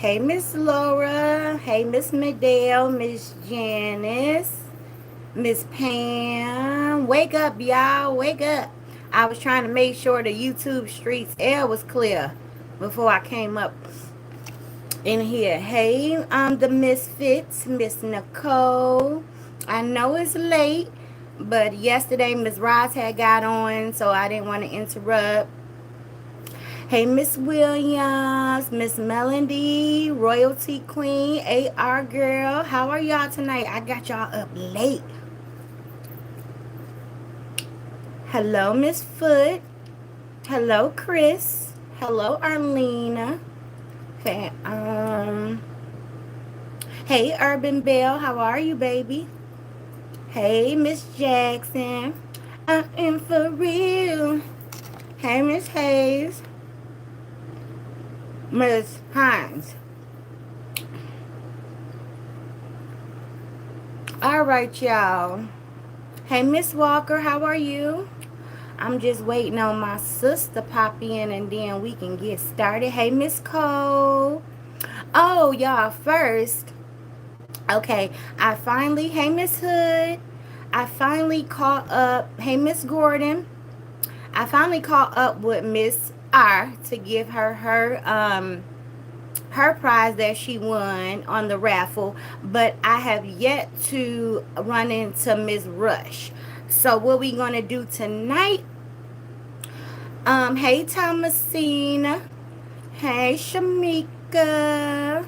Hey, Miss Laura. Hey, Miss Medell, Miss Janice, Miss Pam. Wake up, y'all. Wake up. I was trying to make sure the YouTube streets air was clear before I came up in here. Hey, the Misfits, Miss Nicole. I know it's late, but yesterday Miss Ross had got on, so I didn't want to interrupt. Hey, Miss Williams, Miss Melody, Royalty Queen, AR Girl. How are y'all tonight? I got y'all up late. Hello, Miss Foot. Hello, Chris. Hello, Arlena. Hey, Urban Bell. How are you, baby? Hey, Miss Jackson. I am for real. Hey, Miss Hayes. Miss Hines. All right, y'all. Hey, Miss Walker, how are you? I'm just waiting on my sister pop in and then we can get started. Hey, Miss Cole. Oh, y'all, first, okay, hey, Miss Hood. I finally caught up. Hey, Miss Gordon. I finally caught up with Miss R to give her prize that she won on the raffle, but I have yet to run into Miss Rush. So what we gonna do tonight? Hey Thomasina, hey Shamika.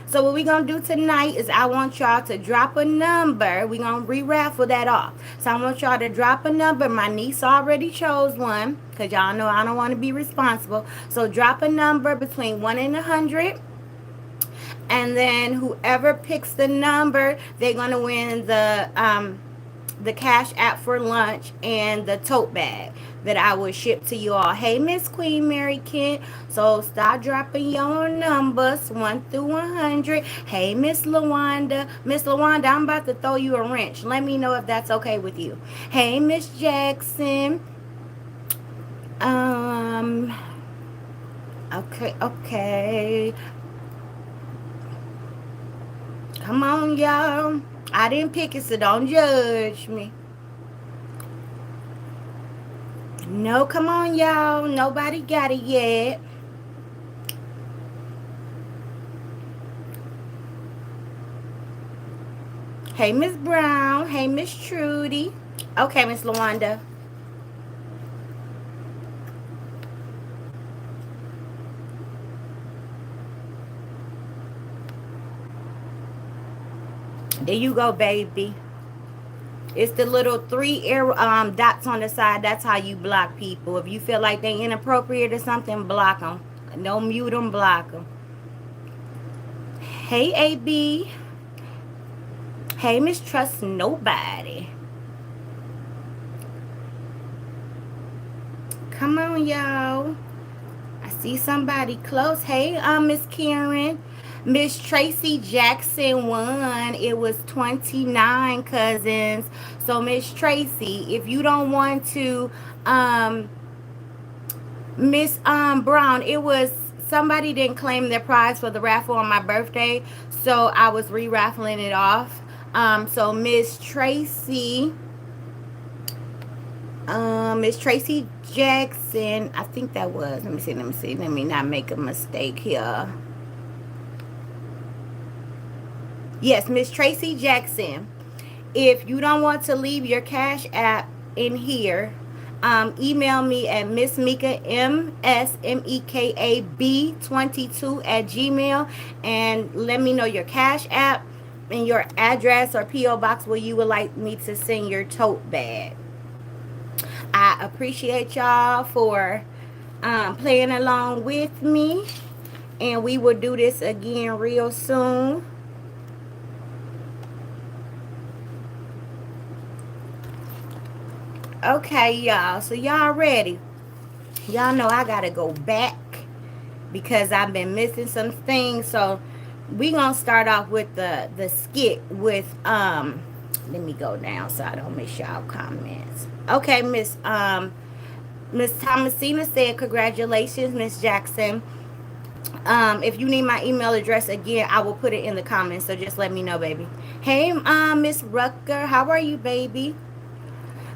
So what we gonna do tonight is I want y'all to drop a number. We gonna re-raffle that off. So I want y'all to drop a number. My niece already chose one, cause y'all know I don't want to be responsible. So drop a number between 1 and 100, and then whoever picks the number, they're gonna win the cash app for lunch and the tote bag that I will ship to you all. Hey, Miss Queen Mary Kent. So start dropping your numbers 1 through 100. Hey, Miss Lawanda. Miss Lawanda, I'm about to throw you a wrench. Let me know if that's okay with you. Hey, Miss Jackson. Um. Okay. Okay. Come on, y'all. I didn't pick it, so don't judge me. No, come on, y'all. Nobody got it yet. Hey, Miss Brown. Hey, Miss Trudy. Okay, Miss Lawanda. There you go, baby. It's the little three arrow dots on the side. That's how you block people. If you feel like they inappropriate or something, block them. Don't mute them, block them. Hey, AB. Hey, Mistrust Nobody. Come on, y'all. I see somebody close. Hey, Miss Karen. Miss Tracy Jackson won. It was 29 cousins. So, Miss Tracy, if you don't want to, Miss Brown, it was somebody didn't claim their prize for the raffle on my birthday, so I was re-raffling it off. So Miss Tracy Jackson, I think that was. Let me see. Let me not make a mistake here. Yes, Miss Tracy Jackson. If you don't want to leave your cash app in here, email me at Miss Mika MSMEKAB22 at Gmail and let me know your cash app and your address or PO box where you would like me to send your tote bag. I appreciate y'all for playing along with me, and we will do this again real soon. Okay, y'all. So y'all ready? Y'all know I gotta go back because I've been missing some things. So we gonna start off with the skit with let me go down so I don't miss y'all comments. Okay, Miss Thomasina said congratulations, Miss Jackson. If you need my email address again, I will put it in the comments. So just let me know, baby. Hey, Miss Rucker, how are you, baby?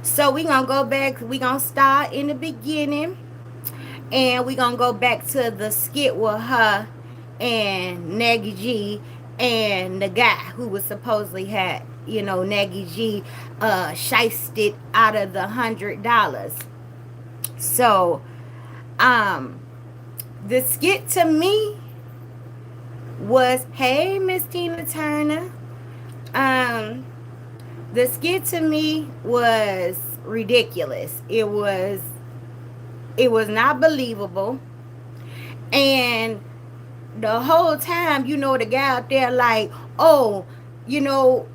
So we gonna go back. We gonna start in the beginning, and we gonna go back to the skit with her and Nagy G and the guy who was supposedly had, Nagy G shysted out of the $100. So, um, the skit to me was, hey, Miss Tina Turner. Um, the skit to me was ridiculous. It was not believable. And the whole time, the guy out there like, oh, you know,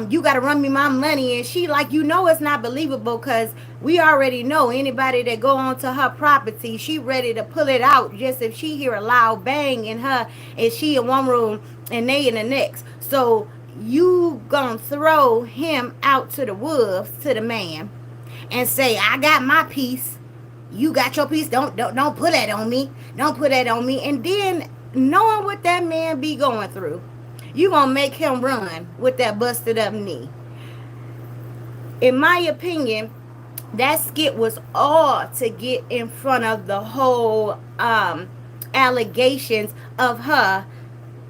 you got to run me my money. And she like, it's not believable because we already know anybody that go onto her property, she ready to pull it out just if she hear a loud bang in her and she in one room and they in the next. So you gonna throw him out to the wolves, to the man, and say, I got my piece, you got your piece, don't put that on me, don't put that on me. And then knowing what that man be going through, you gonna make him run with that busted up knee. In my opinion, that skit was all to get in front of the whole allegations of her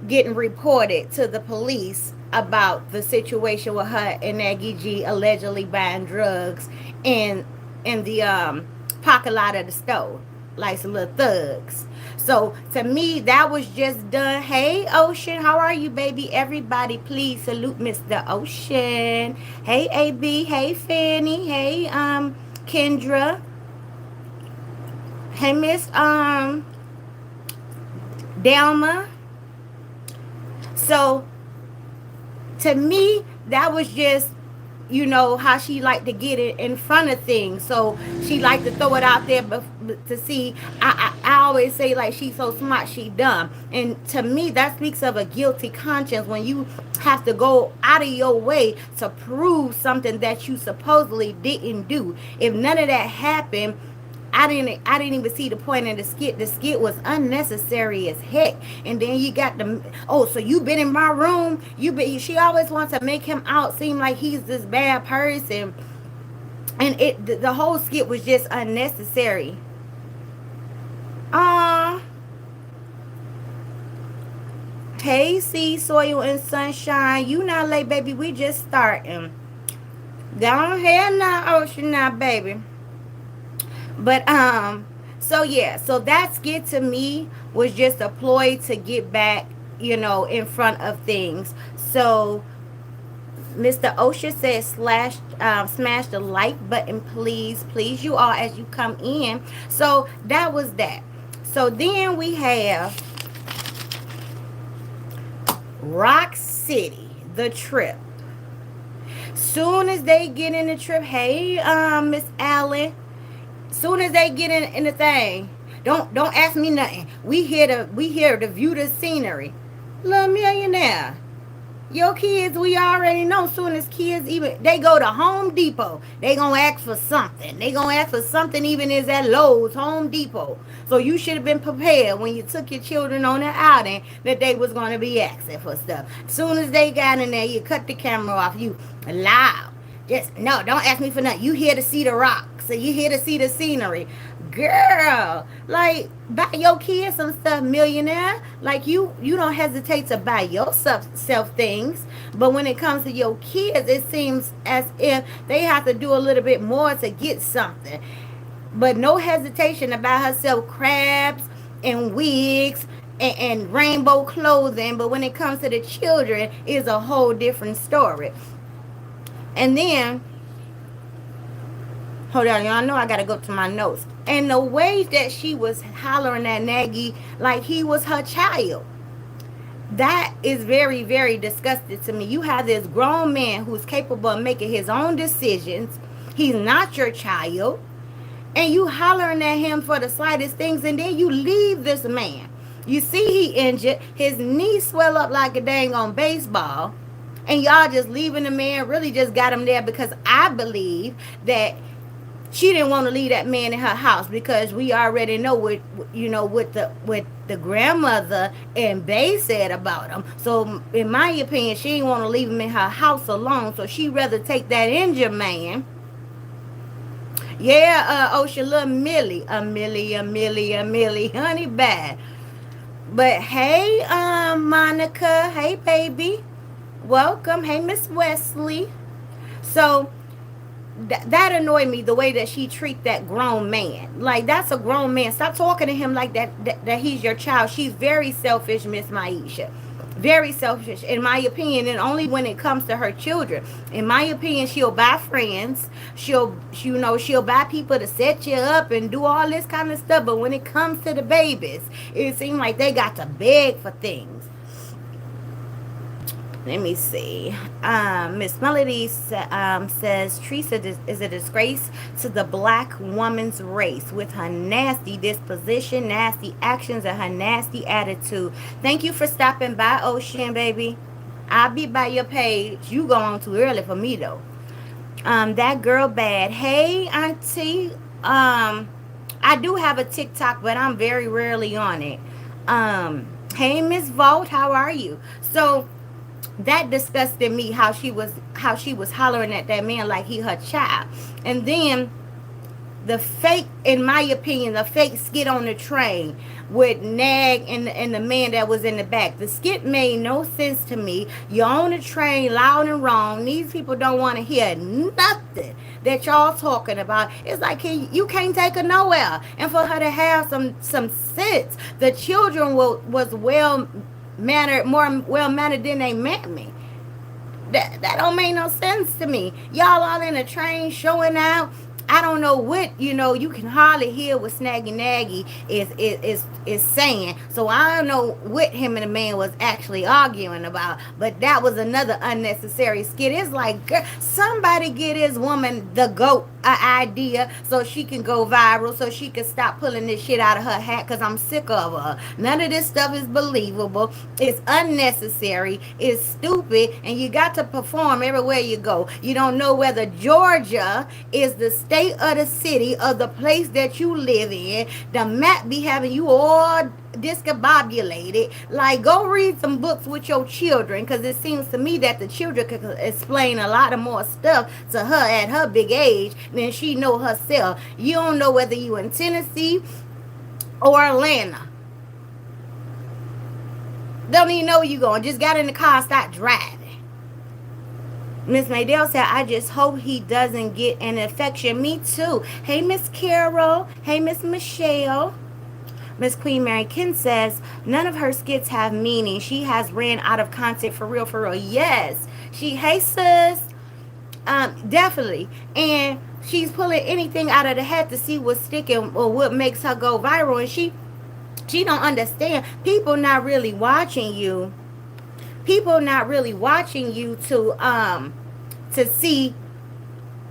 getting reported to the police about the situation with her and Nagy G allegedly buying drugs in the parking lot of the store, like some little thugs. So to me, that was just done. Hey, Ocean, how are you, baby? Everybody, please salute Mr. Ocean. Hey, AB. Hey, Fanny. Hey, Kendra. Hey, Miss Delma. So to me, that was just, how she liked to get it in front of things. So she liked to throw it out there to see. I always say, like, she's so smart, she dumb. And to me, that speaks of a guilty conscience when you have to go out of your way to prove something that you supposedly didn't do. If none of that happened, I didn't even see the point in the skit. The skit was unnecessary as heck. And then you got so you been in my room. She always wants to make him out seem like he's this bad person. And the whole skit was just unnecessary. Hey, sea, soil, and sunshine. You not late, baby. We just starting. Go ahead now, Ocean, now, baby. But so that skit to me was just a ploy to get back, in front of things. So Mr. Osha said smash the like button, please, you all, as you come in. So that was that. So then we have Rock City, the trip. Soon as they get in the trip, hey, Miss Allen. Soon as they get in the thing, don't ask me nothing. We here to view the scenery. Little millionaire. Your kids, we already know. Soon as kids they go to Home Depot, they gonna ask for something. They gonna ask for something even is at Lowe's, Home Depot. So you should have been prepared when you took your children on an outing that they was gonna be asking for stuff. Soon as they got in there, you cut the camera off. You loud. Just no, don't ask me for nothing. You here to see the rock. So you here to see the scenery. Girl, like, buy your kids some stuff, millionaire. Like, you don't hesitate to buy yourself things. But when it comes to your kids, it seems as if they have to do a little bit more to get something. But no hesitation about herself crabs and wigs and rainbow clothing. But when it comes to the children, it's a whole different story. And then, hold on, y'all know I gotta go to my notes. And the way that she was hollering at Nagy like he was her child, that is very, very disgusting to me. You have this grown man who's capable of making his own decisions. He's not your child. And you hollering at him for the slightest things, and then you leave this man. You see he injured. His knee swell up like a dang on baseball. And y'all just leaving the man, really just got him there because I believe that she didn't want to leave that man in her house because we already know what what the grandmother and Bay said about him. So in my opinion, she didn't want to leave him in her house alone. So she rather take that injured man. Yeah, Ocean, little Millie, a Millie, honey bad. But hey, Monica, hey baby, welcome. Hey, Miss Wesley. So that annoyed me, the way that she treat that grown man. Like, that's a grown man. Stop talking to him like that he's your child. She's very selfish, Miss Maisha. Very selfish, in my opinion, and only when it comes to her children. In my opinion, she'll buy friends. She'll buy people to set you up and do all this kind of stuff. But when it comes to the babies, it seems like they got to beg for things. Let me see. Miss Melody says Teresa is a disgrace to the black woman's race with her nasty disposition, nasty actions, and her nasty attitude. Thank you for stopping by, Ocean, baby. I'll be by your page. You go on too early for me, though. That girl bad. Hey, Auntie. I do have a TikTok, but I'm very rarely on it. Hey, Miss Vault, how are you? So that disgusted me, how she was hollering at that man like he her child. And then the fake, in my opinion, the fake skit on the train with Nag and the man that was in the back. The skit made no sense to me. You're on the train loud and wrong. These people don't want to hear nothing that y'all talking about. It's like, you can't take her nowhere. And for her to have some sense, the children was well mannered, more well mannered than they met me. That don't make no sense to me. Y'all all in a train showing out. I don't know what, you can hardly hear what Snaggy Naggy is saying. So I don't know what him and the man was actually arguing about. But that was another unnecessary skit. It's like, girl, somebody get this woman, the GOAT, an idea so she can go viral, so she can stop pulling this shit out of her hat, because I'm sick of her. None of this stuff is believable. It's unnecessary. It's stupid. And you got to perform everywhere you go. You don't know whether Georgia is the state of the city of the place that you live in. The map be having you all discombobulated. Like, go read some books with your children, because it seems to me that the children could explain a lot of more stuff to her at her big age than she know herself. You don't know whether you in Tennessee or Atlanta. Don't even know where you going. Just got in the car and start driving. Miss Maydell said, I just hope he doesn't get an infection. Me too. Hey, Miss Carol. Hey, Miss Michelle. Miss Queen Mary Ken says, none of her skits have meaning. She has ran out of content for real, for real. Yes. Hey, sis. Definitely. And she's pulling anything out of the hat to see what's sticking or what makes her go viral. And she don't understand. People not really watching you. People not really watching you to see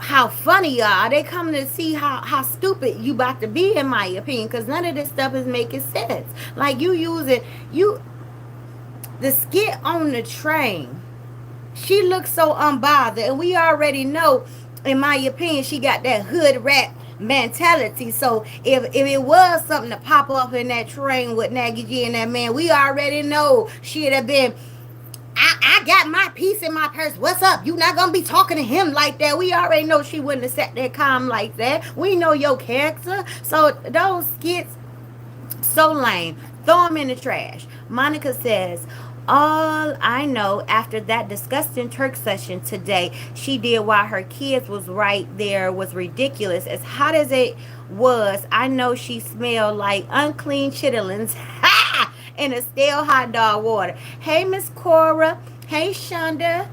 how funny you are. They come to see how stupid you about to be, in my opinion, because none of this stuff is making sense. Like, you using the skit on the train. She looks so unbothered, and we already know, in my opinion, she got that hood rat mentality. So if it was something to pop up in that train with Nagy G and that man, we already know she'd have been, I got my piece in my purse. What's up? You not gonna be talking to him like that. We already know she wouldn't have sat there calm like that. We know your character. So those skits, so lame. Throw them in the trash. Monica says, all I know, after that disgusting Turk session today she did while her kids was right there was ridiculous. As hot as it was, I know she smelled like unclean chitterlings. Ha! In a stale hot dog water. Hey, Miss Cora. Hey, Shonda.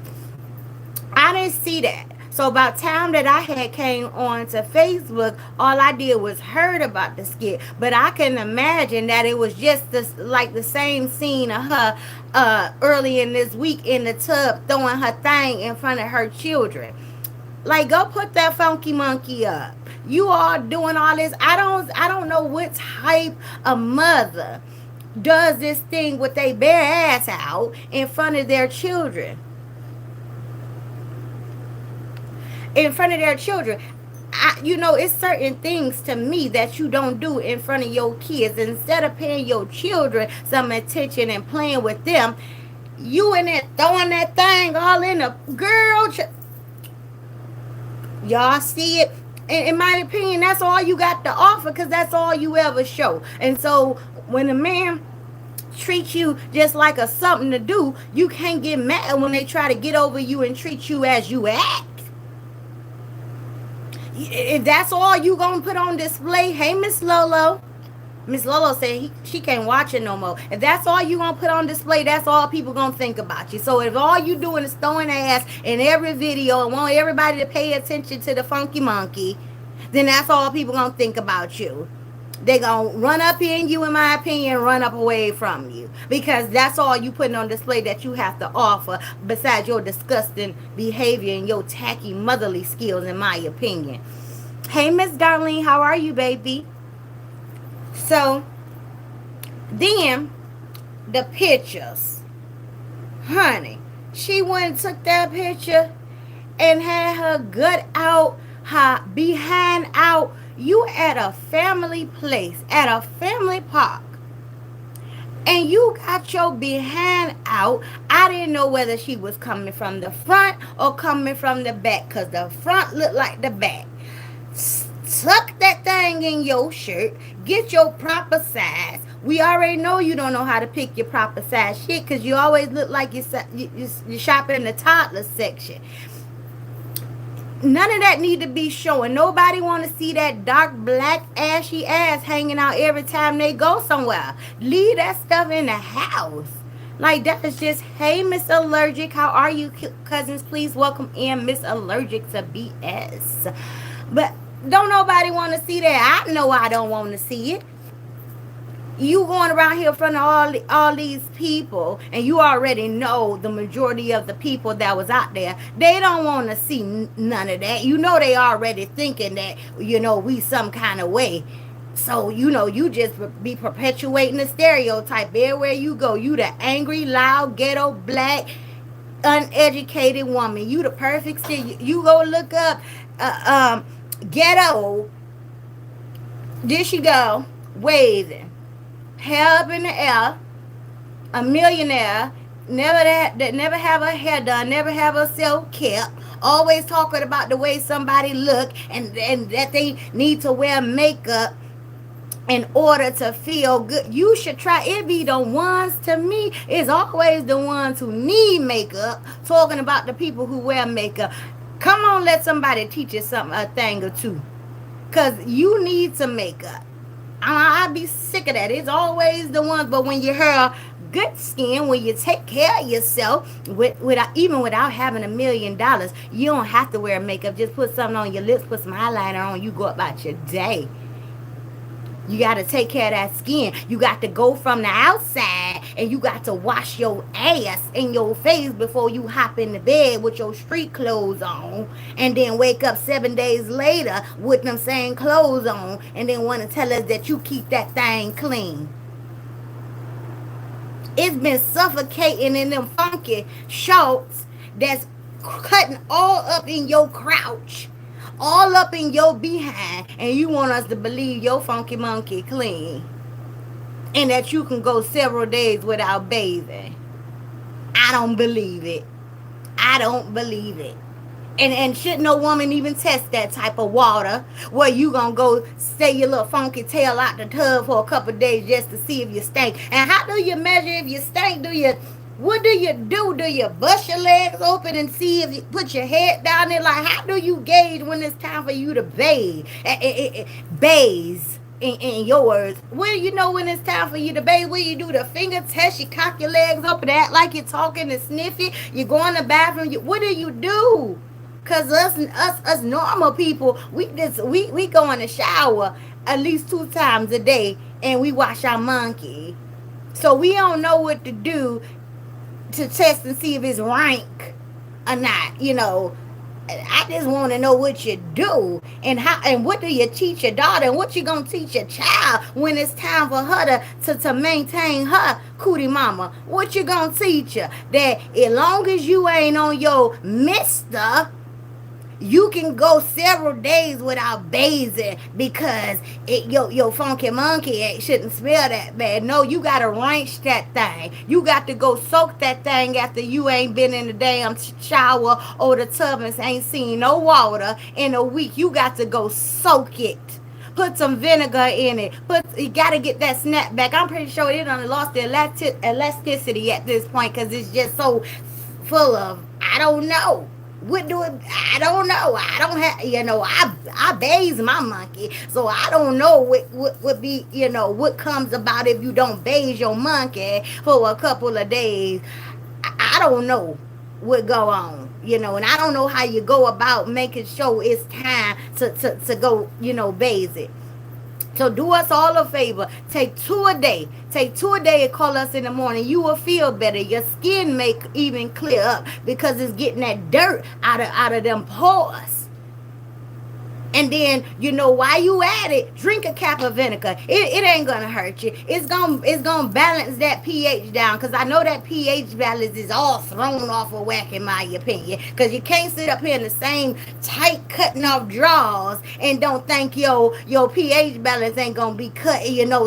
I didn't see that. So about time that I had came on to Facebook, all I did was heard about the skit. But I can imagine that it was just like the same scene of her early in this week in the tub throwing her thing in front of her children. Like, go put that funky monkey up. You all doing all this. I don't know what type of mother does this thing with their bare ass out in front of their children. In front of their children. it's certain things to me that you don't do in front of your kids. Instead of paying your children some attention and playing with them, you in there throwing that thing all in the girl. Y'all see it? In my opinion, that's all you got to offer because that's all you ever show. And so when a man treat you just like a something to do, you can't get mad when they try to get over you and treat you as you act. If that's all you gonna put on display, hey Miss Lolo. Miss Lolo said she can't watch it no more. If that's all you gonna put on display, that's all people gonna think about you. So if all you doing is throwing ass in every video and want everybody to pay attention to the funky monkey, then that's all people gonna think about you. They gonna run up in you, in my opinion, run up away from you because that's all you putting on display that you have to offer. Besides your disgusting behavior and your tacky motherly skills, in my opinion. Hey, Miss Darlene, how are you, baby? So then the pictures, honey, she went and took that picture and had her gut out, her behind out. You at a family place, at a family park, and you got your behind out. I didn't know whether she was coming from the front or coming from the back, because the front looked like the back. Tuck that thing in your shirt. Get your proper size. We already know you don't know how to pick your proper size shit because you always look like you're shopping in the toddler section. None of that need to be showing. Nobody want to see that dark, black, ashy ass hanging out every time they go somewhere. Leave that stuff in the house. Like, that is just, hey, Miss Allergic. How are you, cousins? Please welcome in Miss Allergic to BS. But don't nobody want to see that. I know I don't want to see it. You going around here in front of all these people, and you already know the majority of the people that was out there, they don't want to see none of that. You know they already thinking that, we some kind of way. So, you just be perpetuating the stereotype everywhere you go. You the angry, loud, ghetto, black, uneducated woman. You the perfect still. You go look up ghetto. There she go, waving. Hair up in the air, a millionaire, never have her hair done, never have herself kept, always talking about the way somebody look and that they need to wear makeup in order to feel good. You should try it. Be the ones, to me, it's always the ones who need makeup, talking about the people who wear makeup. Come on, let somebody teach you something, a thing or two, because you need some makeup. I'd be sick of that. It's always the ones. But when you have good skin, when you take care of yourself, even without having $1 million, you don't have to wear makeup. Just put something on your lips, put some eyeliner on, you go about your day. You got to take care of that skin. You got to go from the outside, and you got to wash your ass and your face before you hop in the bed with your street clothes on, and then wake up 7 days later with them same clothes on, and then want to tell us that you keep that thing clean. It's been suffocating in them funky shorts that's cutting all up in your crouch, all up in your behind, and you want us to believe your funky monkey clean and that you can go several days without bathing. I don't believe it. I don't believe it. And should no woman even test that type of water where you gonna go stay your little funky tail out the tub for a couple of days just to see if you stink? And how do you measure if you stink? What do you do? Do you bust your legs open and see if you put your head down there? Like, how do you gauge when it's time for you to bathe? Bathe, in your words. When do you know when it's time for you to bathe? When you do the finger test, you cock your legs up and act like you're talking and sniffy. You go in the bathroom. What do you do? Because us normal people, we go in the shower at least 2 times a day, and we wash our monkey. So we don't know what to do to test and see if it's rank or not. I just want to know what you do and how, and what do you teach your daughter, and what you gonna teach your child when it's time for her to maintain her cootie mama. What you gonna teach her? That as long as you ain't on your mister, You can go several days without bathing because your funky monkey shouldn't smell that bad. No, you gotta rinse that thing. You got to go soak that thing after you ain't been in the damn shower or the tub and ain't seen no water in a week. You got to go soak it. Put some vinegar in it. You gotta get that snap back. I'm pretty sure it done lost the elasticity at this point because it's just so full of, I don't know. What do it? I don't know. I don't have, I bathe my monkey, so I don't know what would be, what comes about if you don't bathe your monkey for a couple of days. I don't know what go on, and I don't know how you go about making sure it's time to go, bathe it. So do us all a favor. Take two a day. Take two a day and call us in the morning. You will feel better. Your skin may even clear up because it's getting that dirt out of them pores. And then, while you at it, drink a cap of vinegar. It ain't gonna hurt you. It's gonna balance that pH down. Cause I know that pH balance is all thrown off of whack in my opinion. Cause you can't sit up here in the same tight cutting off drawers and don't think your pH balance ain't gonna be cut.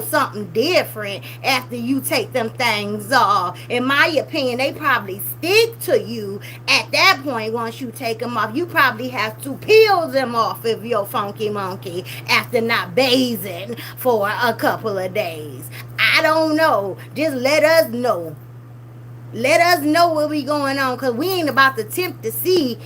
Something different after you take them things off. In my opinion, they probably stick to you at that point. Once you take them off, you probably have to peel them off if your funky monkey after not bathing for a couple of days. I don't know. Just let us know. Let us know what we going on, because we ain't about to tempt to see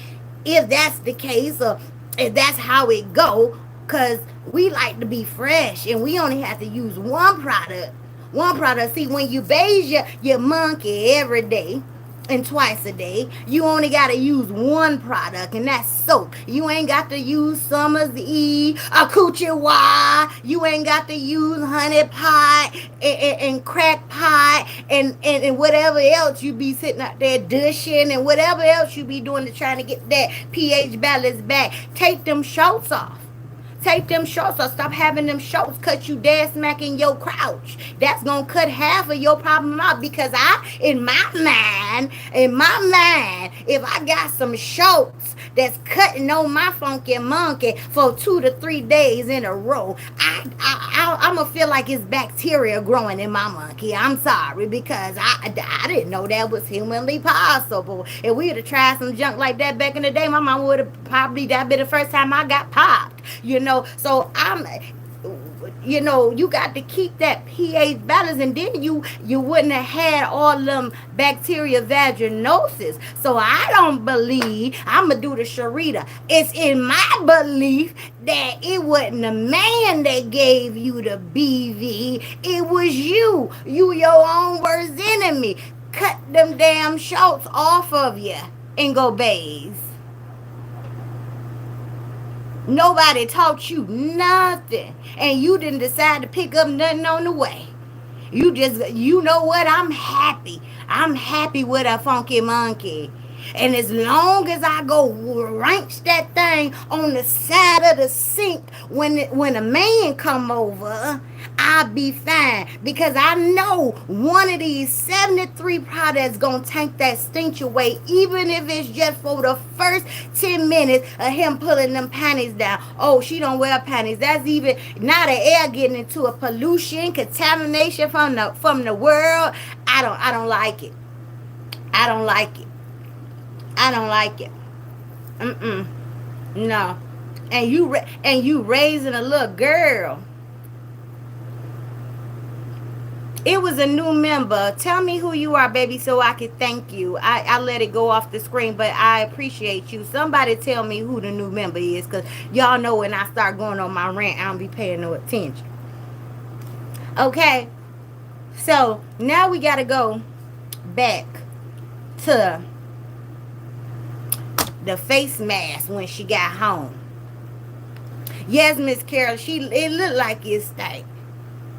if that's the case or if that's how it go, because we like to be fresh and we only have to use one product. One product. See, when you bathe your monkey every day and twice a day, you only got to use one product, and that's soap. You ain't got to use Summer's Eve, accoutrement. You ain't got to use honey pot and crack pot and whatever else you be sitting out there dishing and whatever else you be doing to try to get that pH balance back. Take them shorts off. Take them shorts or stop having them shorts cut you dead smack in your crouch. That's gonna cut half of your problem out, because in my mind, if I got some shorts that's cutting on my funky monkey for 2 to 3 days in a row, I'm gonna feel like it's bacteria growing in my monkey. I'm sorry, because I didn't know that was humanly possible. If we would have tried some junk like that back in the day, my mom would have probably, that be the first time I got popped. So you got to keep that pH balance, and then you wouldn't have had all them bacteria vaginosis. So I don't believe, I'm gonna do the Sharita. It's in my belief that it wasn't a man that gave you the BV. It was you your own worst enemy. Cut them damn shorts off of you and go bathe. Nobody taught you nothing, and you didn't decide to pick up nothing on the way. You know what? I'm happy. I'm happy with a funky monkey. And as long as I go rinse that thing on the side of the sink when a man come over, I'll be fine. Because I know one of these 73 products gonna take that stench away, even if it's just for the first 10 minutes of him pulling them panties down. Oh, she don't wear panties. That's even now the air getting into a pollution, contamination from the world. I don't like it. I don't like it. I don't like it. No. And you raising a little girl. It was a new member. Tell me who you are, baby, so I can thank you. I let it go off the screen, but I appreciate you. Somebody tell me who the new member is, because y'all know when I start going on my rant, I don't be paying no attention. Okay. So now we got to go back to the face mask when she got home. Yes, Miss Carol, it looked like it stank.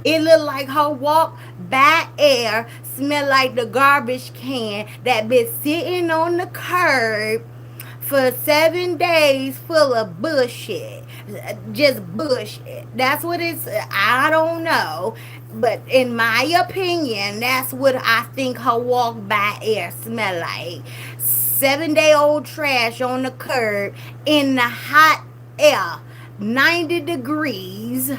It looked like her walk by air smelled like the garbage can that been sitting on the curb for 7 days full of bullshit. Just bullshit. That's what it's, I don't know. But in my opinion, that's what I think her walk by air smell like. 7-day-old trash on the curb in the hot air, 90 degrees.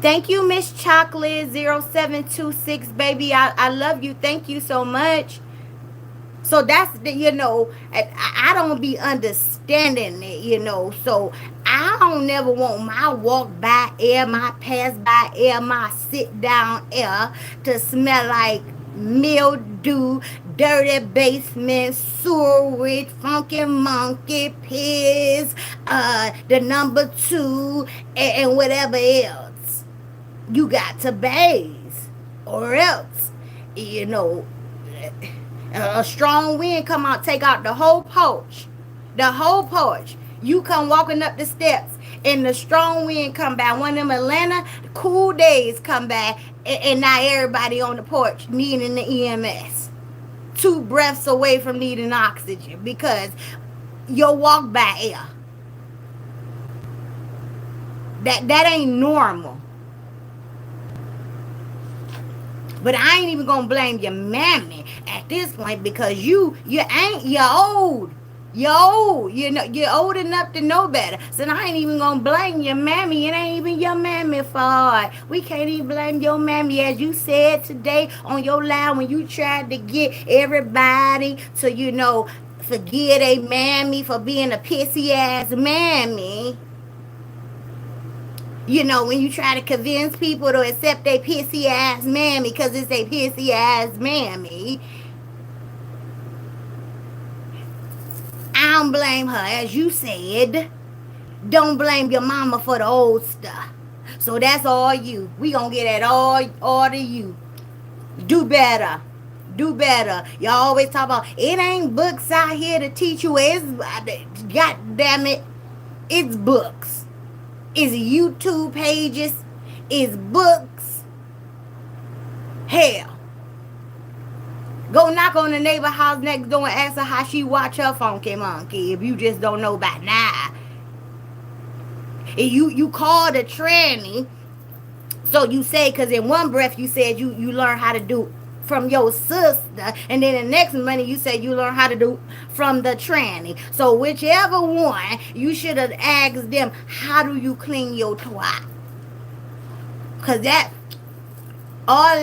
Thank you, Miss Chocolate 0726, baby. I love you. Thank you so much. So that's the, I don't be understanding it, So I don't never want my walk by air, my pass by air, my sit down air to smell like mildew, dirty basement, sewage, funky monkey, piss, the number two, and whatever else. You got to bathe, or else, you know a strong wind come out, take out the whole porch. You come walking up the steps and the strong wind come by. One of them Atlanta cool days come by, and now everybody on the porch needing the EMS, 2 breaths away from needing oxygen because your walk by air, that ain't normal. But I ain't even gonna blame your mammy at this point because you're old. You're old. You're old enough to know better. So I ain't even gonna blame your mammy. It ain't even your mammy fault. We can't even blame your mammy, as you said today on your line when you tried to get everybody to, forgive a mammy for being a pissy ass mammy. When you try to convince people to accept a pissy ass mammy because it's a pissy ass mammy, I don't blame her. As you said, don't blame your mama for the old stuff. So that's all you. We gonna get at all to you. Do better. Do better. Y'all always talk about it ain't books out here to teach you. God damn it, it's books. It's YouTube pages. It's books. Hell. Go knock on the neighbor house next door and ask her how she watch her funky monkey if you just don't know by now. And you call the tranny. So you say, because in one breath you said you learn how to do from your sister, and then the next minute you said you learn how to do from the tranny. So whichever one, you should have asked them, how do you clean your twat? Because all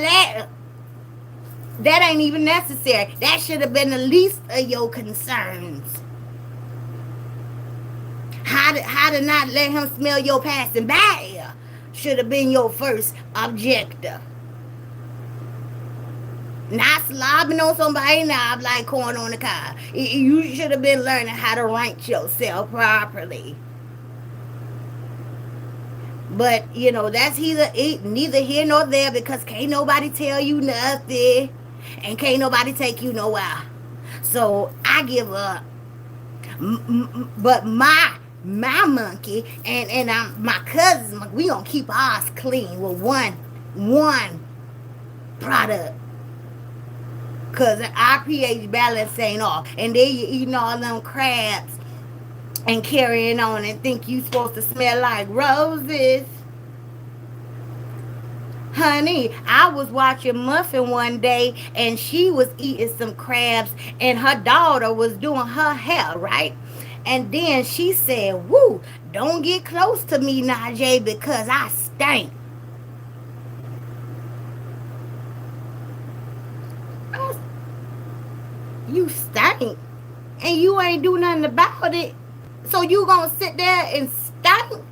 that ain't even necessary. That should have been the least of your concerns. How to not let him smell your passing by should have been your first objective. Not slobbing on somebody knob like corn on the cob. You should have been learning how to rank yourself properly. But, that's neither here nor there because can't nobody tell you nothing. And can't nobody take you nowhere. So, I give up. But my monkey and my cousins, we gonna keep ours clean with one product. Because our pH balance ain't off. And then you eating all them crabs and carrying on and think you supposed to smell like roses. Honey, I was watching Muffin one day and she was eating some crabs and her daughter was doing her hair, right? And then she said, woo, don't get close to me, Najee, because I stink. You stink. And you ain't do nothing about it. So you gonna sit there and stink?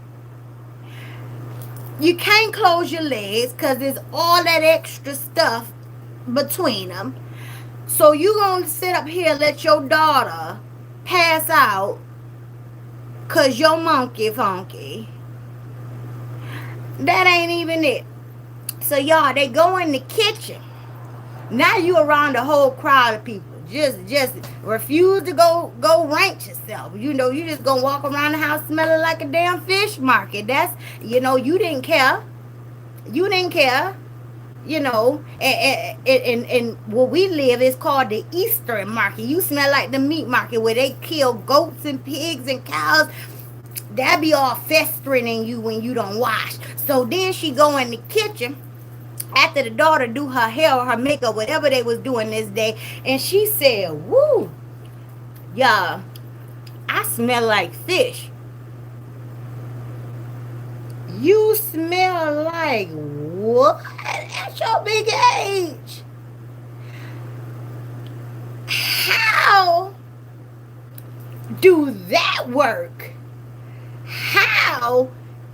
You can't close your legs because there's all that extra stuff between them. So you gonna sit up here and let your daughter pass out because your monkey funky. That ain't even it. So y'all, they go in the kitchen. Now you around a whole crowd of people. Just refuse to go rank yourself. You just gonna walk around the house smelling like a damn fish market. That's, you didn't care. You didn't care. And where we live is called the Eastern market. You smell like the meat market where they kill goats and pigs and cows. That be all festering in you when you don't wash. So then she go in the kitchen after the daughter do her hair or her makeup, whatever they was doing this day, and she said, "Woo, y'all, I smell like fish." You smell like what at your big age? How do that work? How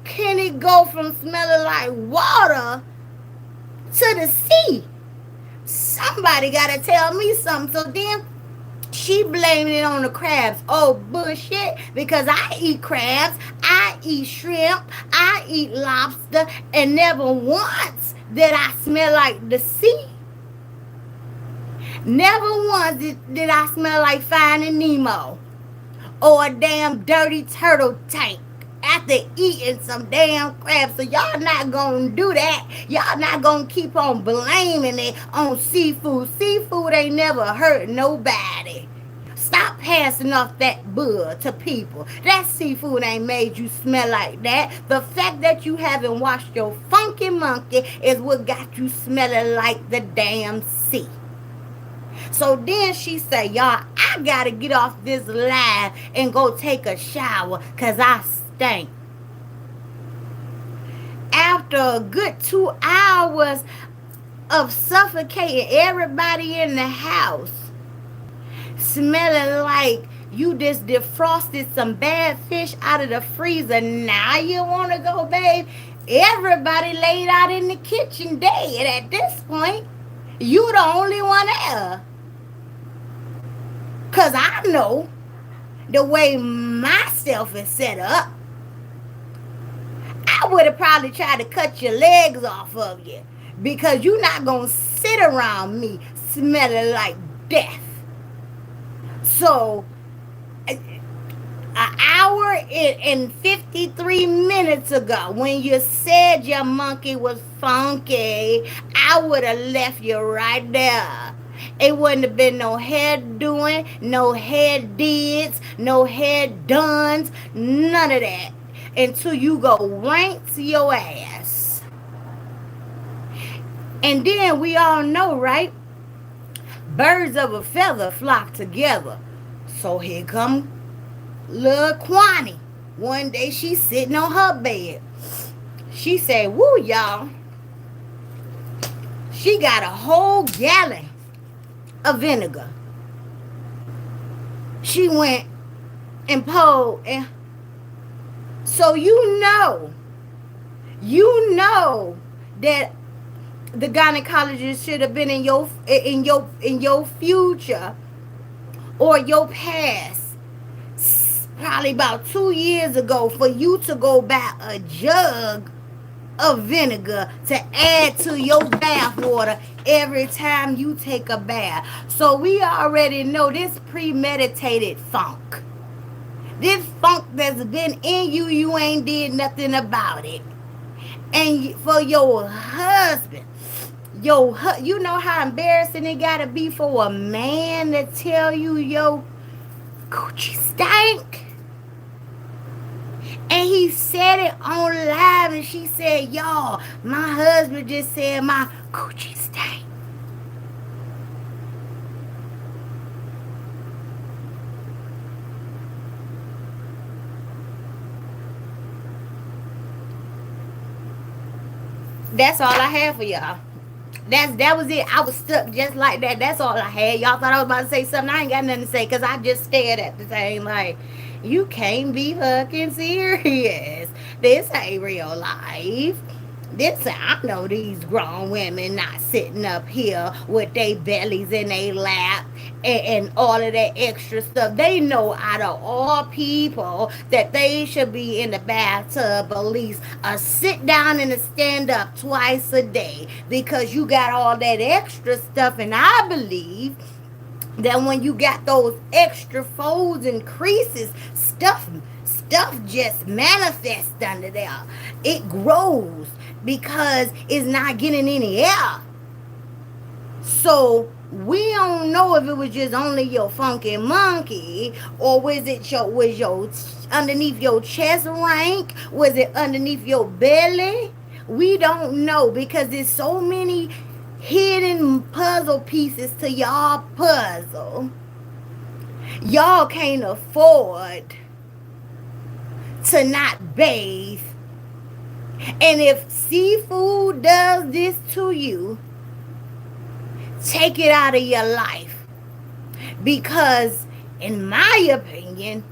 can it go from smelling like water to the sea? Somebody gotta tell me something. So then she blamed it on the crabs. Oh, bullshit. Because I eat crabs, I eat shrimp, I eat lobster, and never once did I smell like the sea. Never once did I smell like Finding Nemo or a damn dirty turtle tank after eating some damn crab. So y'all not gonna do that. Y'all not gonna keep on blaming it on seafood. Seafood ain't never hurt nobody. Stop passing off that bug to people. That seafood ain't made you smell like that. The fact that you haven't washed your funky monkey is what got you smelling like the damn sea. So then she said, y'all, I gotta get off this live and go take a shower because I stink. After a good 2 hours of suffocating everybody in the house, smelling like you just defrosted some bad fish out of the freezer. Now you want to go, babe? Everybody laid out in the kitchen dead at this point. You the only one there. Because I know the way myself is set up, I would have probably tried to cut your legs off of you. Because you're not going to sit around me smelling like death. So, an hour and 53 minutes ago, when you said your monkey was funky, I would have left you right there. It wouldn't have been no head doing, no head dids, no head dones, none of that. Until you go rinse your ass. And then we all know, right? Birds of a feather flock together. So here come little Quani. One day she's sitting on her bed. She said, woo, y'all. She got a whole gallon of vinegar. She went and pulled. And so you know that the gynecologist should have been in your future or your past probably about 2 years ago for you to go buy a jug of vinegar to add to your bath water every time you take a bath. So we already know this premeditated funk. This funk that's been in you, you ain't did nothing about it. And for your husband, you know how embarrassing it gotta be for a man to tell you your coochie stank? And he said it on live, and she said, y'all, my husband just said my coochie stank. That's all I have for y'all. That was it. I was stuck just like that. That's all I had. Y'all thought I was about to say something. I ain't got nothing to say because I just stared at the thing like, you can't be fucking serious. This ain't real life. I know these grown women not sitting up here with their bellies in their lap and all of that extra stuff. They know out of all people that they should be in the bathtub at least a sit down and a stand up twice a day because you got all that extra stuff. And I believe that when you got those extra folds and creases, stuff just manifests under there. It grows because it's not getting any air. So we don't know if it was just only your funky monkey or was your underneath your chest rank? Was it underneath your belly? We don't know because there's so many hidden puzzle pieces to y'all puzzle. Y'all can't afford to not bathe. And if seafood does this to you, take it out of your life. Because, in my opinion,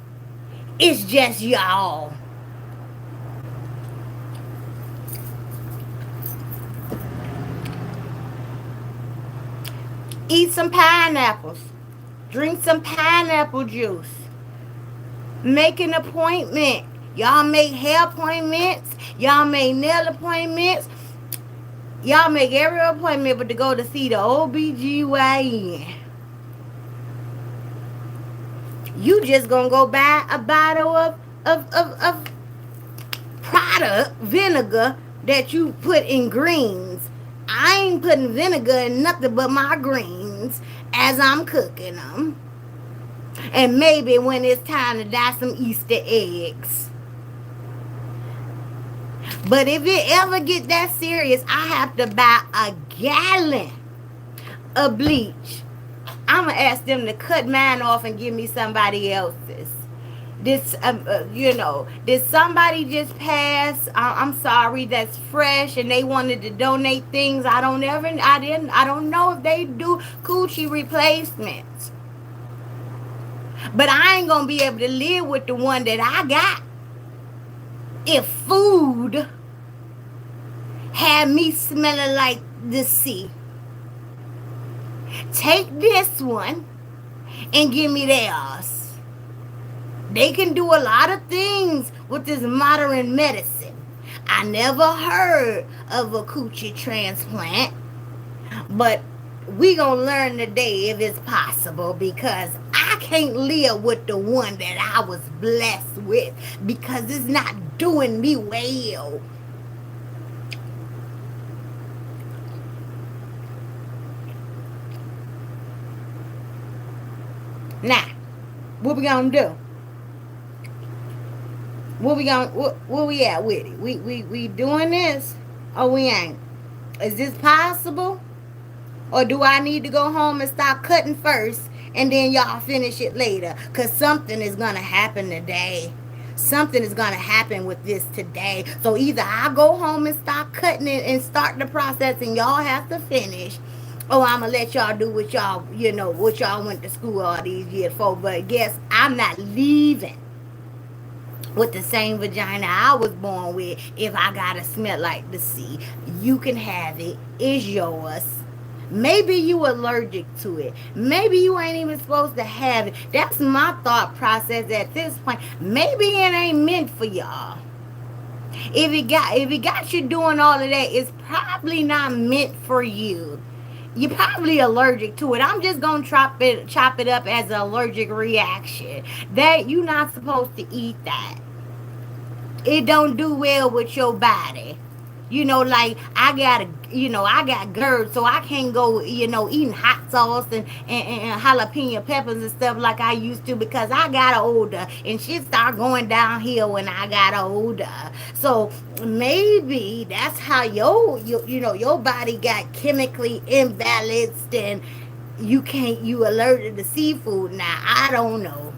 it's just y'all. Eat some pineapples. Drink some pineapple juice. Make an appointment. Y'all make hair appointments. Y'all make nail appointments. Y'all make every appointment but to go to see the OBGYN. You just gonna go buy a bottle of product, vinegar, that you put in greens. I ain't putting vinegar in nothing but my greens as I'm cooking them. And maybe when it's time to dye some Easter eggs. But if it ever get that serious, I have to buy a gallon of bleach. I'm going to ask them to cut mine off and give me somebody else's. Did somebody just pass? I'm sorry, that's fresh, and they wanted to donate things. I don't know if they do coochie replacements. But I ain't gonna be able to live with the one that I got if food had me smelling like the sea. Take this one and give me theirs. They can do a lot of things with this modern medicine. I never heard of a coochie transplant, but we gonna learn today if it's possible, because I can't live with the one that I was blessed with because it's not doing me well. Now, what we gonna do? Where we at with it? We doing this or we ain't? Is this possible? Or do I need to go home and start cutting first and then y'all finish it later? Because something is going to happen today. Something is going to happen with this today. So either I go home and start cutting it and start the process and y'all have to finish. Or I'm going to let y'all do what what y'all went to school all these years for. But guess I'm not leaving with the same vagina I was born with if I gotta smell like the sea. You can have it. It's yours. Maybe you allergic to it. Maybe you ain't even supposed to have it. That's my thought process at this point. Maybe it ain't meant for y'all. If it got you doing all of that, it's probably not meant for you. You're probably allergic to it. I'm just gonna chop it up as an allergic reaction. That you're not supposed to eat that. It don't do well with your body. Like I got GERD, so I can't go, eating hot sauce and jalapeno peppers and stuff like I used to because I got older and shit started going downhill when I got older. So maybe that's how your body got chemically imbalanced and you allergic to seafood. Now I don't know.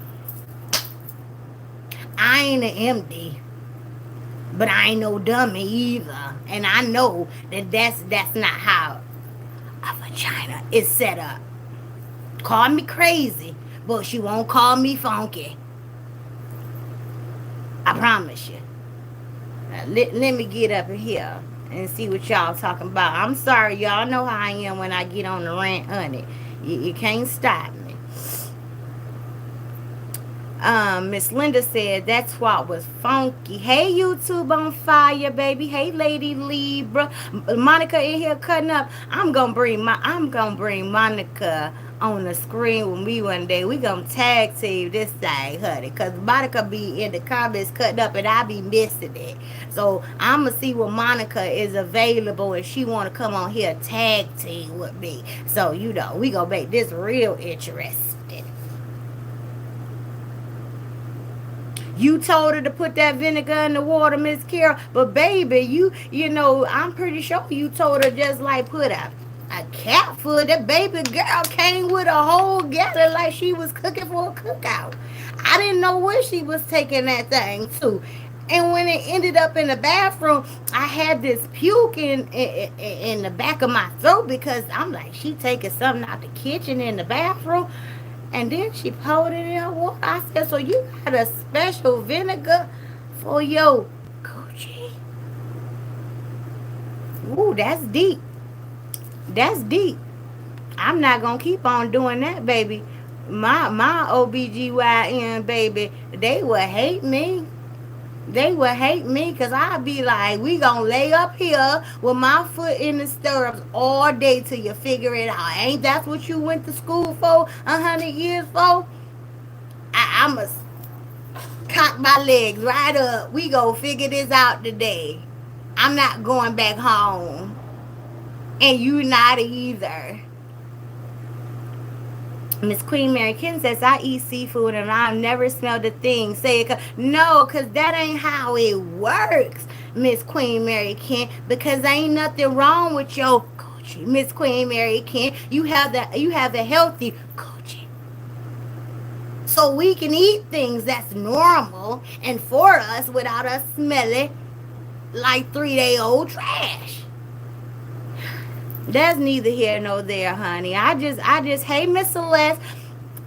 I ain't an MD. But I ain't no dummy either. And I know that's not how a vagina is set up. Call me crazy, but she won't call me funky. I promise you. Now, let me get up in here and see what y'all talking about. I'm sorry, y'all know how I am when I get on the rant, honey. You can't stop me. Miss Linda said that twat was funky. Hey, YouTube on fire, baby. Hey, Lady Libra. Monica in here cutting up. I'm gonna bring Monica on the screen with me one day. We gonna tag team this thing, honey. Cause Monica be in the comments cutting up and I be missing it. So I'm gonna see when Monica is available and she wanna come on here tag team with me. So we gonna make this real interesting. You told her to put that vinegar in the water, Miss Carol. But baby, you know, I'm pretty sure you told her just like put a cap full. That baby girl came with a whole gallon like she was cooking for a cookout. I didn't know where she was taking that thing to. And when it ended up in the bathroom, I had this puke in the back of my throat because I'm like, she taking something out the kitchen in the bathroom. And then she poured it in her water. I said, so you got a special vinegar for your coochie? Ooh, that's deep. That's deep. I'm not gonna keep on doing that, baby. My OBGYN baby, they would hate me. They would hate me because I'd be like, we gonna lay up here with my foot in the stirrups all day till you figure it out. Ain't that what you went to school for 100 years for? I'ma cock my legs right up. We gonna figure this out today. I'm not going back home. And you not either. Miss Queen Mary Ken says, I eat seafood and I've never smelled a thing. Say it. No, because that ain't how it works, Miss Queen Mary Ken. Because ain't nothing wrong with your coochie, Miss Queen Mary Ken. You have the healthy coochie. So we can eat things that's normal and for us without us smelling like 3 day old trash. That's neither here nor there, honey. I just, hey, Miss Celeste,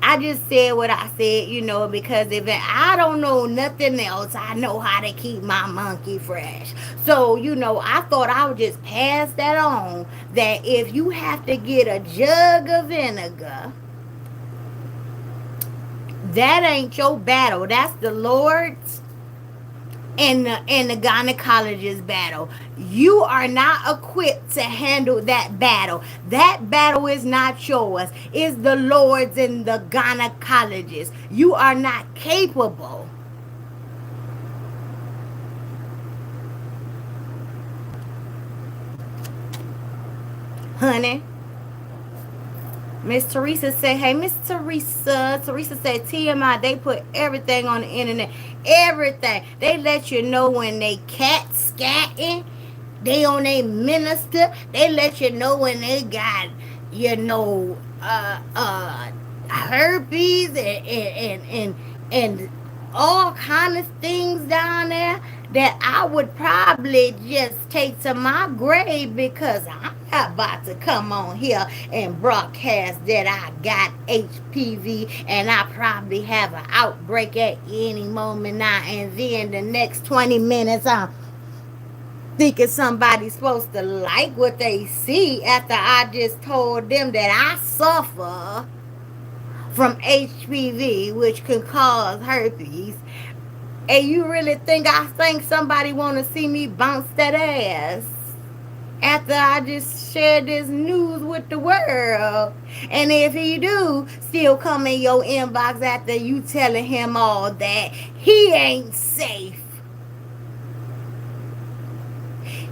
I just said what I said, because if I don't know nothing else, I know how to keep my monkey fresh. So, I thought I would just pass that on. That if you have to get a jug of vinegar, that ain't your battle. That's the Lord's and the gynecologist battle. You are not equipped to handle that battle. That battle is not yours. It's the Lord's and the gynecologist. You are not capable. Honey. Miss Teresa said, hey, Miss Teresa. Teresa said, TMI, they put everything on the internet. Everything. They let you know when they cat scatting. They on a minister. They let you know when they got, you know, herpes and all kind of things down there that I would probably just take to my grave because I'm not about to come on here and broadcast that I got HPV and I probably have an outbreak at any moment now, and then the next 20 minutes I'm thinking somebody's supposed to like what they see after I just told them that I suffer from HPV, which can cause herpes. And you really I think somebody want to see me bounce that ass after I just shared this news with the world? And if he do still come in your inbox after you telling him all that, he ain't safe.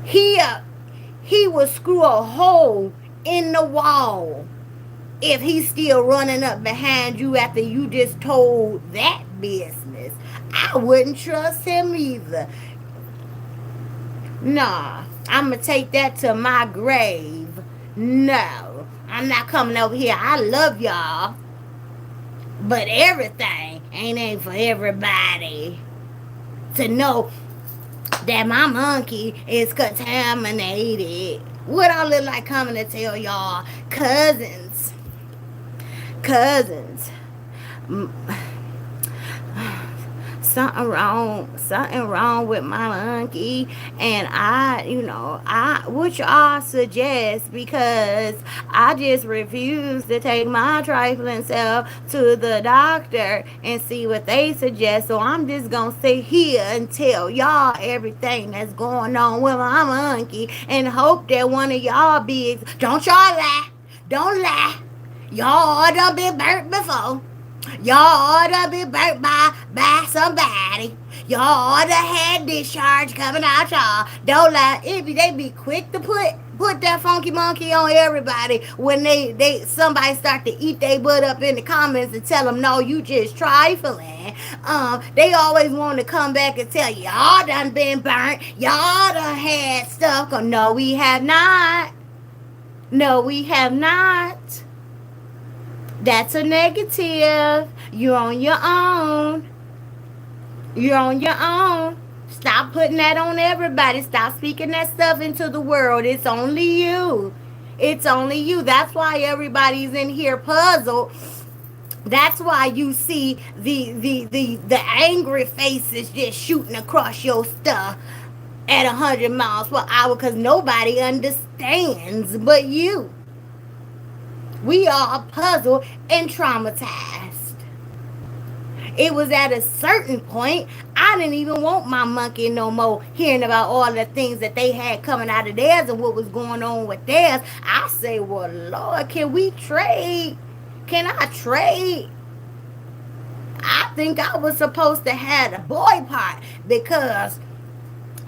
He will screw a hole in the wall if he's still running up behind you after you just told that business. I wouldn't trust him either. Nah, I'm going to take that to my grave. No, I'm not coming over here. I love y'all. But everything ain't for everybody to know that my monkey is contaminated. What I look like coming to tell y'all? Cousins. Something wrong with my monkey, and I what y'all suggest, because I just refuse to take my trifling self to the doctor and see what they suggest. So I'm just gonna sit here and tell y'all everything that's going on with my monkey and hope that one of y'all don't y'all lie. Don't lie. Y'all done been burnt before. Y'all done been burnt by somebody. Y'all done had discharge coming out y'all. Don't lie. If they be quick to put put that funky monkey on everybody when they somebody start to eat their butt up in the comments and tell them, no, you just trifling. They always want to come back and tell you, y'all done been burnt, y'all done had stuff. No, we have not. No, we have not. That's a negative. You're on your own. You're on your own. Stop putting that on everybody. Stop speaking that stuff into the world. It's only you. It's only you. That's why everybody's in here puzzled. That's why you see the angry faces just shooting across your stuff at 100 miles per hour because nobody understands but you. We are puzzled and traumatized. It was at a certain point I didn't even want my monkey no more. Hearing about all the things that they had coming out of theirs and what was going on with theirs, I say, well, Lord, can we trade? Can I trade? I think I was supposed to have the boy part because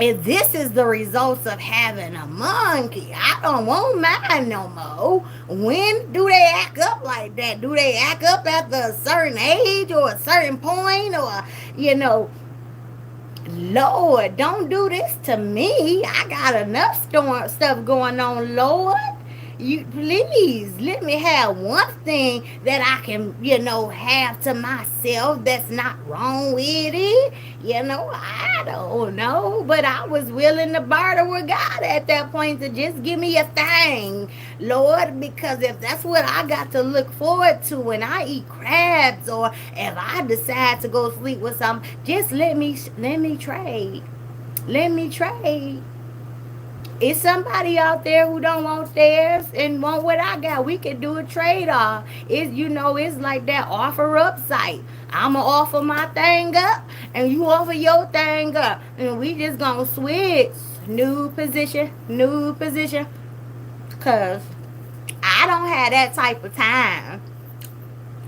if this is the results of having a monkey, I don't want mine no more. When do they act up like that? Do they act up after a certain age or a certain point? Or, you know, Lord, don't do this to me. I got enough stuff going on, Lord. You please let me have one thing that I can, have to myself that's not wrong with it. I don't know, but I was willing to barter with God at that point to just give me a thing, Lord, because if that's what I got to look forward to when I eat crabs or if I decide to go sleep with something, just let me trade. Let me trade. It's somebody out there who don't want theirs and want what I got. We could do a trade off. It's like that offer up site. I'ma offer my thing up and you offer your thing up. And we just gonna switch. New position, new position. Cause I don't have that type of time.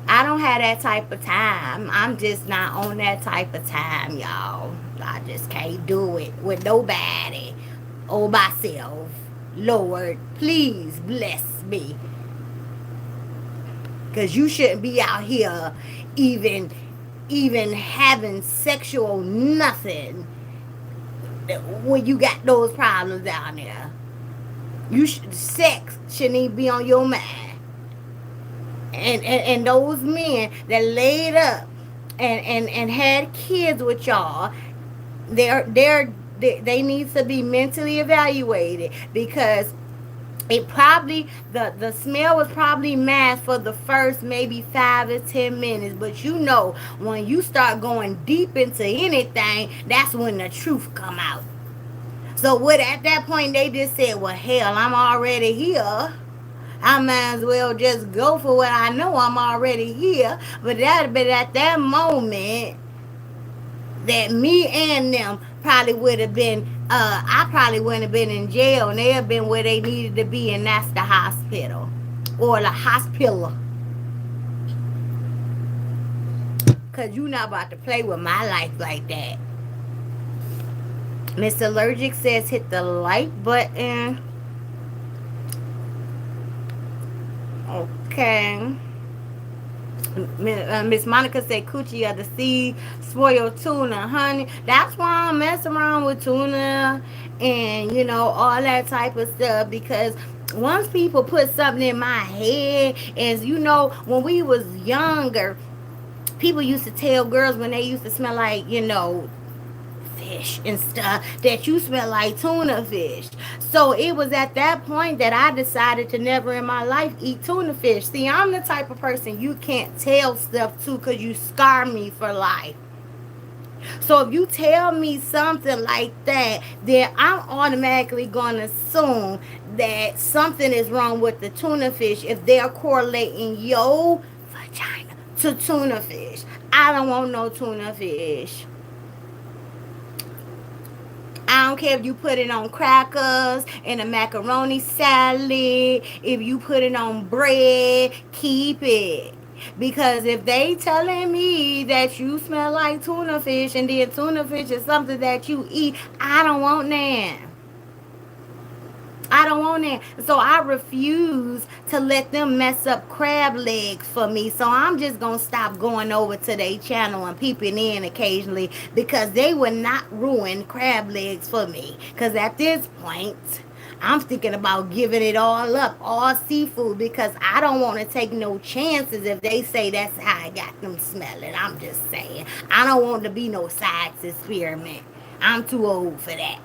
I don't have that type of time. I'm just not on that type of time, y'all. I just can't do it with nobody or myself. Lord, please bless me. Because you shouldn't be out here even having sexual nothing when you got those problems down there. Sex shouldn't even be on your mind. And those men that laid up and had kids with y'all, they need to be mentally evaluated because it probably the smell was probably masked for the first maybe 5 to 10 minutes, but when you start going deep into anything, that's when the truth come out. So what at that point they just said, well, hell, I'm already here. I might as well just go for what I know. I'm already here. But at that moment that me and them probably would have been, I probably wouldn't have been in jail, and they'd have been where they needed to be, and that's the hospital or the hospital. Because you're not about to play with my life like that. Miss Allergic says hit the like button. Okay. Miss Monica said coochie of the sea, spoiled tuna, honey. That's why I don't mess around with tuna and all that type of stuff, because once people put something in my head, as when we was younger, people used to tell girls when they used to smell like fish and stuff that you smell like tuna fish. So it was at that point that I decided to never in my life eat tuna fish. See, I'm the type of person you can't tell stuff to because you scar me for life. So if you tell me something like that, then I'm automatically going to assume that something is wrong with the tuna fish if they're correlating your vagina to tuna fish. I don't want no tuna fish. I don't care if you put it on crackers, in a macaroni salad, if you put it on bread, keep it. Because if they telling me that you smell like tuna fish and then tuna fish is something that you eat, I don't want that. I don't want it. So I refuse to let them mess up crab legs for me. So I'm just going to stop going over to their channel and peeping in occasionally because they would not ruin crab legs for me. Because at this point, I'm thinking about giving it all up, all seafood, because I don't want to take no chances if they say that's how I got them smelling. I'm just saying. I don't want to be no science experiment. I'm too old for that.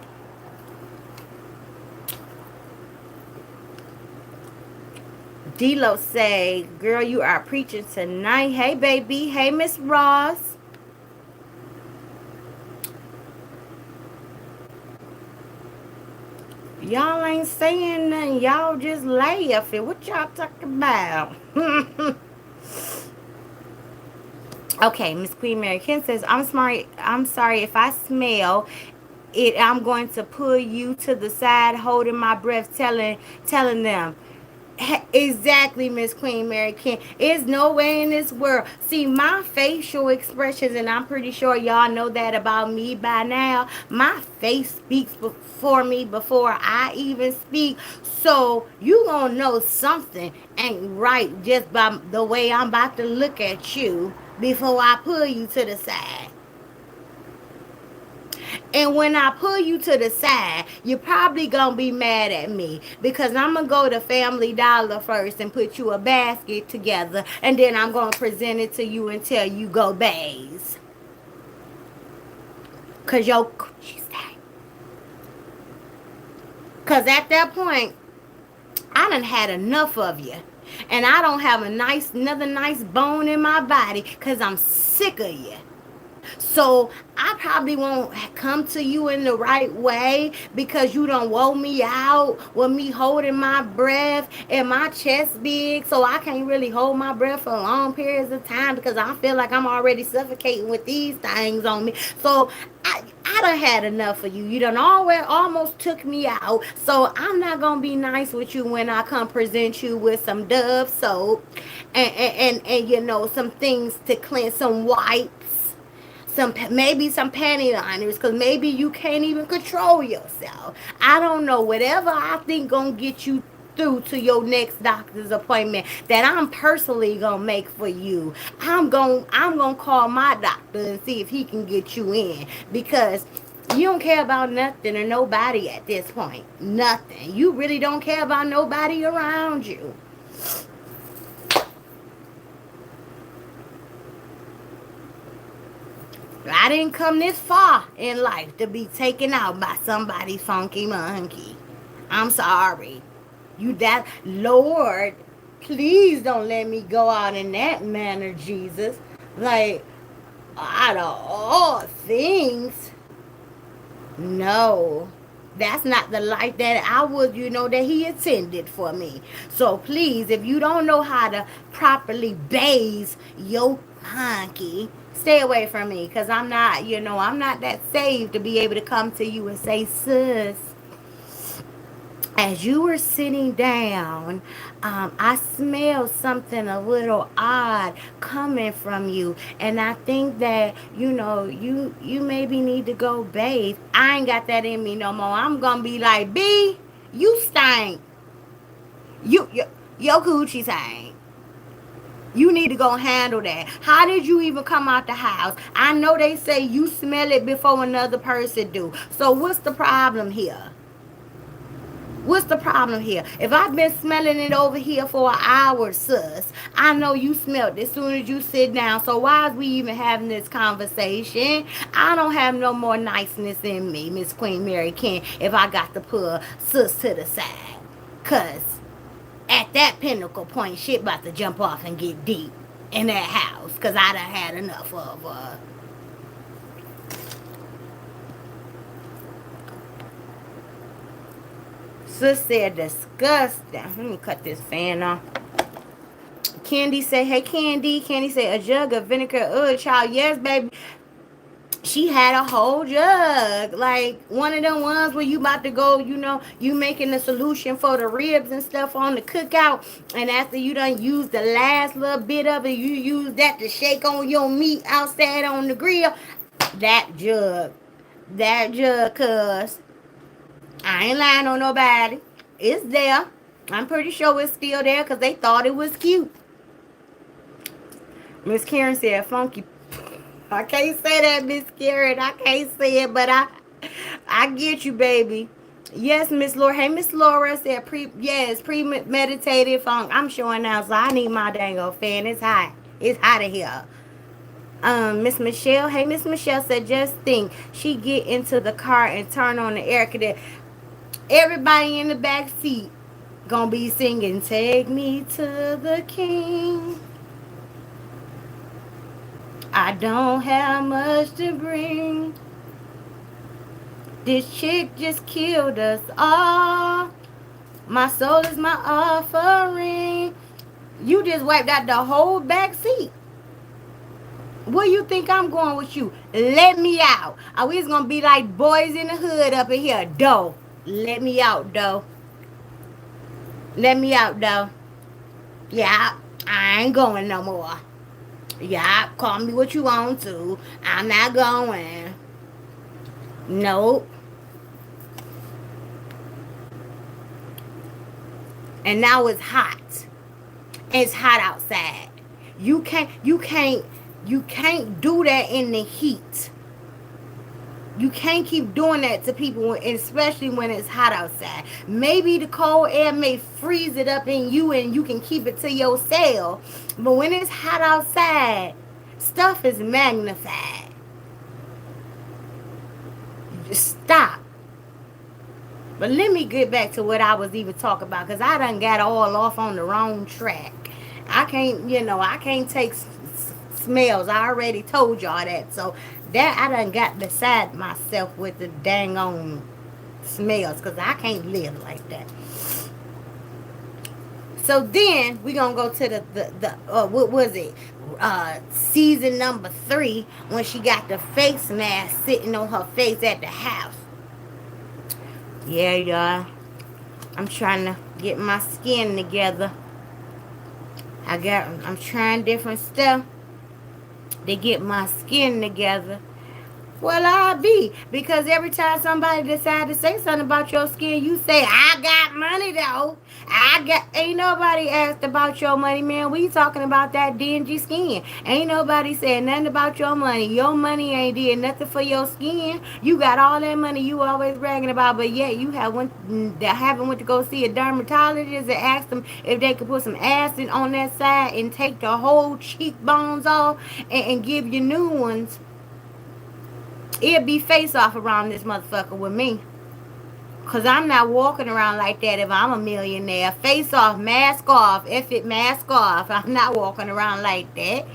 D-Lo say, girl, you are preaching tonight. Hey, baby. Hey, Miss Ross. Y'all ain't saying nothing. Y'all just laughing. What y'all talking about? Okay, Miss Queen Mary Ken says, I'm smart. I'm sorry if I smell it. I'm going to pull you to the side, holding my breath, telling them. Exactly, Miss Queen Mary King. There's no way in this world. See, my facial expressions, and I'm pretty sure y'all know that about me by now. My face speaks for me before I even speak. So you gonna know something ain't right just by the way I'm about to look at you before I pull you to the side. And when I pull you to the side, you're probably gonna be mad at me because I'm gonna go to Family Dollar first and put you a basket together, and then I'm gonna present it to you and tell you go bays. Cause your coochie stank. Cause at that point, I done had enough of you. And I don't have another nice bone in my body because I'm sick of you. So I probably won't come to you in the right way because you don't woe me out with me holding my breath and my chest big, so I can't really hold my breath for long periods of time because I feel like I'm already suffocating with these things on me. So I done had enough of you. You done almost took me out. So I'm not gonna be nice with you when I come present you with some Dove soap and you know some things to cleanse, some wipes, some maybe some panty liners, because maybe you can't even control yourself. I don't know. Whatever I think gonna get you through to your next doctor's appointment that I'm personally gonna make for you. I'm gonna call my doctor and see if he can get you in because you don't care about nothing or nobody at this point. Nothing. You really don't care about nobody around you. I didn't come this far in life to be taken out by somebody funky monkey. I'm sorry. You that Lord, please don't let me go out in that manner, Jesus. Like out of all things, no. That's not the life that I would, that he intended for me. So please, if you don't know how to properly bathe your monkey, stay away from me. Because I'm not that saved to be able to come to you and say, sis, as you were sitting down, I smelled something a little odd coming from you, and I think that you maybe need to go bathe. I ain't got that in me no more. I'm gonna be like, B, you stink. Your coochie stink. You need to go handle that. How did you even come out the house? I know they say you smell it before another person do. So what's the problem here? What's the problem here? If I've been smelling it over here for an hour, sis, I know you smelled it as soon as you sit down. So why is we even having this conversation? I don't have no more niceness in me, Miss Queen Mary King, if I got to pull sis to the side. Because at that pinnacle point, shit about to jump off and get deep in that house. Because I done had enough of Sis said disgusting. Let me cut this fan off. Candy say, hey Candy. Candy say a jug of vinegar. Child, yes, baby. She had a whole jug. Like one of them ones where you about to go, you making the solution for the ribs and stuff on the cookout. And after you done use the last little bit of it, you use that to shake on your meat outside on the grill. That jug. That jug, cuz. I ain't lying on nobody. It's there. I'm pretty sure it's still there because they thought it was cute. Miss Karen said funky. I can't say that, Miss Karen. I can't say it, but I get you, baby. Yes, Miss Laura. Hey, Miss Laura said premeditated funk. I'm showing now, so I need my dang old fan. It's hot. It's hot in here. Miss Michelle. Hey, Miss Michelle said just think she get into the car and turn on the air conditioner. Everybody in the back seat gonna be singing "Take Me to the King." I don't have much to bring. This chick just killed us all. My soul is my offering. You just wiped out the whole back seat. Where you think I'm going with you? Let me out. Are we gonna be like boys in the hood up in here? Doe. Let me out, though. Let me out, though. Yeah, I ain't going no more. Yeah, call me what you want to. I'm not going. Nope. And now it's hot. It's hot outside. You can't do that in the heat. You can't keep doing that to people, especially when it's hot outside. Maybe the cold air may freeze it up in you and you can keep it to yourself. But when it's hot outside, stuff is magnified. Just stop. But let me get back to what I was even talking about, because I done got all off on the wrong track. I can't take smells. I already told y'all that. So that I done got beside myself with the dang on smells, because I can't live like that. So then we gonna go to the what was it? Season number 3, when she got the face mask sitting on her face at the house. Yeah, y'all. I'm trying to get my skin together. I'm trying different stuff to get my skin together. Well, I'll be. Because every time somebody decides to say something about your skin, you say, I got money, though. Ain't nobody asked about your money, man. We talking about that dingy skin. Ain't nobody saying nothing about your money. Your money ain't did nothing for your skin. You got all that money you always bragging about, but yet you haven't went to go see a dermatologist and ask them if they could put some acid on that side and take the whole cheekbones off and give you new ones. It'll be face off around this motherfucker with me. Because I'm not walking around like that if I'm a millionaire. Face off, mask off. If it mask off. I'm not walking around like that.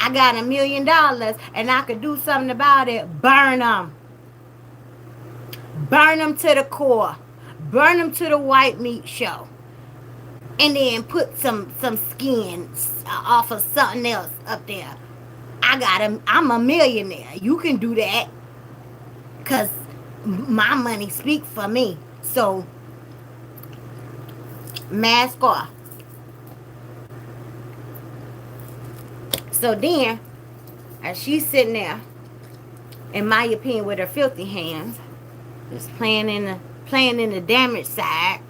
I got $1 million and I could do something about it. Burn them. Burn them to the core. Burn them to the white meat show. And then put some skin off of something else up there. I'm a millionaire. You can do that. Because my money speaks for me. So, mask off. So then, as she's sitting there, in my opinion, with her filthy hands, just playing in the damaged side.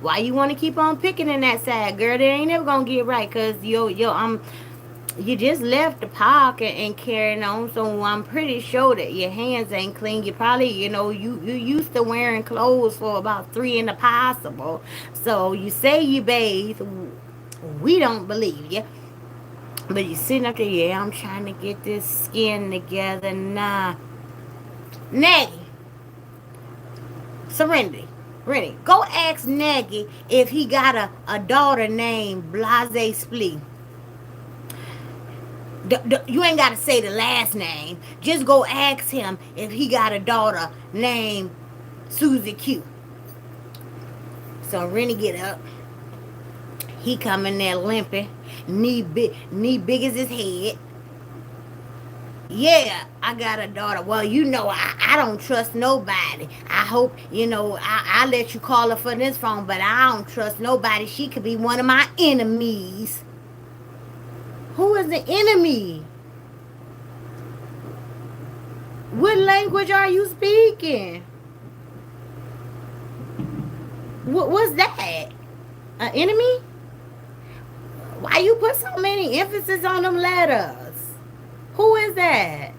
Why you want to keep on picking in that side, girl? They ain't never gonna get right, cause you just left the park and carrying on, so I'm pretty sure that your hands ain't clean. You probably, you used to wearing clothes for about 3 in the possible. So you say you bathe, we don't believe you. But you sitting up there, yeah, I'm trying to get this skin together. Nah. Nagy. Serenity. Go ask Nagy if he got a daughter named Blase Splee. You ain't got to say the last name. Just go ask him if he got a daughter named Susie Q. So Rennie get up. He come in there limping. Knee big as his head. Yeah, I got a daughter. Well, I don't trust nobody. I hope, I let you call her for this phone, but I don't trust nobody. She could be one of my enemies. Who is the enemy? What language are you speaking? What's that? An enemy? Why you put so many emphasis on them letters? Who is that?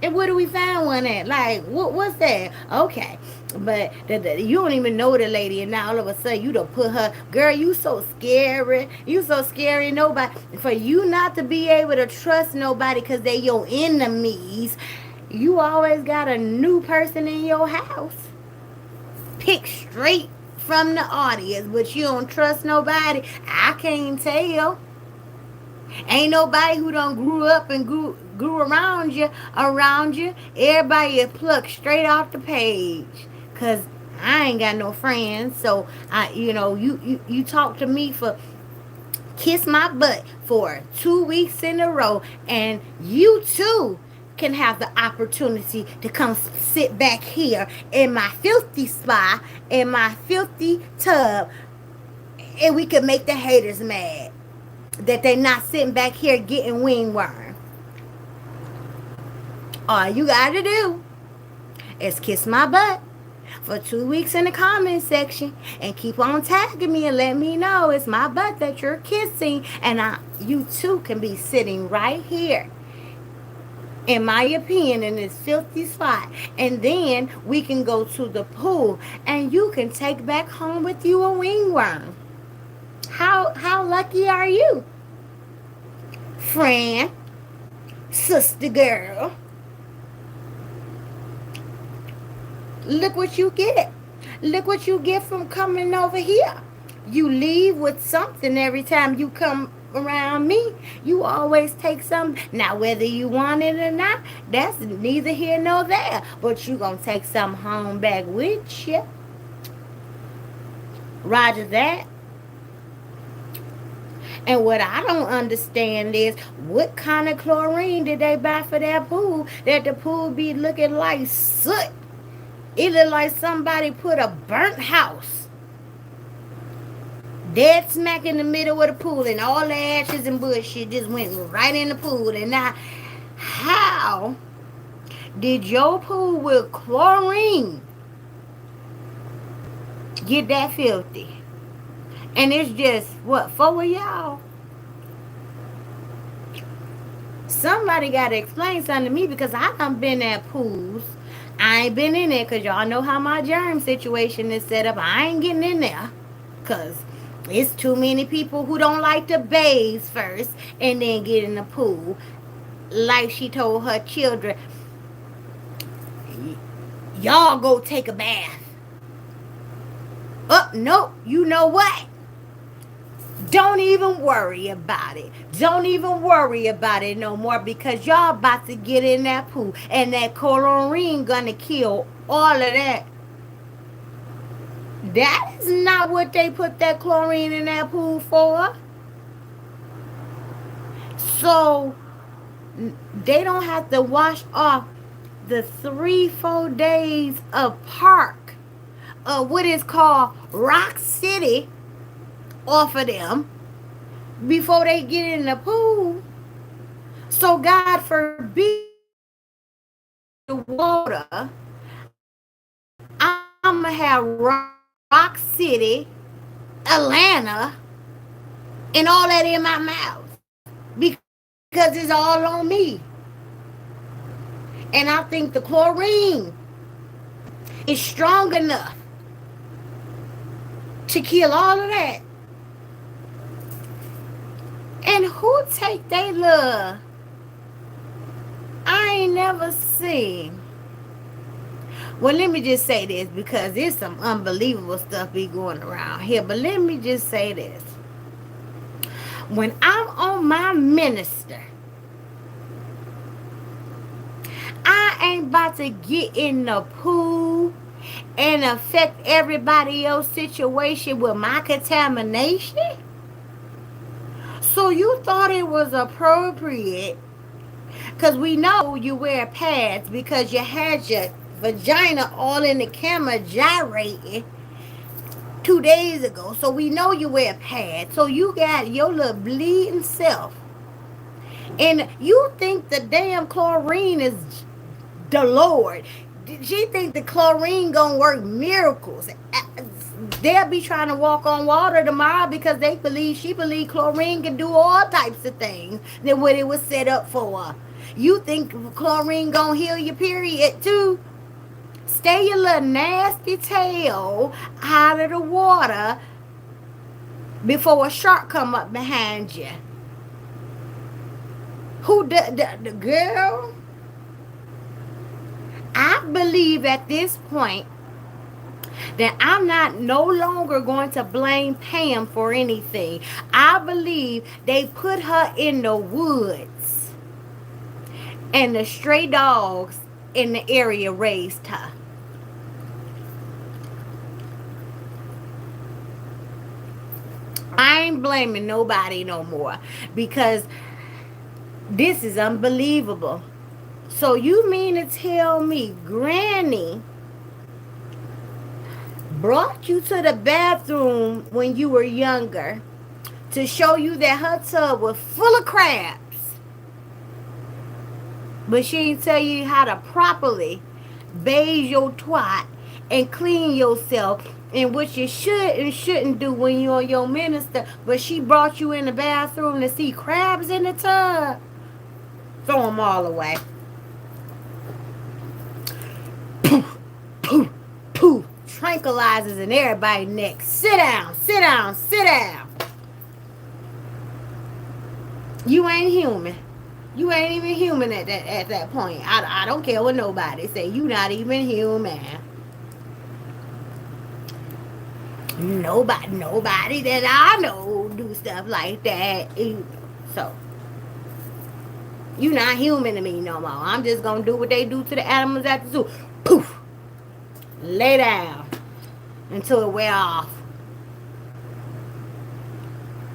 And where do we find one at? Like, what's that? Okay. But you don't even know the lady, and now all of a sudden you don't put her. Girl, you so scary. You so scary. Nobody. For you not to be able to trust nobody because they your enemies, you always got a new person in your house. Pick straight from the audience, but you don't trust nobody. I can't tell. Ain't nobody who done grew up and grew around you. Everybody is plucked straight off the page. Cause I ain't got no friends. So you talk to me for kiss my butt for 2 weeks in a row, and you too can have the opportunity to come sit back here in my filthy spa, in my filthy tub, and we can make the haters mad that they not sitting back here getting wingworm. All you gotta do is kiss my butt for 2 weeks in the comment section and keep on tagging me and let me know it's my butt that you're kissing, and you too can be sitting right here in my opinion in this filthy spot, and then we can go to the pool and you can take back home with you a wingworm. How lucky are you, friend, sister girl? Look what you get. Look what you get from coming over here. You leave with something every time you come around me. You always take something. Now, whether you want it or not, that's neither here nor there. But you gonna take something home back with you. Roger that. And what I don't understand is what kind of chlorine did they buy for that pool that the pool be looking like soot? It looked like somebody put a burnt house dead smack in the middle of the pool, and all the ashes and bullshit just went right in the pool. And now, how did your pool with chlorine get that filthy? And it's just, what, 4 of y'all? Somebody got to explain something to me, because I done been at pools. I ain't been in there because y'all know how my germ situation is set up. I ain't getting in there because it's too many people who don't like to bathe first and then get in the pool. Like she told her children, y'all go take a bath. Oh, nope. You know what? Don't even worry about it. Don't even worry about it no more, because y'all about to get in that pool and that chlorine gonna kill all of that. That is not what they put that chlorine in that pool for. So they don't have to wash off the 3-4 days of park of what is called Rock City off of them before they get in the pool. So God forbid the water, I'm gonna have Rock City, Atlanta, and all that in my mouth because it's all on me. And I think the chlorine is strong enough to kill all of that. And who take they love? I ain't never seen. Well, let me just say this, because there's some unbelievable stuff be going around here. But let me just say this. When I'm on my minister, I ain't about to get in the pool and affect everybody else's situation with my contamination. So you thought it was appropriate, because we know you wear pads because you had your vagina all in the camera gyrating 2 days ago. So we know you wear pads. So you got your little bleeding self. And you think the damn chlorine is the Lord. She think the chlorine gonna work miracles. They'll be trying to walk on water tomorrow because she believe chlorine can do all types of things than what it was set up for. You think chlorine gonna heal your period too? Stay your little nasty tail out of the water before a shark come up behind you. Who the girl? I believe at this point that I'm not no longer going to blame Pam for anything. I believe they put her in the woods and the stray dogs in the area raised her. I ain't blaming nobody no more because this is unbelievable. So you mean to tell me Granny brought you to the bathroom when you were younger to show you that her tub was full of crabs, but she didn't tell you how to properly bathe your twat and clean yourself, and what you should and shouldn't do when you're your minister, but she brought you in the bathroom to see crabs in the tub? Throw them all away. Poof, poof, poof. Tranquilizers in everybody's neck. Sit down, sit down, sit down. You ain't human. You ain't even human at that point. I don't care what nobody say. You not even human. Nobody that I know do stuff like that. So you not human to me no more. I'm just gonna do what they do to the animals at the zoo. Poof. Lay down until it wear off.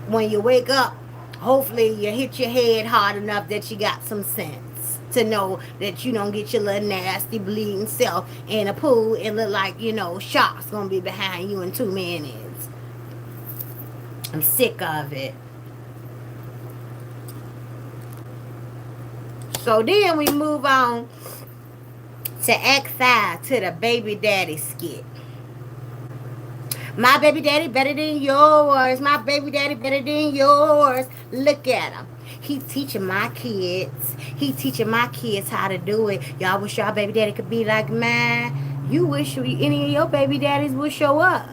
When you wake up, hopefully you hit your head hard enough that you got some sense to know that you don't get your little nasty bleeding self in a pool and look like, sharks gonna be behind you in 2 minutes. I'm sick of it. So then we move on to Act 5, to the baby daddy skit. My baby daddy better than yours. My baby daddy better than yours. Look at him. He teaching my kids. He teaching my kids how to do it. Y'all wish y'all baby daddy could be like mine. You wish any of your baby daddies would show up.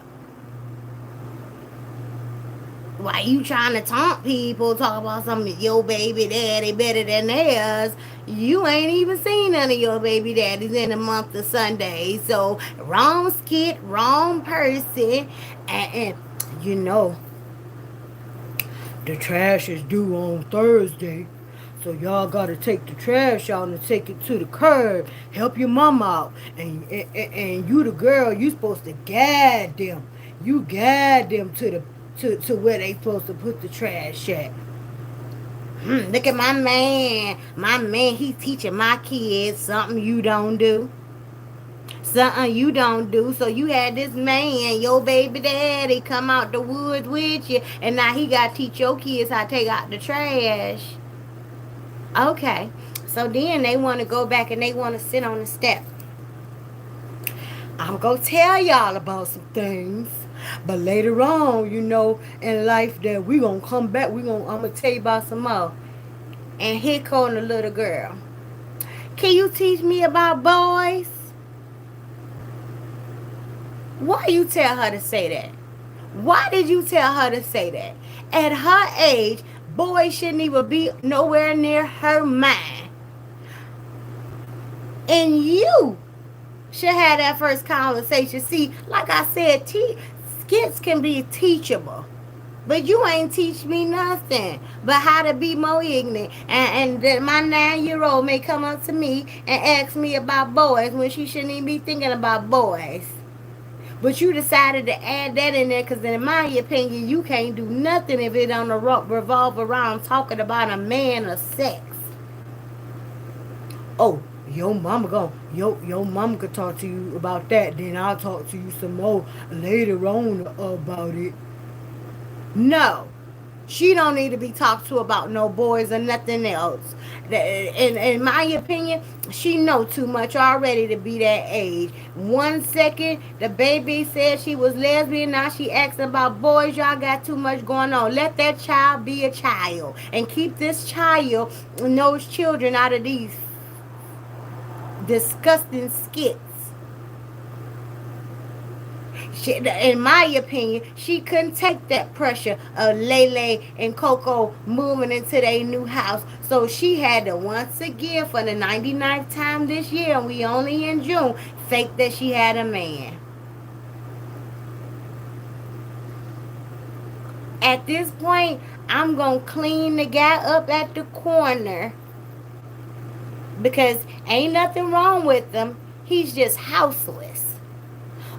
Why you trying to taunt people, talk about something your baby daddy better than theirs? You ain't even seen none of your baby daddies in the month of Sunday. So wrong skit, wrong person, and the trash is due on Thursday. So y'all gotta take the trash out and take it to the curb. Help your mama out. And you the girl, you supposed to guide them. You guide them to where they supposed to put the trash at. Look at my man. My man, he teaching my kids something you don't do. Something you don't do. So you had this man, your baby daddy, come out the woods with you, and now he got to teach your kids how to take out the trash. Okay. So then they want to go back and they want to sit on the step. I'm going to tell y'all about some things. But later on, in life that we going to come back, I'm going to tell you about some more. And here comes the little girl. Can you teach me about boys? Why you tell her to say that? Why did you tell her to say that? At her age, boys shouldn't even be nowhere near her mind. And you should have that first conversation. See, like I said, skits can be teachable. But you ain't teach me nothing but how to be more ignorant. And that my 9-year-old may come up to me and ask me about boys when she shouldn't even be thinking about boys. But you decided to add that in there because in my opinion, you can't do nothing if it don't revolve around talking about a man or sex. Oh, your mama could talk to you about that. Then I'll talk to you some more later on about it. No. She don't need to be talked to about no boys or nothing else. In my opinion, she know too much already to be that age. 1 second, the baby said she was lesbian. Now she asking about boys. Y'all got too much going on. Let that child be a child and keep this child and those children out of these disgusting skits. In my opinion, she couldn't take that pressure of Lele and Coco moving into their new house. So she had to once again, for the 99th time this year, and we only in June, fake that she had a man. At this point, I'm going to clean the guy up at the corner because ain't nothing wrong with him. He's just houseless.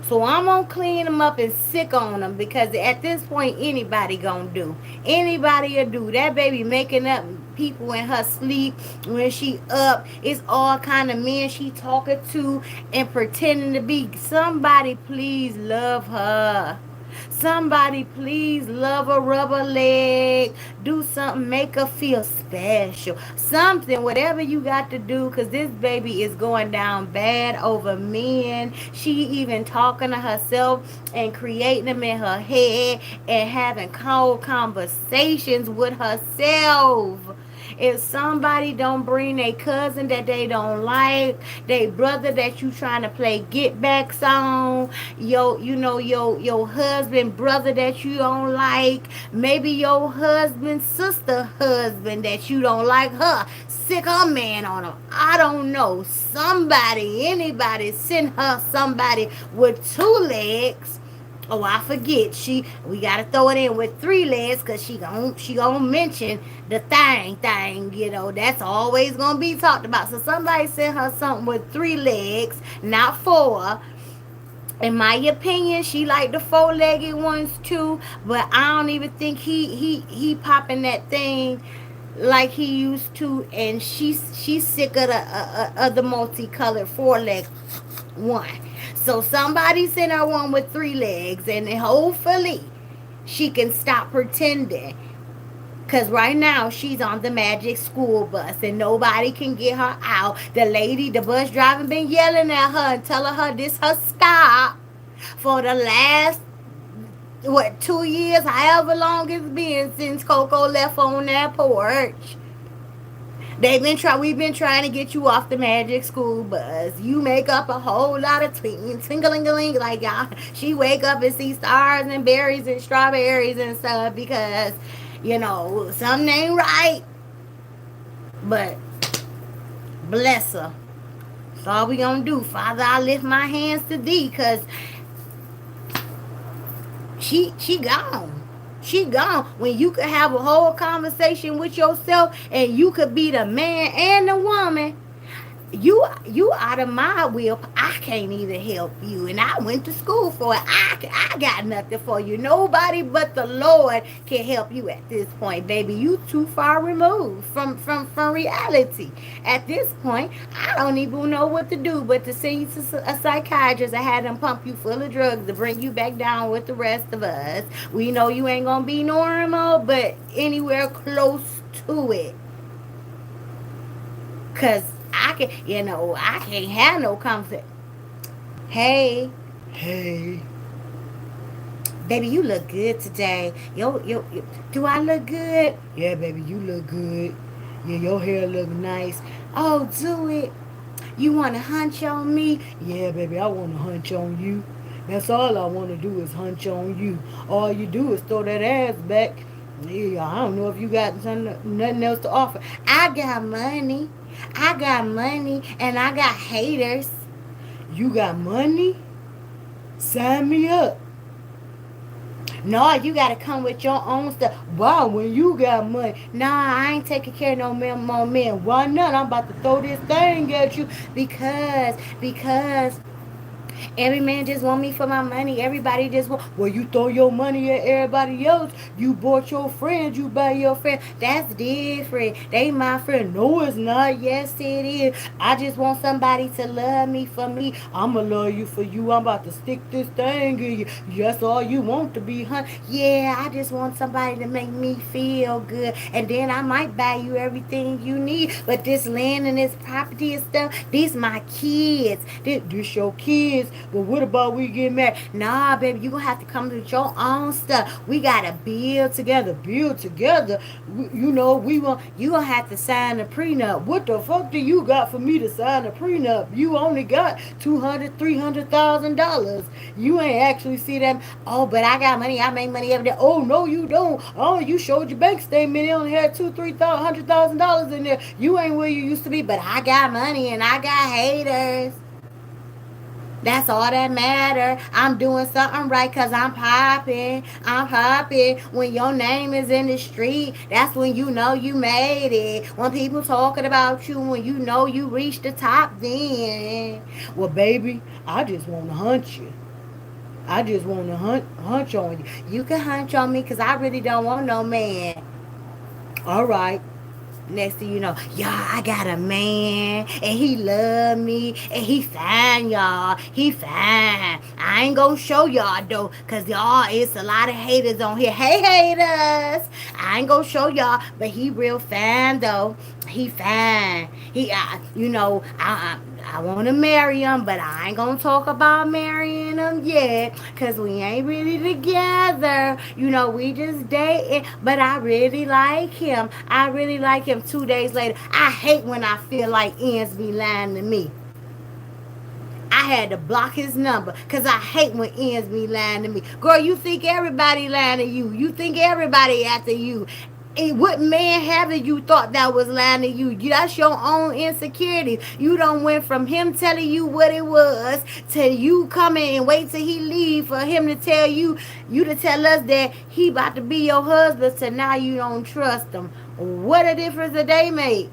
So I'm gonna clean them up and sick on them because at this point anybody gonna do. Anybody will do. That baby making up people in her sleep when she up. It's all kind of men she talking to and pretending to be. Somebody please love her. Somebody please love a rubber leg. Do something, make her feel special. Something, whatever you got to do, because this baby is going down bad over men. She even talking to herself and creating them in her head and having cold conversations with herself. If somebody don't bring their cousin that they don't like, their brother that you trying to play get back on, your husband brother that you don't like, maybe your husband sister husband that you don't like her, sick her man on him. I don't know. Somebody, anybody, send her somebody with 2 legs. Oh, I forget. We gotta throw it in with 3 legs because she gonna mention the thing. That's always gonna be talked about. So somebody sent her something with 3 legs, not 4. In my opinion, she like the 4-legged ones too, but I don't even think he popping that thing like he used to, and she's sick of the multicolored 4-leg one. So somebody sent her one with 3 legs, and hopefully she can stop pretending. Cause right now she's on the magic school bus and nobody can get her out. The bus driver been yelling at her and telling her this her stop for the last 2 years, however long it's been since Coco left on that porch. We've been trying to get you off the magic school bus. You make up a whole lot of twinkling like y'all. She wake up and see stars and berries and strawberries and stuff because, something ain't right. But bless her. That's all we gonna do. Father, I lift my hands to thee because she gone. She gone. When you could have a whole conversation with yourself and you could be the man and the woman, you out of my will. I can't even help you, and I went to school for it. I got nothing for you. Nobody but the Lord can help you at this point, baby. You too far removed from reality. At this point, I don't even know what to do but to send you to a psychiatrist and have them pump you full of drugs to bring you back down with the rest of us. We know you ain't gonna be normal, but anywhere close to it. Cause I can't have no conversation. Hey, Hey, baby, you look good today. Do I look good? yeah, baby, you look good. Yeah, your hair look nice. Oh, do it. You want to hunch on me? Yeah, baby, I want to hunch on you. That's all I want to do is hunch on you. All you do is throw that ass back. Yeah, I don't know if you got nothing else to offer. I got money. I got money, and I got haters. You got money? Sign me up. No, you gotta come with your own stuff. Wow, when you got money. Nah, I ain't taking care of no more men. Why not? I'm about to throw this thing at you because Every man just want me for my money. Everybody just want. Well, you throw your money at everybody else. You bought your friends. You buy your friend. That's different. They my friend. No, it's not. Yes, it is. I just want somebody to love me for me. I'ma love you for you. I'm about to stick this thing in you. That's all you want to be, huh? Yeah, I just want somebody to make me feel good. And then I might buy you everything you need. But this land and this property and stuff, these my kids. This your kids. But what about we get married? Nah, baby, you gonna have to come with your own stuff. We gotta build together. Build together. You know, we want. You gonna have to sign a prenup. What the fuck do you got for me to sign a prenup? You only got $200,000, $300,000. You ain't actually see that. Oh, but I got money. I make money every day. Oh no, you don't. Oh, you showed your bank statement. It only had $200,000, $300,000 in there. You ain't where you used to be. But I got money and I got haters. That's all that matter. I'm doing something right because I'm popping. I'm popping. When your name is in the street, that's when you know you made it. When people talking about you, when you know you reached the top, then. Well, baby, I just want to hunt you. I just want to hunch on you. You can hunch on me because I really don't want no man. All right. Next thing you know, y'all, I got a man, and he love me, and he fine, y'all. He fine. I ain't gonna show y'all, though, because y'all, it's a lot of haters on here. Hey, haters! I ain't gonna show y'all, but he real fine, though. He fine. I want to marry him, but I ain't going to talk about marrying him yet because we ain't really together. We just dating, but I really like him. I really like him. 2 days later, I hate when I feel like ends be lying to me. I had to block his number because I hate when ends be lying to me. Girl, you think everybody lying to you. You think everybody after you. And what man haven't you thought that was lying to you? That's your own insecurities. You done went from him telling you what it was to you coming and wait till he leave for him to tell you to tell us that he about to be your husband. So now you don't trust him. What a difference a day make.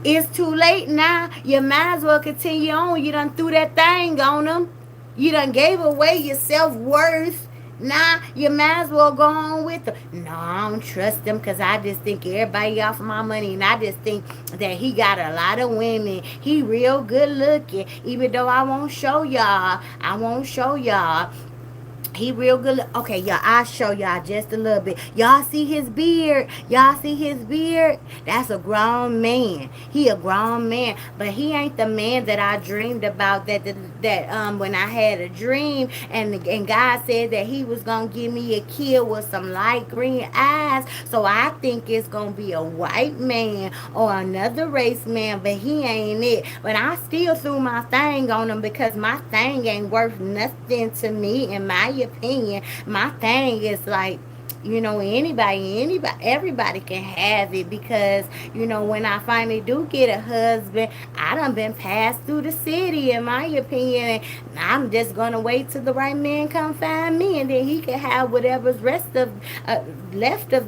It's too late now. You might as well continue on. You done threw that thing on him. You done gave away your self-worth. Nah, you might as well go on with them. No, I don't trust them because I just think everybody off of my money. And I just think that he got a lot of women. He real good looking. Even though I won't show y'all. He real good. Okay, y'all, I'll show y'all just a little bit. Y'all see his beard? That's a grown man. He a grown man. But he ain't the man that I dreamed about that when I had a dream and God said that he was going to give me a kid with some light green eyes. So I think it's going to be a white man or another race man, but he ain't it. But I still threw my thing on him because my thing ain't worth nothing to me in my opinion. My thing is like, everybody can have it because, when I finally do get a husband, I done been passed through the city, in my opinion. And I'm just going to wait till the right man come find me and then he can have whatever's left of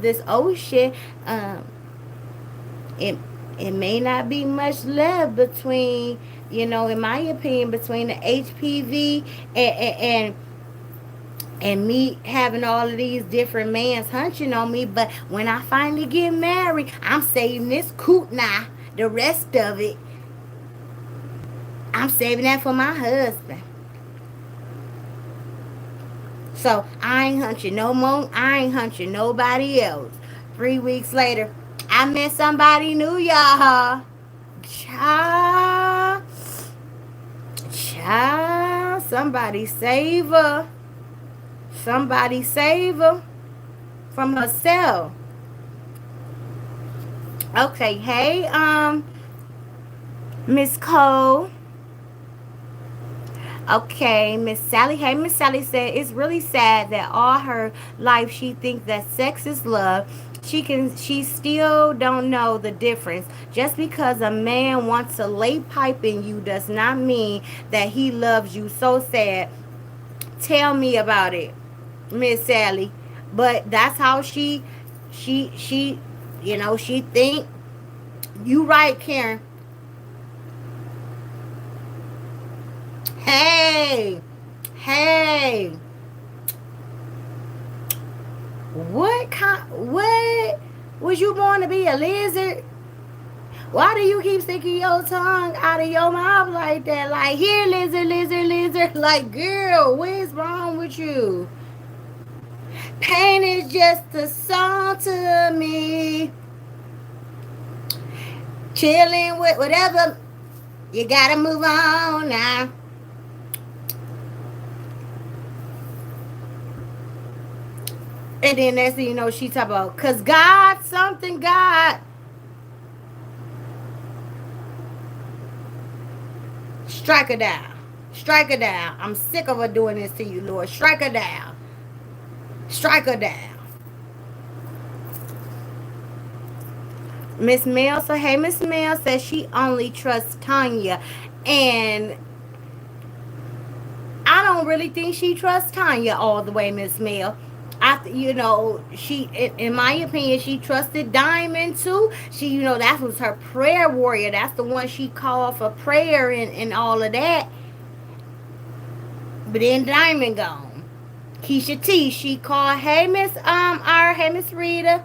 this ocean. It may not be much left between, in my opinion, between the HPV and me having all of these different mans hunching on me. But when I finally get married, I'm saving this coot now. The rest of it, I'm saving that for my husband. So I ain't hunching no more. I ain't hunching nobody else. 3 weeks later, I met somebody new, y'all. Child. Somebody save her. Somebody save her from herself. Okay, hey, Miss Cole. Okay, Miss Sally. Hey, Miss Sally said it's really sad that all her life she thinks that sex is love. She still don't know the difference. Just because a man wants to lay pipe in you does not mean that he loves you. So sad. Tell me about it, Miss Sally. But that's how she think. You right, Karen. Hey. hey, hey, what was you born to be a lizard? Why do you keep sticking your tongue out of your mouth like that? Like, here, lizard, lizard, lizard. Like, girl, what is wrong with you? Pain is just a song to me. Chilling with whatever. You gotta move on now. And then next thing you know, she talk about, cause God, something God. Strike her down. Strike her down. I'm sick of her doing this to you, Lord. Strike her down. Strike her down. Miss Mel, so hey, Miss Mel says she only trusts Tanya. And I don't really think she trusts Tanya all the way, Miss Mel. She, in my opinion, she trusted Diamond too. She, that was her prayer warrior. That's the one she called for prayer and all of that. But then Diamond gone. Keisha T, she called, hey hey Miss Rita.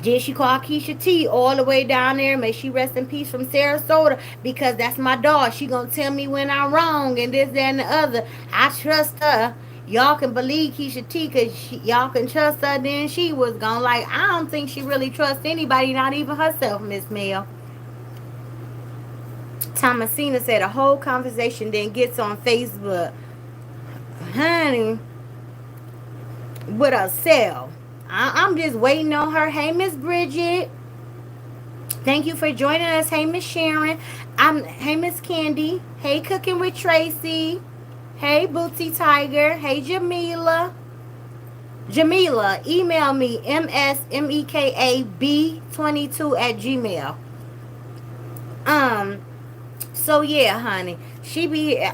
Then she called Keisha T all the way down there. May she rest in peace from Sarasota, because that's my dog. She gonna tell me when I'm wrong and this, that, and the other. I trust her. Y'all can believe Keisha T, because y'all can trust her. Then she was gone. Like, I don't think she really trusts anybody, not even herself, Miss Mel. Thomasina said a whole conversation then gets on Facebook. Honey, with herself. I'm just waiting on her. Hey, Miss Bridget. Thank you for joining us. Hey, Miss Sharon. Hey, Miss Candy. Hey, Cooking with Tracy. Hey, Bootsy Tiger. Hey, Jamila. Jamila, email me msmekab22 at gmail. So yeah, honey.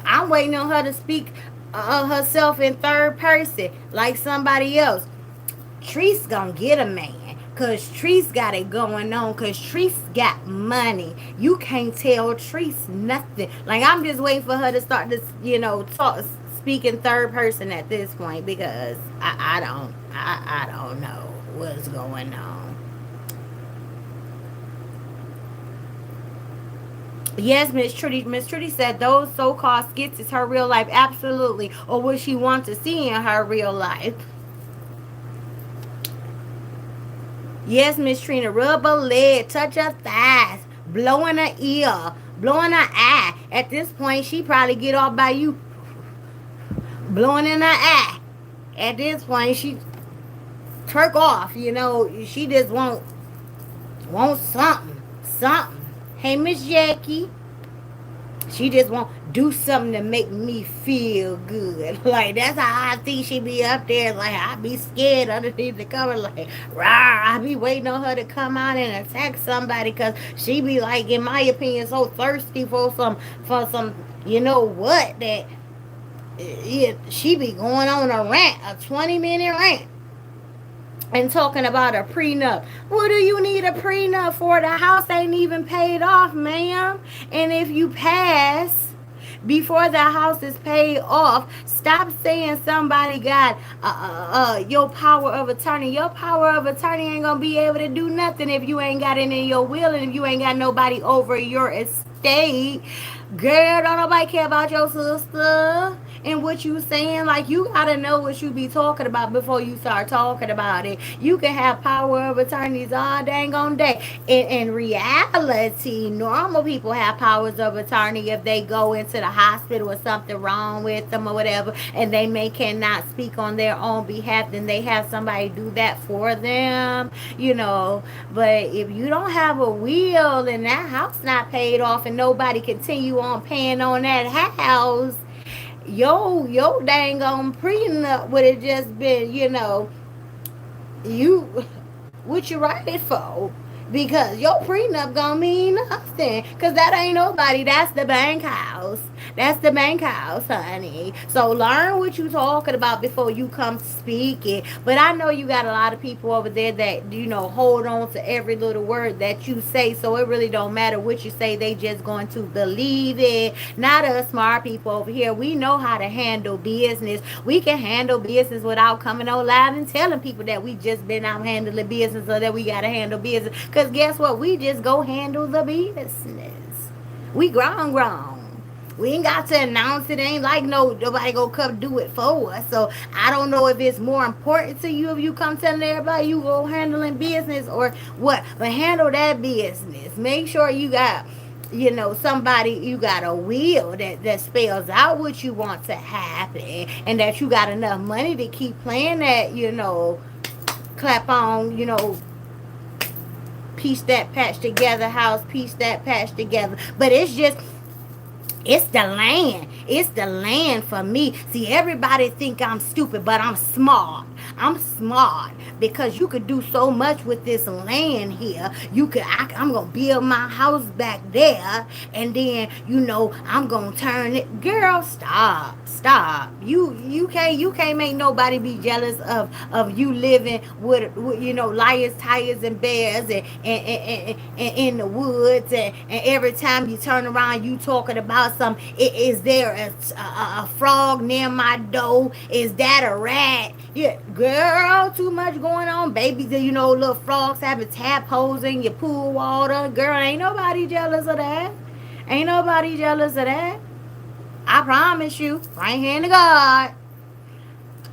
I'm waiting on her to speak of herself in third person like somebody else. Treese gonna get a man, cause Treese got it going on, cause Treese got money. You can't tell Treese nothing. Like, I'm just waiting for her to start to speak in third person at this point, because I don't know what's going on. Yes, Miss Trudy. Miss Trudy said those so-called skits is her real life. Absolutely. Or what she wants to see in her real life. Yes, Miss Trina. Rub her leg, touch her thighs, blow in her ear, blow in her eye. At this point, she probably get off by you blowing in her eye. At this point, she turk off. She just want something. Hey, Miss Jackie. She just want do something to make me feel good. Like, that's how I think she be up there. Like, I be scared underneath the cover. Like, rah, I be waiting on her to come out and attack somebody, because she be like, in my opinion, so thirsty for some, what, that she be going on a rant, a 20-minute rant, and talking about a prenup. What do you need a prenup for? The house ain't even paid off, ma'am. And if you pass before the house is paid off, stop saying somebody got your power of attorney. Your power of attorney ain't gonna be able to do nothing if you ain't got it in your will, and if you ain't got nobody over your estate. Girl, don't nobody care about your sister and what you saying. Like, you gotta know what you be talking about before you start talking about it. You can have power of attorneys all dang on day. In reality, normal people have powers of attorney if they go into the hospital with something wrong with them or whatever, and they cannot speak on their own behalf. Then they have somebody do that for them. But if you don't have a will and that house not paid off and nobody continue on paying on that house, yo dang on prenup would have just been, you what you write it for. because your prenup gonna mean nothing. Cause that ain't nobody. That's the bank house. That's the bank house, honey. So learn what you talking about before you come speak it. But I know you got a lot of people over there that hold on to every little word that you say. So it really don't matter what you say. They just going to believe it. Not us smart people over here. We know how to handle business. We can handle business without coming on live and telling people that we just been out handling business or that we gotta handle business. Cause guess what? We just go handle the business. We grown. We ain't got to announce it. Ain't like nobody gonna come do it for us. So I don't know if it's more important to you if you come telling everybody you go handling business or what. But handle that business. Make sure you got somebody, you got a will that spells out what you want to happen, and that you got enough money to keep playing that, clap on, piece that patch together house, piece that patch together. But it's the land. It's the land for me. See, everybody think I'm stupid, but I'm smart. I'm smart because you could do so much with this land here. I'm gonna build my house back there, and then I'm gonna turn it. Girl, stop. You can't make nobody be jealous of you living with lions, tigers, and bears, and in the woods, and every time you turn around, you talking about some. Is there a frog near my door? Is that a rat? Yeah, girl, too much going on, baby. Little frogs having tadpoles in your pool water. Girl, ain't nobody jealous of that. Ain't nobody jealous of that. I promise you, right hand to God.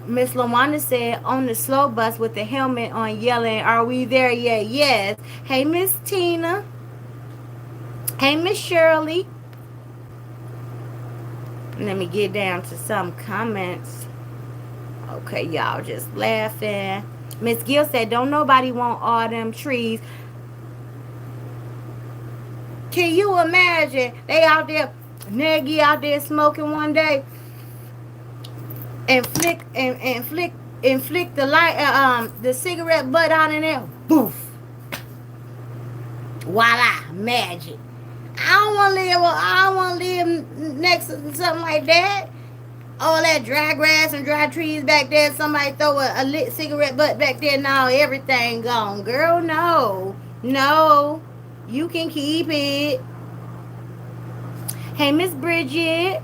Miss Lawanda said, on the slow bus with the helmet on, yelling, "Are we there yet?" Yes. Hey, Miss Tina. Hey, Miss Shirley. Let me get down to some comments. Okay, y'all just laughing. Miss Gill said, "Don't nobody want all them trees." Can you imagine? They out there, Nagy out there smoking one day, and flick the light, the cigarette butt out in there. Boof. Voila, magic. I don't want to live next to something like that. All that dry grass and dry trees back there. Somebody throw a lit cigarette butt back there. Now everything gone. Girl, no. No. You can keep it. Hey, Miss Bridget.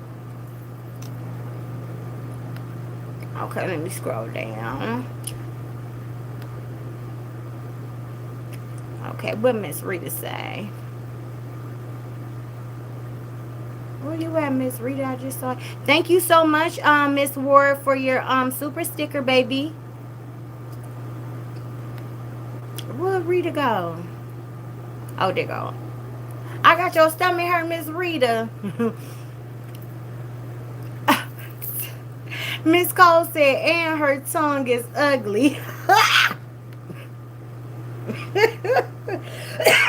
Okay, let me scroll down. Okay, what Miss Rita say? Where you at, Miss Rita? I just saw. Thank you so much, Miss Ward, for your super sticker, baby. Where'd Rita go? Oh, there go. I got your stomach hurt, Miss Rita. Miss Cole said, and her tongue is ugly.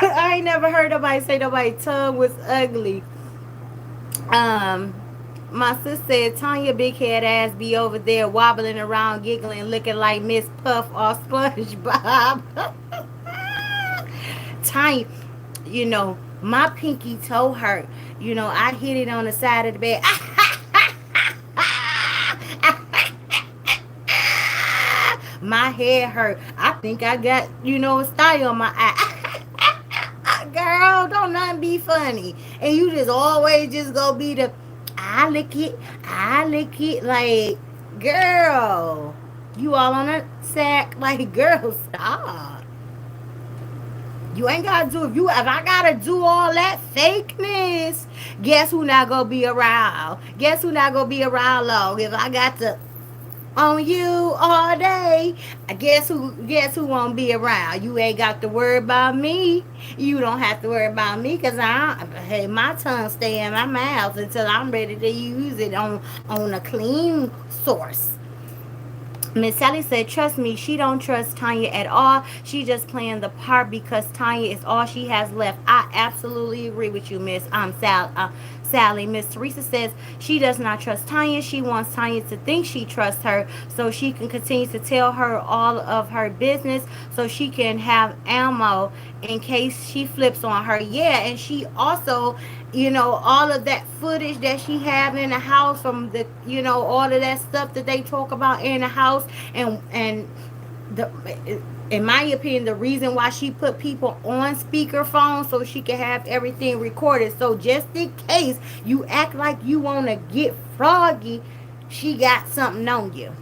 I ain't never heard nobody say nobody's tongue was ugly. My sister said, Tanya big head ass be over there wobbling around, giggling, looking like Miss Puff or SpongeBob. Tanya, my pinky toe hurt. I hit it on the side of the bed. My head hurt. I think I got, a style on my eye. Girl, don't nothing be funny. And you just always just go be the, I lick it. Like, girl, you all on a sack. Like, girl, stop. You ain't gotta do if I gotta do all that fakeness. Guess who not gonna be around? Guess who not gonna be around long? If I got to on you all day, guess who won't be around? You ain't got to worry about me. You don't have to worry about me because my tongue stay in my mouth until I'm ready to use it on a clean source. Miss Sally said, "Trust me, she don't trust Tanya at all. She just playing the part because Tanya is all she has left." I absolutely agree with you, Miss Sally. Miss Teresa says she does not trust Tanya. She wants Tanya to think she trusts her so she can continue to tell her all of her business so she can have ammo in case she flips on her. Yeah, and she also, all of that footage that she have in the house from the, all of that stuff that they talk about in the house, and the in my opinion, the reason why she put people on speakerphone so she can have everything recorded. So just in case you act like you want to get froggy, she got something on you.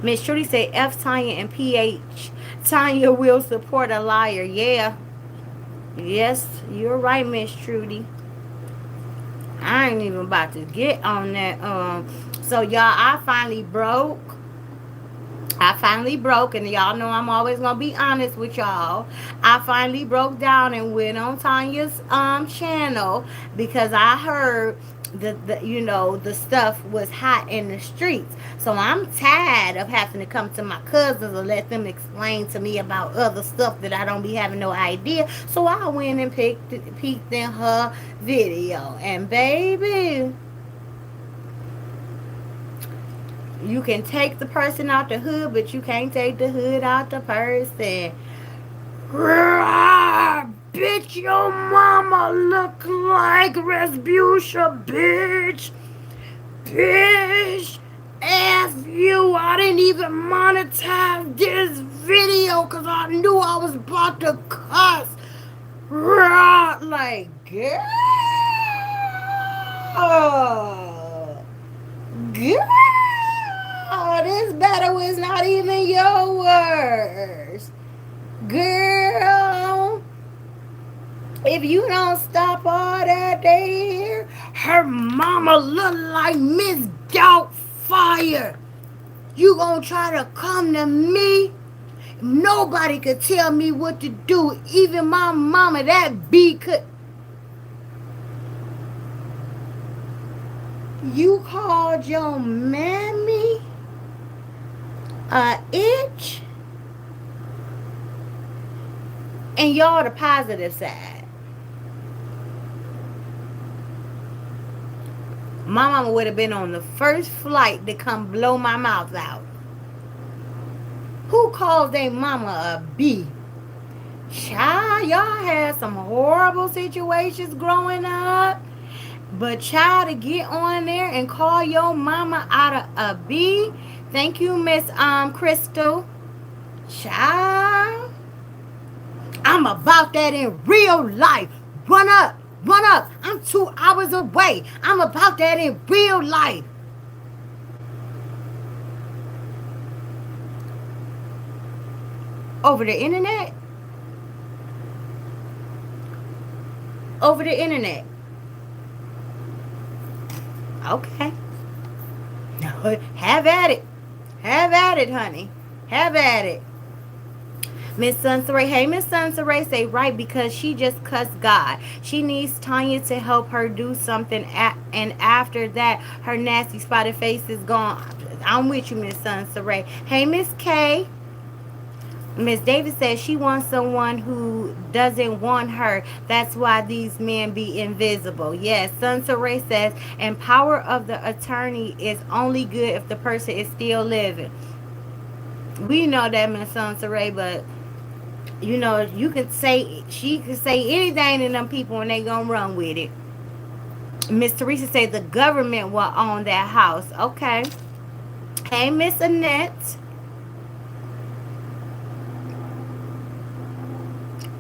Miss Trudy said F Tanya and PH. Tanya will support a liar. Yeah. Yes, you're right, Miss Trudy. I ain't even about to get on that. So y'all, I finally broke, and y'all know I'm always gonna be honest with y'all. I finally broke down and went on Tanya's channel because I heard the stuff was hot in the streets. So I'm tired of having to come to my cousins and let them explain to me about other stuff that I don't be having no idea. So I went and peeked in her video, and baby, you can take the person out the hood, but you can't take the hood out the person. Rah, bitch, your mama look like Respucia, bitch. Bitch, F you. I didn't even monetize this video because I knew I was about to cuss. Rah, like, girl. Girl, this battle is not even yours. Girl, if you don't stop all that there, her mama look like Miss Doubtfire. You gonna try to come to me? Nobody could tell me what to do. Even my mama, that B could. You called your mammy a itch? And y'all the positive side. My mama would have been on the first flight to come blow my mouth out. Who calls their mama a B? Child, y'all had some horrible situations growing up. But child, to get on there and call your mama out of a B. Thank you, Miss Crystal. Child, I'm about that in real life. Run up, run up. I'm 2 hours away. I'm about that in real life. Over the internet? Over the internet. Okay. Have at it. Have at it, honey. Have at it. Miss Sunsaray, hey Miss Sunsaray, say right because she just cussed God. She needs Tanya to help her do something, and after that, her nasty spotted face is gone. I'm with you, Miss Sunsaray. Hey Miss K. Miss Davis says she wants someone who doesn't want her. That's why these men be invisible. Yes, Sunsaray says, and power of the attorney is only good if the person is still living. We know that, Miss Sunsaray, but you could say she could say anything to them people and they gonna run with it. Miss Teresa said the government will own that house. Okay. Hey, Miss Annette.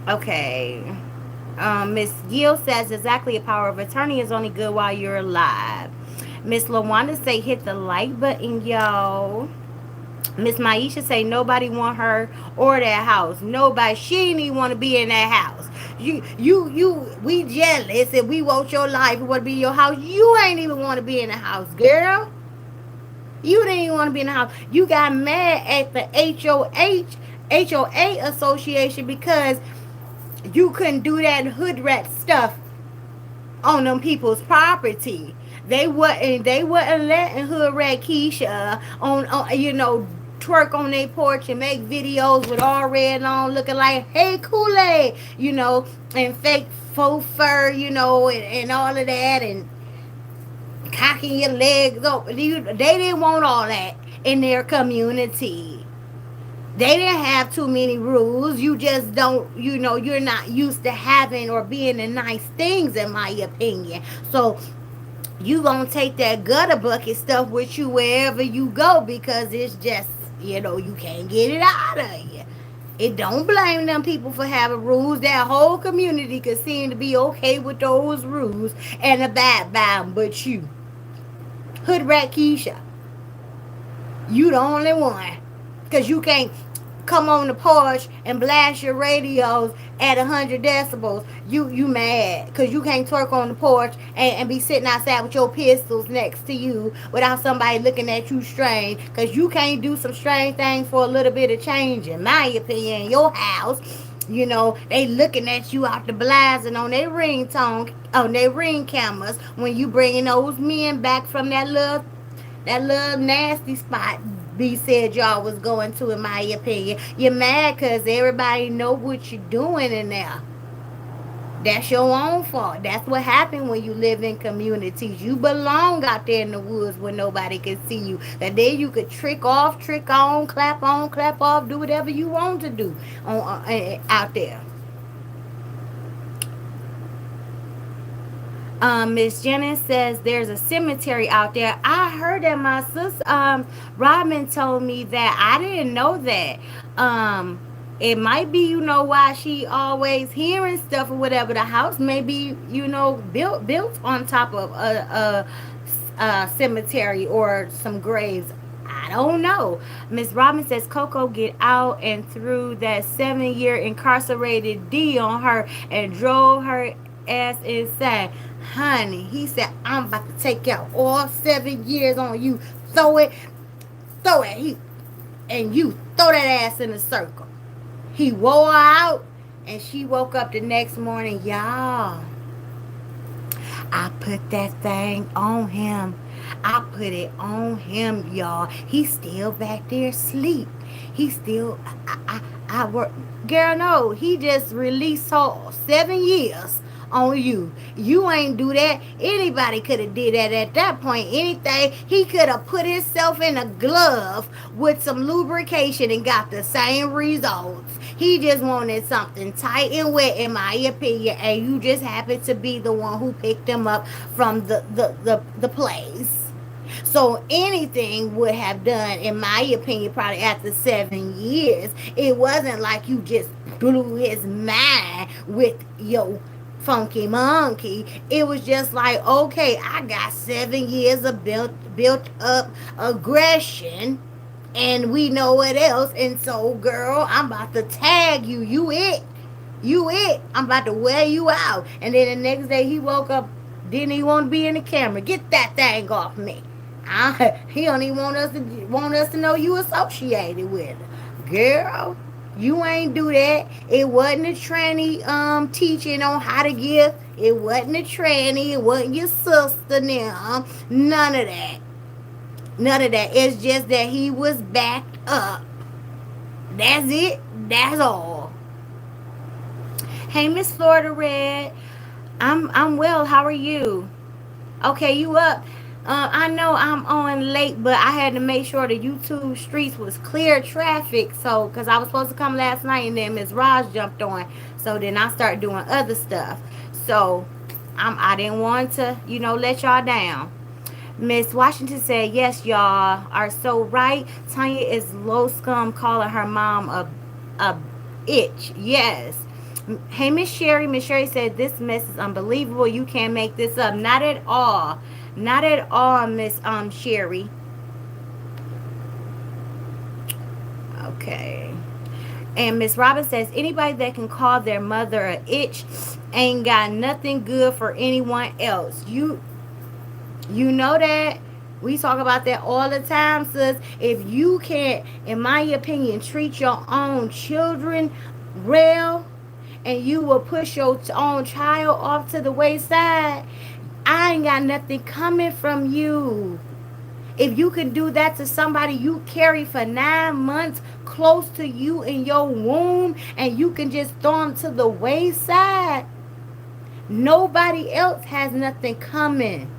Okay. Miss Gill says exactly a power of attorney is only good while you're alive. Miss Lawanda say hit the like button, y'all. Miss Maisha say nobody want her or that house. Nobody. She ain't even want to be in that house. We jealous and we want your life. We want to be in your house. You ain't even want to be in the house, girl. You didn't even want to be in the house. You got mad at the HOA Association because you couldn't do that hood rat stuff on them people's property. They wasn't letting Hood Rat Keisha on twerk on their porch and make videos with all red on looking like hey Kool-Aid, and fake faux fur, and all of that, and cocking your legs up. They didn't want all that in their community. They didn't have too many rules. You just don't, you're not used to having or being in nice things, in my opinion. So you gonna take that gutter bucket stuff with you wherever you go because it's just, you can't get it out of you. It don't blame them people for having rules. That whole community could seem to be okay with those rules and abide by them, but you, Hood Rat Keisha, you the only one. Because you can't come on the porch and blast your radios at 100 decibels. You mad because you can't twerk on the porch and be sitting outside with your pistols next to you without somebody looking at you strange, because you can't do some strange things for a little bit of change, in my opinion, in your house. They looking at you out the blinds and on their ring cameras when you bringing those men back from that little nasty spot B said y'all was going to, in my opinion. You're mad because everybody know what you're doing in there. That's your own fault. That's what happened when you live in communities. You belong out there in the woods where nobody can see you. And then you could trick off, trick on, clap off, do whatever you want to do out there. Miss Jennings says there's a cemetery out there. I heard that my sister, Robin, told me that. I didn't know that. It might be, why she always hearing stuff or whatever. The house may be, built on top of a cemetery or some graves. I don't know. Miss Robin says Coco get out and threw that 7-year incarcerated D on her and drove her ass insane. Honey, he said, I'm about to take out all 7 years on you. Throw it, throw it. And you throw that ass in a circle. He wore her out and she woke up the next morning. Y'all, I put that thing on him. I put it on him, y'all. He's still back there asleep. He still, I work. Girl, no, he just released her 7 years on you. You ain't do that. Anybody could have did that at that point. Anything. He could have put himself in a glove with some lubrication and got the same results. He just wanted something tight and wet, in my opinion, and you just happened to be the one who picked him up from the place. So anything would have done, in my opinion, probably after 7 years. It wasn't like you just blew his mind with your funky monkey. It was just like, okay, I got 7 years of built up aggression, and we know what else. And so, girl, I'm about to tag you. You it. I'm about to wear you out. And then the next day he woke up, didn't he want to be in the camera? Get that thing off me. He don't even want us to know you associated with her. Girl, you ain't do that. It wasn't a tranny teaching on how to give. It wasn't a tranny. It wasn't your sister now. None of that. None of that. It's just that he was backed up. That's it. That's all. Hey, Miss Florida Red. I'm well. How are you? Okay, you up? I know I'm on late, but I had to make sure the YouTube streets was clear traffic. So, because I was supposed to come last night, and then Miss Roz jumped on. So then I started doing other stuff. So I didn't want to, let y'all down. Miss Washington said, yes, y'all are so right. Tanya is low scum calling her mom a itch. Yes. Hey, Miss Sherry. Miss Sherry said, this mess is unbelievable. You can't make this up. Not at all. Not at all, Miss Sherry. Okay. And Miss Robin says, anybody that can call their mother a itch ain't got nothing good for anyone else. You know that? We talk about that all the time, sis. If you can't, in my opinion, treat your own children well, and you will push your own child off to the wayside, I ain't got nothing coming from you. If you can do that to somebody you carry for 9 months close to you in your womb, and you can just throw them to the wayside, nobody else has nothing coming.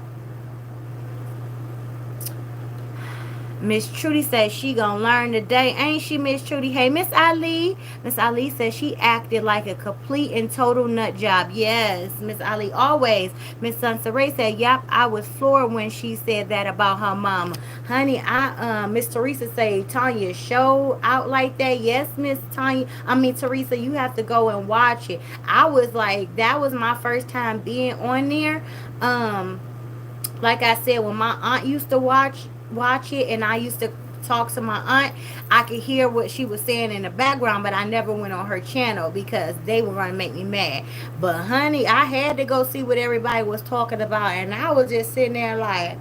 Miss Trudy says she gonna learn today, ain't she, Miss Trudy? Hey, Miss Ali. Miss Ali says she acted like a complete and total nut job. Yes, Miss Ali, always. Miss Sunsaray said, "Yep, I was floored when she said that about her mama." Honey, Miss Teresa say Tanya show out like that. Yes, Miss Tanya. I mean Teresa, you have to go and watch it. I was like, that was my first time being on there. Um, like I said, when my aunt used to watch it, and I used to talk to my aunt, I could hear what she was saying in the background, but I never went on her channel because they were gonna make me mad. But honey, I had to go see what everybody was talking about, and I was just sitting there like,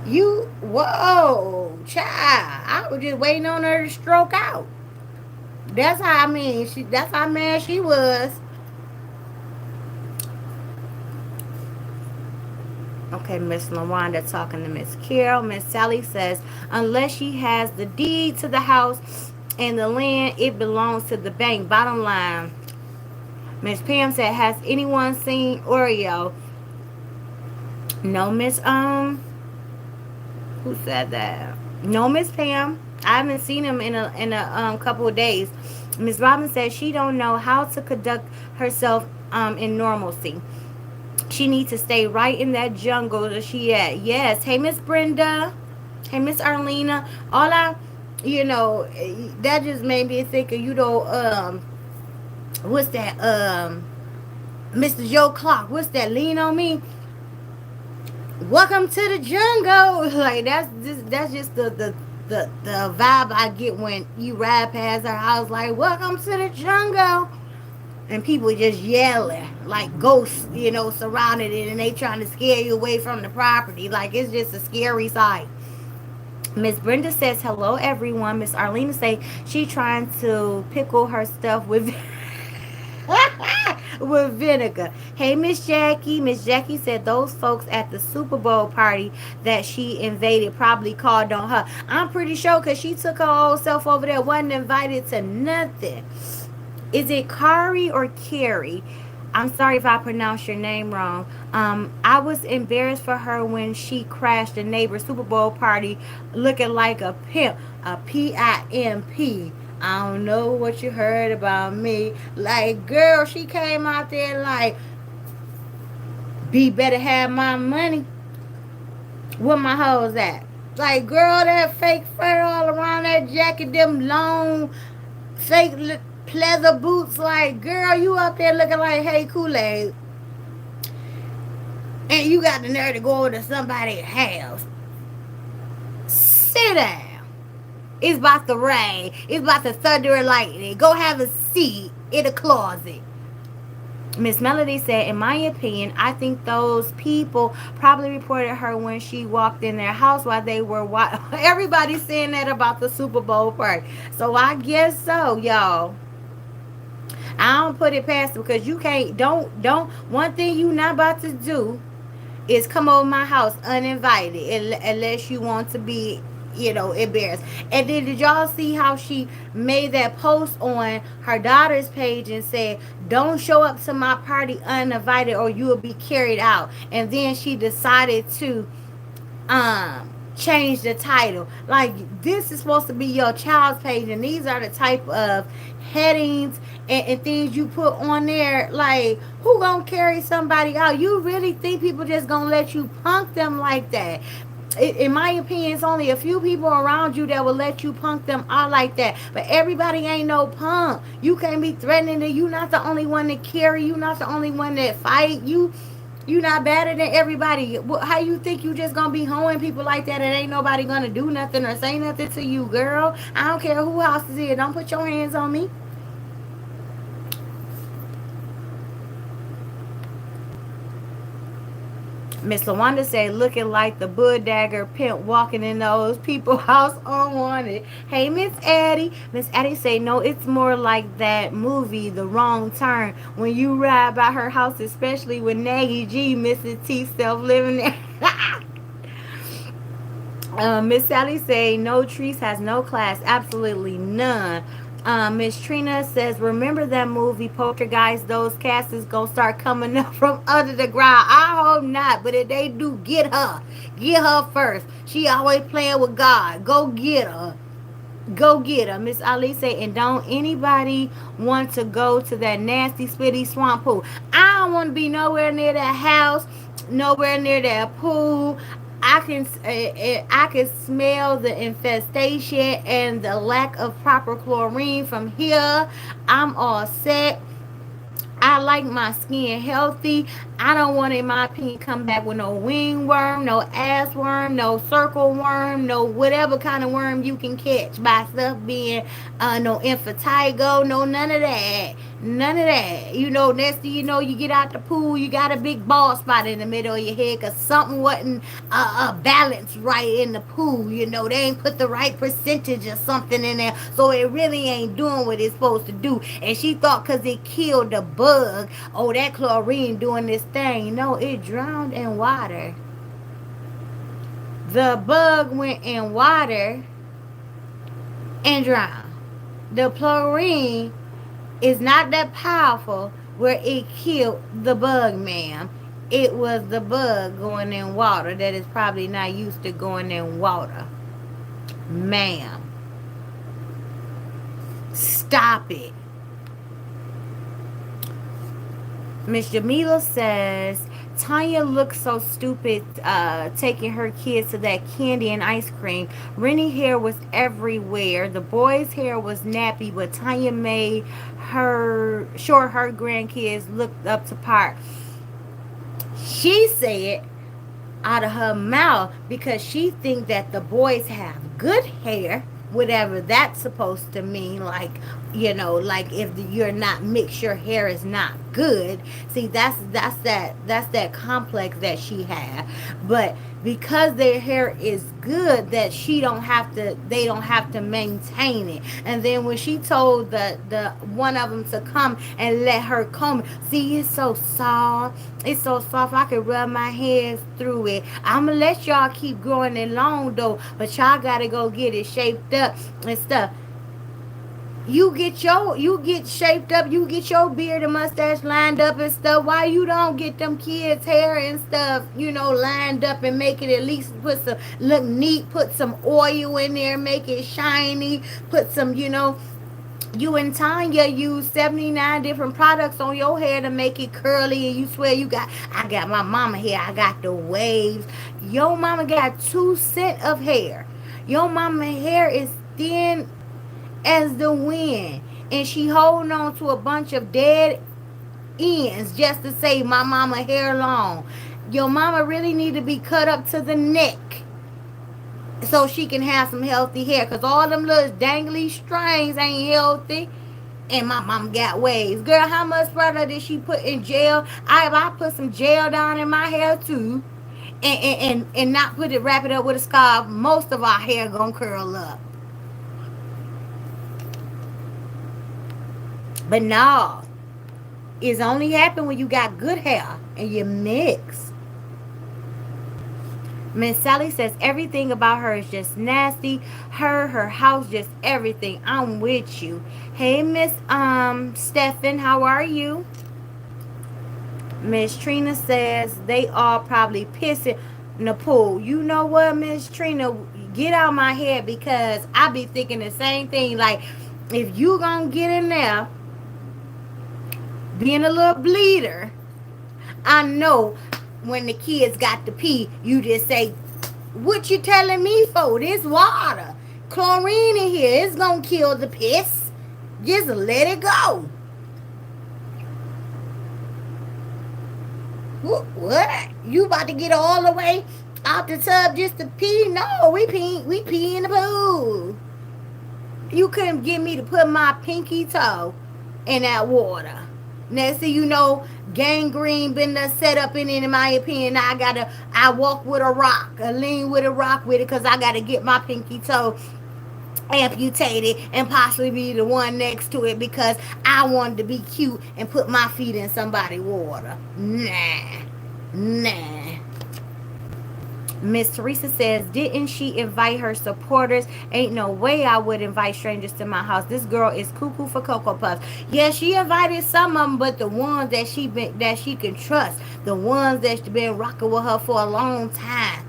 you, whoa, child. I was just waiting on her to stroke out. That's how, I mean, that's how mad she was. Okay, Miss Lawanda talking to Miss Carol. Miss Sally says, unless she has the deed to the house and the land, it belongs to the bank. Bottom line. Miss Pam said, has anyone seen Oreo? No, Miss who said that? No, Miss Pam. I haven't seen him in a couple of days. Miss Robin said she don't know how to conduct herself in normalcy. She needs to stay right in that jungle that she at. Yes. Hey, Miss Brenda. Hey, Miss Arlena. All I, that just made me think of, what's that? Mr. Joe Clark. What's that? Lean on me. Welcome to the jungle. Like that's just the vibe I get when you ride past our house. Like, welcome to the jungle. And people just yelling like ghosts, surrounded it, and they trying to scare you away from the property. Like, it's just a scary sight. Miss Brenda says hello everyone. Miss Arlena say she trying to pickle her stuff with with vinegar. Hey, Miss Jackie. Miss Jackie said those folks at the Super Bowl party that she invaded probably called on her. I'm pretty sure because she took her old self over there, wasn't invited to nothing. Is it Kari or Carrie? I'm sorry if I pronounced your name wrong. I was embarrassed for her when she crashed the neighbor's Super Bowl party looking like a pimp, a PIMP. I don't know what you heard about me. Like, girl, she came out there like, B better have my money. Where my hoes at? Like, girl, that fake fur all around that jacket, them long fake pleather boots. Like, girl, you up there looking like Hey Kool-Aid, and you got the nerve to go over to somebody's house. Sit down. It's about to rain. It's about to thunder and lightning. Go have a seat in the closet. Miss Melody said, in my opinion, I think those people probably reported her when she walked in their house while they were everybody's saying that about the Super Bowl party. So I guess so, y'all. I don't put it past them, because you can't, don't, one thing you not about to do is come over my house uninvited, unless you want to be, embarrassed. And then did y'all see how she made that post on her daughter's page and said, don't show up to my party uninvited or you will be carried out. And then she decided to change the title. Like, this is supposed to be your child's page, and these are the type of headings and things you put on there. Like, who gonna carry somebody out? You really think people just gonna let you punk them like that? In my opinion, it's only a few people around you that will let you punk them out like that. But everybody ain't no punk. You can't be threatening it. You not the only one that carry. You not the only one that fight. You not better than everybody. How you think you just gonna be hoeing people like that and ain't nobody gonna do nothing or say nothing to you, girl? I don't care who house is it. Don't put your hands on me. Miss Lawanda said, looking like the Bull Dagger pimp walking in those people house unwanted. Hey, Miss Addie. Miss Addie say, no, it's more like that movie, The Wrong Turn. When you ride by her house, especially with Nagy G, Mrs. T self living there. Miss Sally say no, Treese has no class, absolutely none. Miss Trina says, remember that movie Poltergeist? Those casts gonna start coming up from under the ground. I hope not, but if they do, get her first. She always playing with God. Go get her. Go get her. Miss Ali say, and don't anybody want to go to that nasty spitty swamp pool. I don't want to be nowhere near that house, nowhere near that pool. I can smell the infestation and the lack of proper chlorine from here. I'm all set. I like my skin healthy. I don't want, in my opinion, come back with no wing worm, no ass worm, no circle worm, no whatever kind of worm you can catch by stuff being no impetigo, no none of that. None of that. Next thing you know, you get out the pool, you got a big bald spot in the middle of your head because something wasn't balanced right in the pool. They ain't put the right percentage of something in there, so it really ain't doing what it's supposed to do. And she thought because it killed the bug, oh, that chlorine doing this thing. No, it drowned in water. The bug went in water and drowned. The chlorine is not that powerful where it killed the bug, ma'am. It was the bug going in water that is probably not used to going in water. Ma'am, stop it. Miss Jamila says, Tanya looks so stupid taking her kids to that candy and ice cream. Rennie hair was everywhere. The boys' hair was nappy, but Tanya made her grandkids looked up to par. She said out of her mouth because she think that the boys have good hair, whatever that's supposed to mean. Like if you're not mixed, your hair is not good. See, that's that complex that she had. But because their hair is good, that they don't have to maintain it. And then when she told the one of them to come and let her comb, see, it's so soft, I can rub my hands through it. I'm gonna let y'all keep growing it long though, but y'all gotta go get it shaped up and stuff. You get shaped up, you get your beard and mustache lined up and stuff. Why you don't get them kids hair and stuff, lined up and make it, at least put some, look neat, put some oil in there, make it shiny, put some, you and Tanya use 79 different products on your hair to make it curly, and you swear I got my mama hair, I got the waves. Your mama got 2 cent of hair. Your mama hair is thin as the wind, and she holding on to a bunch of dead ends just to say my mama hair long. Your mama really need to be cut up to the neck so she can have some healthy hair, because all them little dangly strings ain't healthy. And my mom got waves. Girl, how much product did she put in gel? I put some gel down in my hair too, and not wrap it up with a scarf, most of our hair gonna curl up. But no, it's only happen when you got good hair and you mix. Miss Sally says everything about her is just nasty. Her house, just everything. I'm with you. Hey, Miss Stephen, how are you? Miss Trina says they all probably pissing in the pool. You know what, Miss Trina? Get out my head, because I be thinking the same thing. Like, if you gonna get in there being a little bleeder, I know when the kids got to pee, you just say, what you telling me for? This water, chlorine in here, it's gonna kill the piss. Just let it go. What? You about to get all the way out the tub just to pee? No, we pee in the pool. You couldn't get me to put my pinky toe in that water. Next thing you know, gangrene been done set up in my opinion. Now I walk with a rock, I lean with a rock with it, cause I gotta get my pinky toe amputated and possibly be the one next to it because I wanted to be cute and put my feet in somebody's water. Nah, nah. Miss Teresa says, didn't she invite her supporters? Ain't no way I would invite strangers to my house. This girl is cuckoo for Cocoa Puffs. Yeah, she invited some of them, but the ones that she can trust, the ones that's been rocking with her for a long time.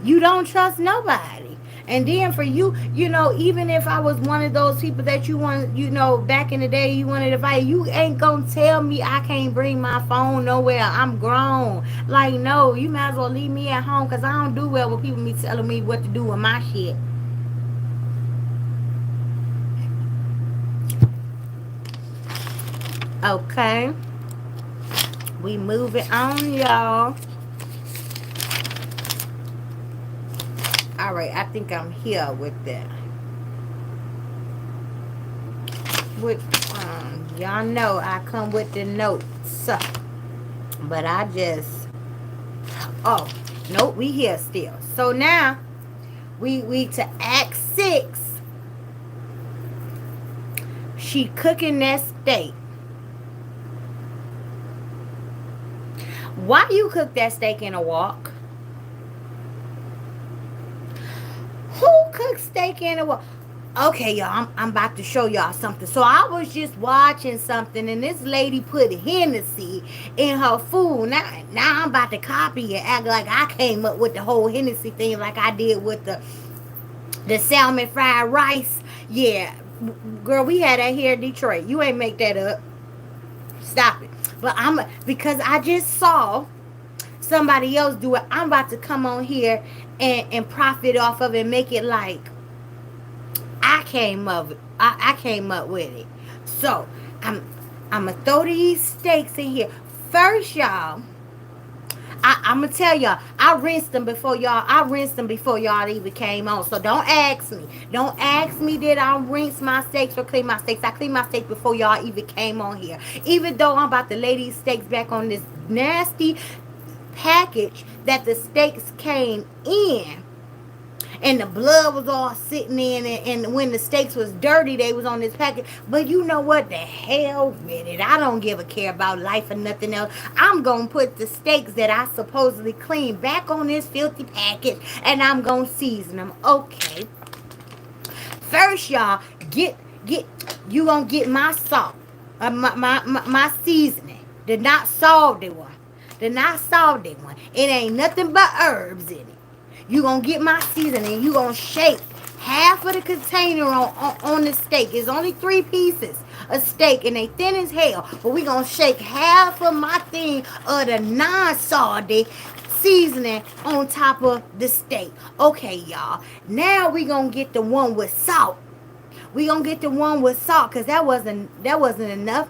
You don't trust nobody. And then for you, even if I was one of those people that you want, back in the day you wanted to fight, you ain't gonna tell me I can't bring my phone nowhere. I'm grown. Like, no, you might as well leave me at home because I don't do well with people me telling me what to do with my shit. Okay. We moving on, y'all. Alright, I think I'm here with that. With y'all know I come with the notes. But I just oh nope, we here still. So now we to Act 6. She cooking that steak. Why you cook that steak in a wok? Who cooks steak in a wok? Okay, y'all, I'm about to show y'all something. So I was just watching something, and this lady put Hennessy in her food. Now I'm about to copy and act like I came up with the whole Hennessy thing, like I did with the salmon fried rice. Yeah, girl, we had that here in Detroit. You ain't make that up. Stop it. But because I just saw somebody else do it. I'm about to come on here and profit off of it and make it like I came up with it. So I'm gonna throw these steaks in here first, y'all. I'm gonna tell y'all, I rinsed them before y'all. I rinsed them before y'all even came on. So don't ask me. Don't ask me did I rinse my steaks or clean my steaks. I cleaned my steaks before y'all even came on here. Even though I'm about to lay these steaks back on this nasty package that the steaks came in, and the blood was all sitting in it, and when the steaks was dirty they was on this package. But you know what, the hell with it, I don't give a care about life or nothing else. I'm gonna put the steaks that I supposedly cleaned back on this filthy package, and I'm gonna season them. Okay, first y'all get you gonna get my salt, my seasoning, the not salty one, it ain't nothing but herbs in it. You gonna get my seasoning. You gonna shake half of the container on the steak. It's only 3 pieces of steak and they thin as hell. But we gonna shake half of my thing of the non-salty seasoning on top of the steak. Okay, y'all. Now we gonna get the one with salt. We gonna get the one with salt because that wasn't enough.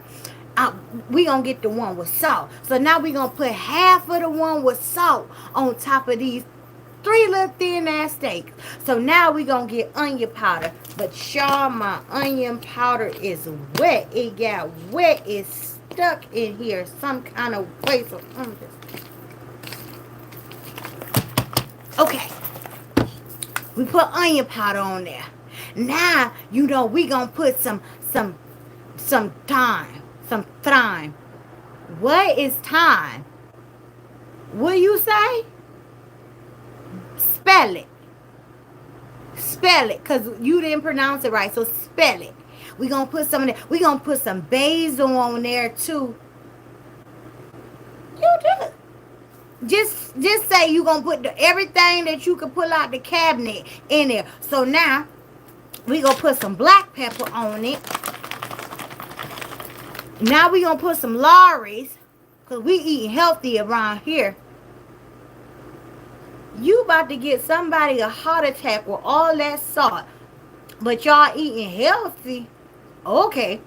We gonna get the one with salt. So now we gonna put half of the one with salt on top of these 3 little thin ass steaks. So now we gonna get onion powder. But y'all, my onion powder is wet. It got wet. It's stuck in here some kind of way. So okay. We put onion powder on there. Now we gonna put some thyme. Some thyme. What is thyme? What you say? Spell it. Spell it, because you didn't pronounce it right. So spell it. We're going to put some in there. We're going to put some basil on there, too. You just say you're going to put everything that you can pull out the cabinet in there. So now, we're going to put some black pepper on it. Now we're going to put some Lawry's, because we eating healthy around here. You about to get somebody a heart attack with all that salt. But y'all eating healthy. Okay.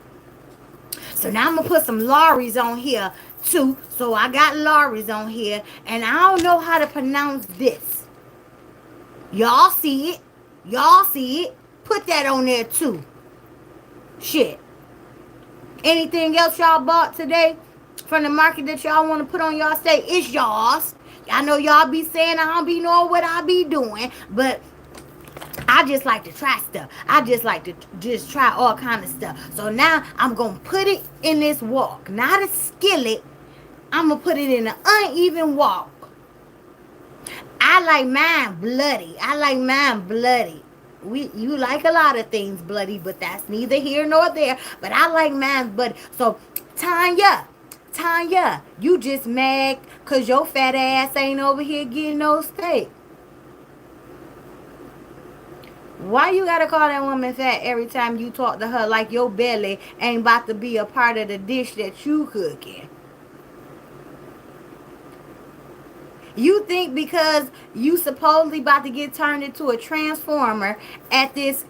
So now I'm going to put some Lawry's on here too. So I got Lawry's on here. And I don't know how to pronounce this. Y'all see it. Y'all see it. Put put that on there too. Shit. Anything else y'all bought today from the market that y'all want to put on y'all steak? It's y'all's. I know y'all be saying I don't be knowing what I be doing, but I just like to try stuff. I just like to just try all kind of stuff. So now I'm gonna put it in this wok, not a skillet. I'm gonna put it in an uneven wok. I like mine bloody. I like mine bloody. You like a lot of things bloody, but that's neither here nor there. But I like mine bloody. So Tanya, you just mad cause your fat ass ain't over here getting no steak. Why you gotta call that woman fat every time you talk to her like your belly ain't about to be a part of the dish that you cooking? You think because you supposedly about to get turned into a transformer at this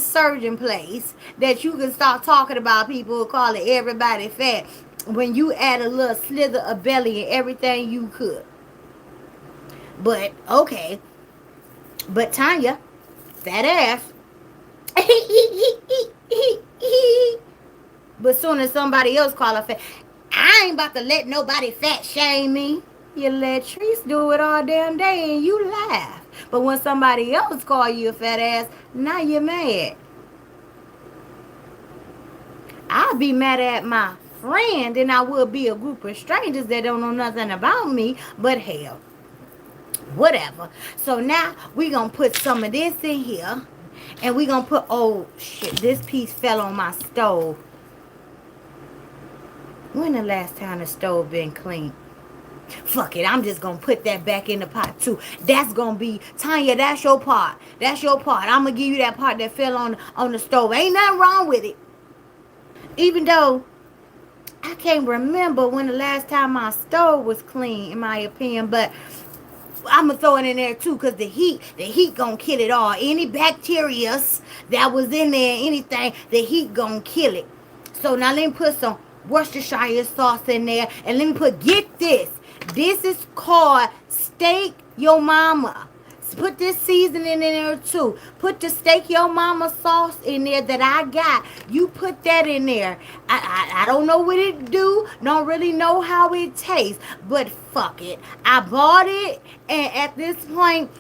surgeon place that you can start talking about people who call it everybody fat when you add a little slither of belly in everything you cook. But okay, but Tanya, fat ass. But soon as somebody else call her fat, I ain't about to let nobody fat shame me. You let Treese do it all damn day and you laugh. But when somebody else call you a fat ass, now you're mad. I'll be mad at my friend than I would be a group of strangers that don't know nothing about me. But hell, whatever. So now we gonna put some of this in here. And we gonna put, oh shit, this piece fell on my stove. When the last time the stove been clean? Fuck it, I'm just gonna put that back in the pot too. That's gonna be Tanya. That's your part. That's your part. I'm gonna give you that part that fell on the stove. Ain't nothing wrong with it. Even though I can't remember when the last time my stove was clean, in my opinion, but I'm gonna throw it in there too, cause the heat gonna kill it all. Any bacteria that was in there, anything, the heat gonna kill it. So now let me put some Worcestershire sauce in there, and let me put, get this. This is called Steak Your Mama. Put this seasoning in there too. Put the Steak Your Mama sauce in there that I got. You put that in there. I don't know what it do. Don't really know how it tastes. But fuck it. I bought it, and at this point,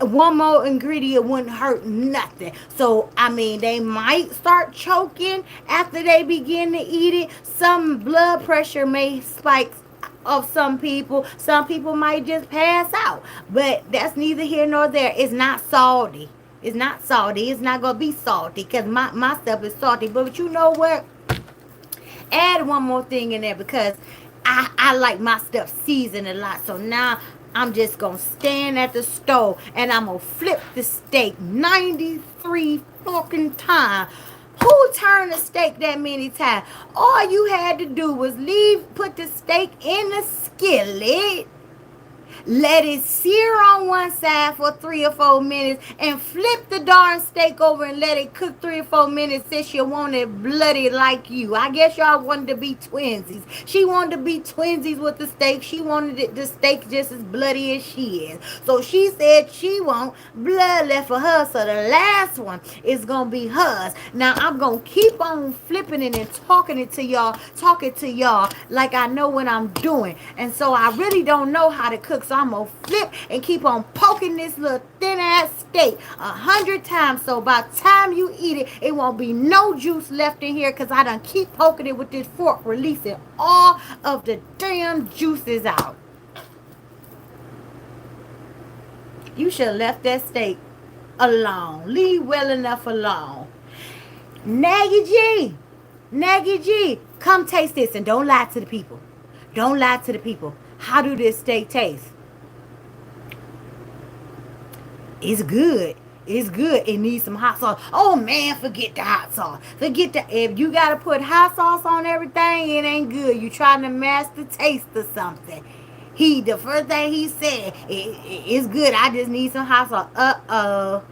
one more ingredient wouldn't hurt nothing. So, I mean, they might start choking after they begin to eat it. Some blood pressure may spike of some people. Some people might just pass out. But that's neither here nor there. It's not salty. It's not salty. It's not going to be salty because my stuff is salty. But you know what? Add one more thing in there because I like my stuff seasoned a lot. So now I'm just going to stand at the stove and I'm going to flip the steak 93 fucking times. Who turned the steak that many times? All you had to do was put the steak in the skillet, let it sear on one side for 3 or 4 minutes, and flip the darn steak over and let it cook 3 or 4 minutes since you want it bloody like you. I guess y'all wanted to be twinsies. She wanted to be twinsies with the steak. She wanted the steak just as bloody as she is. So she said she want blood left for her. So the last one is going to be hers. Now I'm going to keep on flipping it and talking to y'all like I know what I'm doing. And so I really don't know how to cook. So I'm going to flip and keep on poking this little thin ass steak 100 times. So by the time you eat it, it won't be no juice left in here because I done keep poking it with this fork, releasing all of the damn juices out. You should have left that steak alone. Leave well enough alone. Nagy G, come taste this and don't lie to the people. Don't lie to the people. How do this steak taste? It's good. It's good. It needs some hot sauce. Oh man, forget the hot sauce. If you gotta put hot sauce on everything, it ain't good. You trying to mask the taste of something. The first thing he said, it's good. I just need some hot sauce.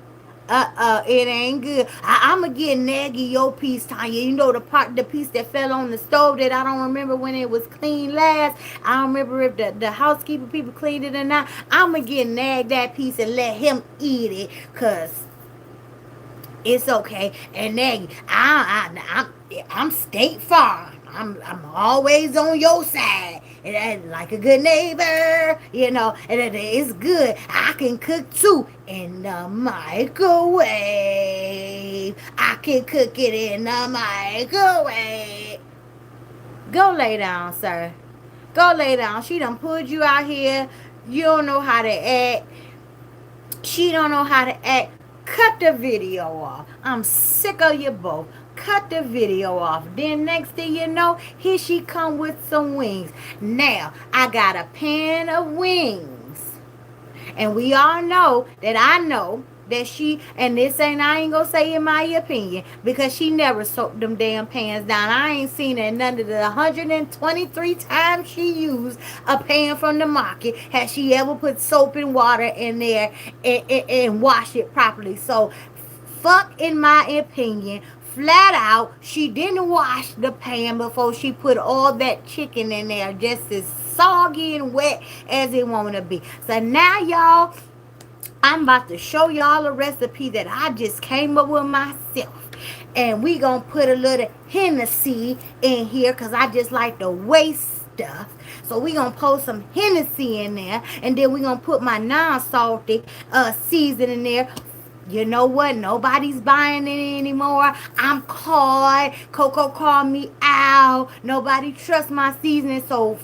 It ain't good. I'ma get Nagy your piece, Tanya. You know the piece that fell on the stove that I don't remember when it was clean last. I don't remember if the housekeeper people cleaned it or not. I'ma get Nag that piece and let him eat it, cause It's okay. And then I'm State Farm. I'm always on your side, and like a good neighbor, and it's good. I can cook too in the microwave. I can cook it in the microwave. Go lay down, sir. Go lay down. She done pulled you out here. You don't know how to act. She don't know how to act. Cut the video off. I'm sick of you both. Cut the video off. Then next thing you know, here she come with some wings. Now, I got a pan of wings. And we all know that I know that she, and this ain't, I ain't gonna say in my opinion, because she never soaked them damn pans down. I ain't seen it none of the 123 times she used a pan from the market. Has she ever put soap and water in there and wash it properly? So, fuck in my opinion. Flat out, she didn't wash the pan before she put all that chicken in there, just as soggy and wet as it want to be. So now, y'all, I'm about to show y'all a recipe that I just came up with myself. And we gonna put a little Hennessy in here because I just like to waste stuff. So we gonna pour some Hennessy in there, and then we gonna put my non-salty seasoning there. You know what? Nobody's buying it anymore. I'm caught. Coco called me out. Nobody trusts my seasoning, so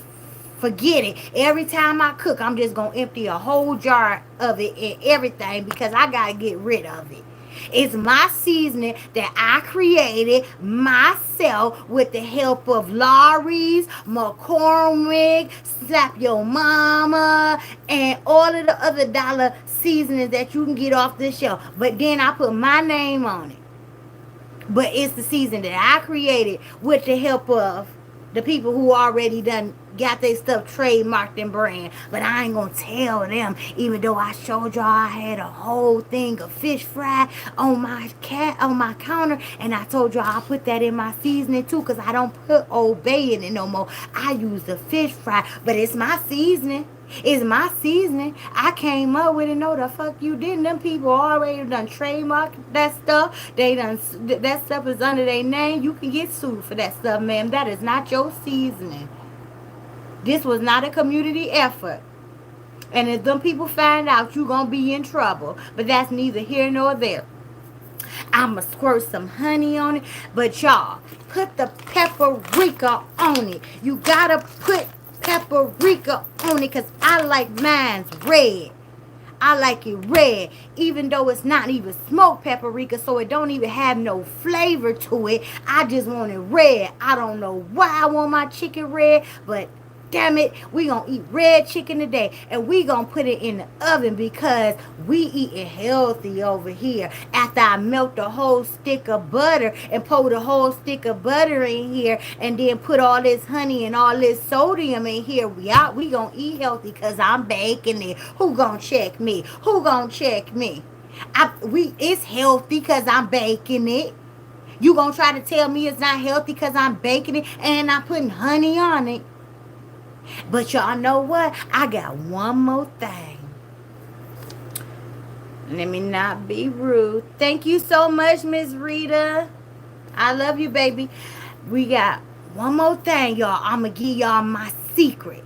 forget it. Every time I cook, I'm just gonna empty a whole jar of it and everything because I gotta get rid of it. It's my seasoning that I created myself with the help of Laurie's, McCormick, Slap Your Mama, and all of the other dollar seasonings that you can get off the shelf. But then I put my name on it. But it's the season that I created with the help of the people who already done got their stuff trademarked and brand. But I ain't gonna tell them, even though I showed y'all I had a whole thing of fish fry on my counter, and I told y'all I put that in my seasoning too, because I don't put Old Bay in it no more. I use the fish fry, but it's my seasoning. It's my seasoning. I came up with it. No, the fuck you didn't. Them people already done trademark that stuff. They done, that stuff is under their name. You can get sued for that stuff, ma'am. That is not your seasoning. This was not a community effort. And if them people find out, you gonna be in trouble. But that's neither here nor there. I'ma squirt some honey on it. But y'all, put the paprika on it. You gotta put paprika on it because I like mine's red. I like it red, even though it's not even smoked paprika, so it don't even have no flavor to it. I just want it red. I don't know why I want my chicken red, but damn it, we gonna eat red chicken today, and we gonna put it in the oven because we eating healthy over here. After I melt the whole stick of butter and pour the whole stick of butter in here, and then put all this honey and all this sodium in here, we gonna eat healthy because I'm baking it. Who gonna check me? Who gonna check me? It's healthy because I'm baking it. You gonna try to tell me it's not healthy because I'm baking it and I'm putting honey on it? But y'all know what? I got one more thing. Let me not be rude. Thank you so much, Miss Rita. I love you, baby. We got one more thing, y'all. I'm going to give y'all my secret.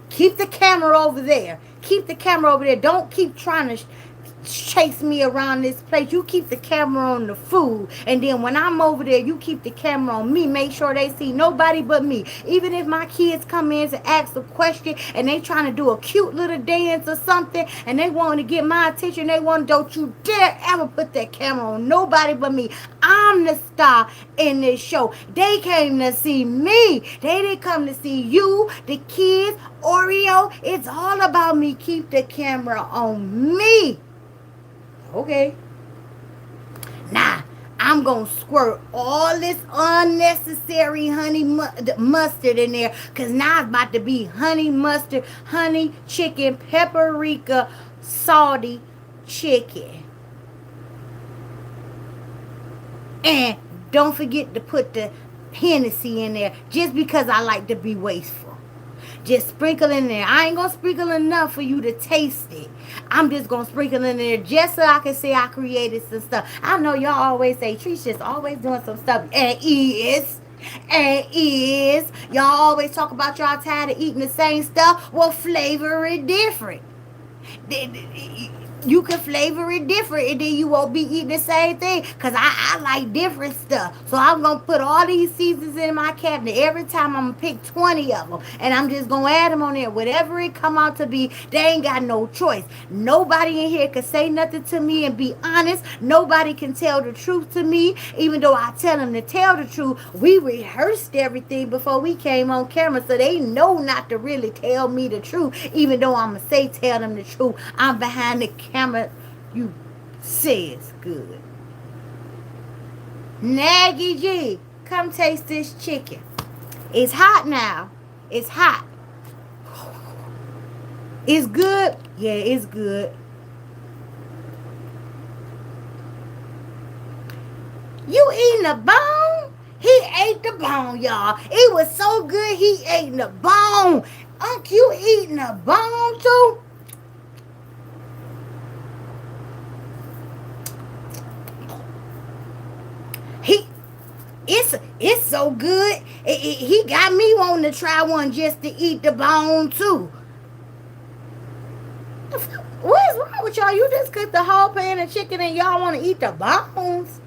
Keep the camera over there. Keep the camera over there. Don't keep trying to chase me around this place. You keep the camera on the food, and then when I'm over there, you keep the camera on me. Make sure they see nobody but me. Even if my kids come in to ask a question and they trying to do a cute little dance or something and they want to get my attention, they want, don't you dare ever put that camera on nobody but me. I'm the star in this show. They came to see me. They didn't come to see you, the kids, Oreo. It's all about me. Keep the camera on me. Okay. Now, I'm going to squirt all this unnecessary honey mustard in there, because now it's about to be honey mustard, honey chicken, paprika, salty chicken. And don't forget to put the Hennessy in there, just because I like to be wasteful. Just sprinkle in there. I ain't gonna sprinkle enough for you to taste it. I'm just gonna sprinkle in there just so I can say I created some stuff. I know y'all always say Tree's just always doing some stuff. And is. And is. Y'all always talk about y'all tired of eating the same stuff. Well, flavor it different. You can flavor it different and then you won't be eating the same thing because I like different stuff. So I'm going to put all these seasons in my cabinet. Every time I'm going to pick 20 of them and I'm just going to add them on there. Whatever it come out to be, they ain't got no choice. Nobody in here can say nothing to me and be honest. Nobody can tell the truth to me. Even though I tell them to tell the truth, we rehearsed everything before we came on camera. So they know not to really tell me the truth. Even though I'm going to say tell them the truth. I'm behind the camera. You say it's good. Nagy G, come taste this chicken. It's hot now. It's hot. It's good. Yeah, it's good. You eating a bone? He ate the bone, y'all. It was so good he ate the bone. Unc, you eating a bone too? It's so good. He got me wanting to try one just to eat the bone too. What's wrong with y'all? You just cooked the whole pan of chicken and y'all want to eat the bones?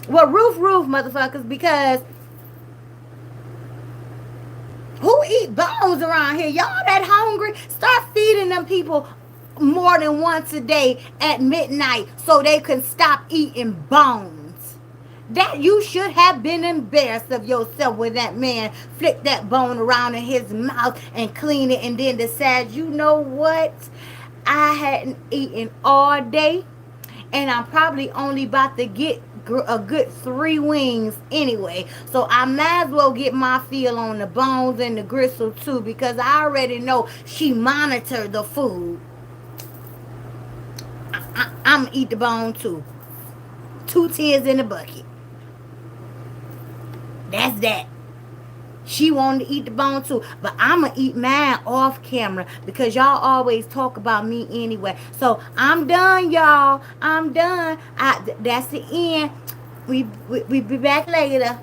Well, roof, motherfuckers, because who eat bones around here? Y'all that hungry? Start feeding them people more than once a day at midnight so they can stop eating bones. That you should have been embarrassed of yourself when that man flicked that bone around in his mouth and cleaned it and then decided, you know what? I hadn't eaten all day and I'm probably only about to get a good 3 wings anyway. So I might as well get my feel on the bones and the gristle too because I already know she monitored the food. I'm going to eat the bone too. 2 tears in the bucket. That's that. She wanted to eat the bone too. But I'm going to eat mine off camera because y'all always talk about me anyway. So I'm done, y'all. I'm done. That's the end. We be back later.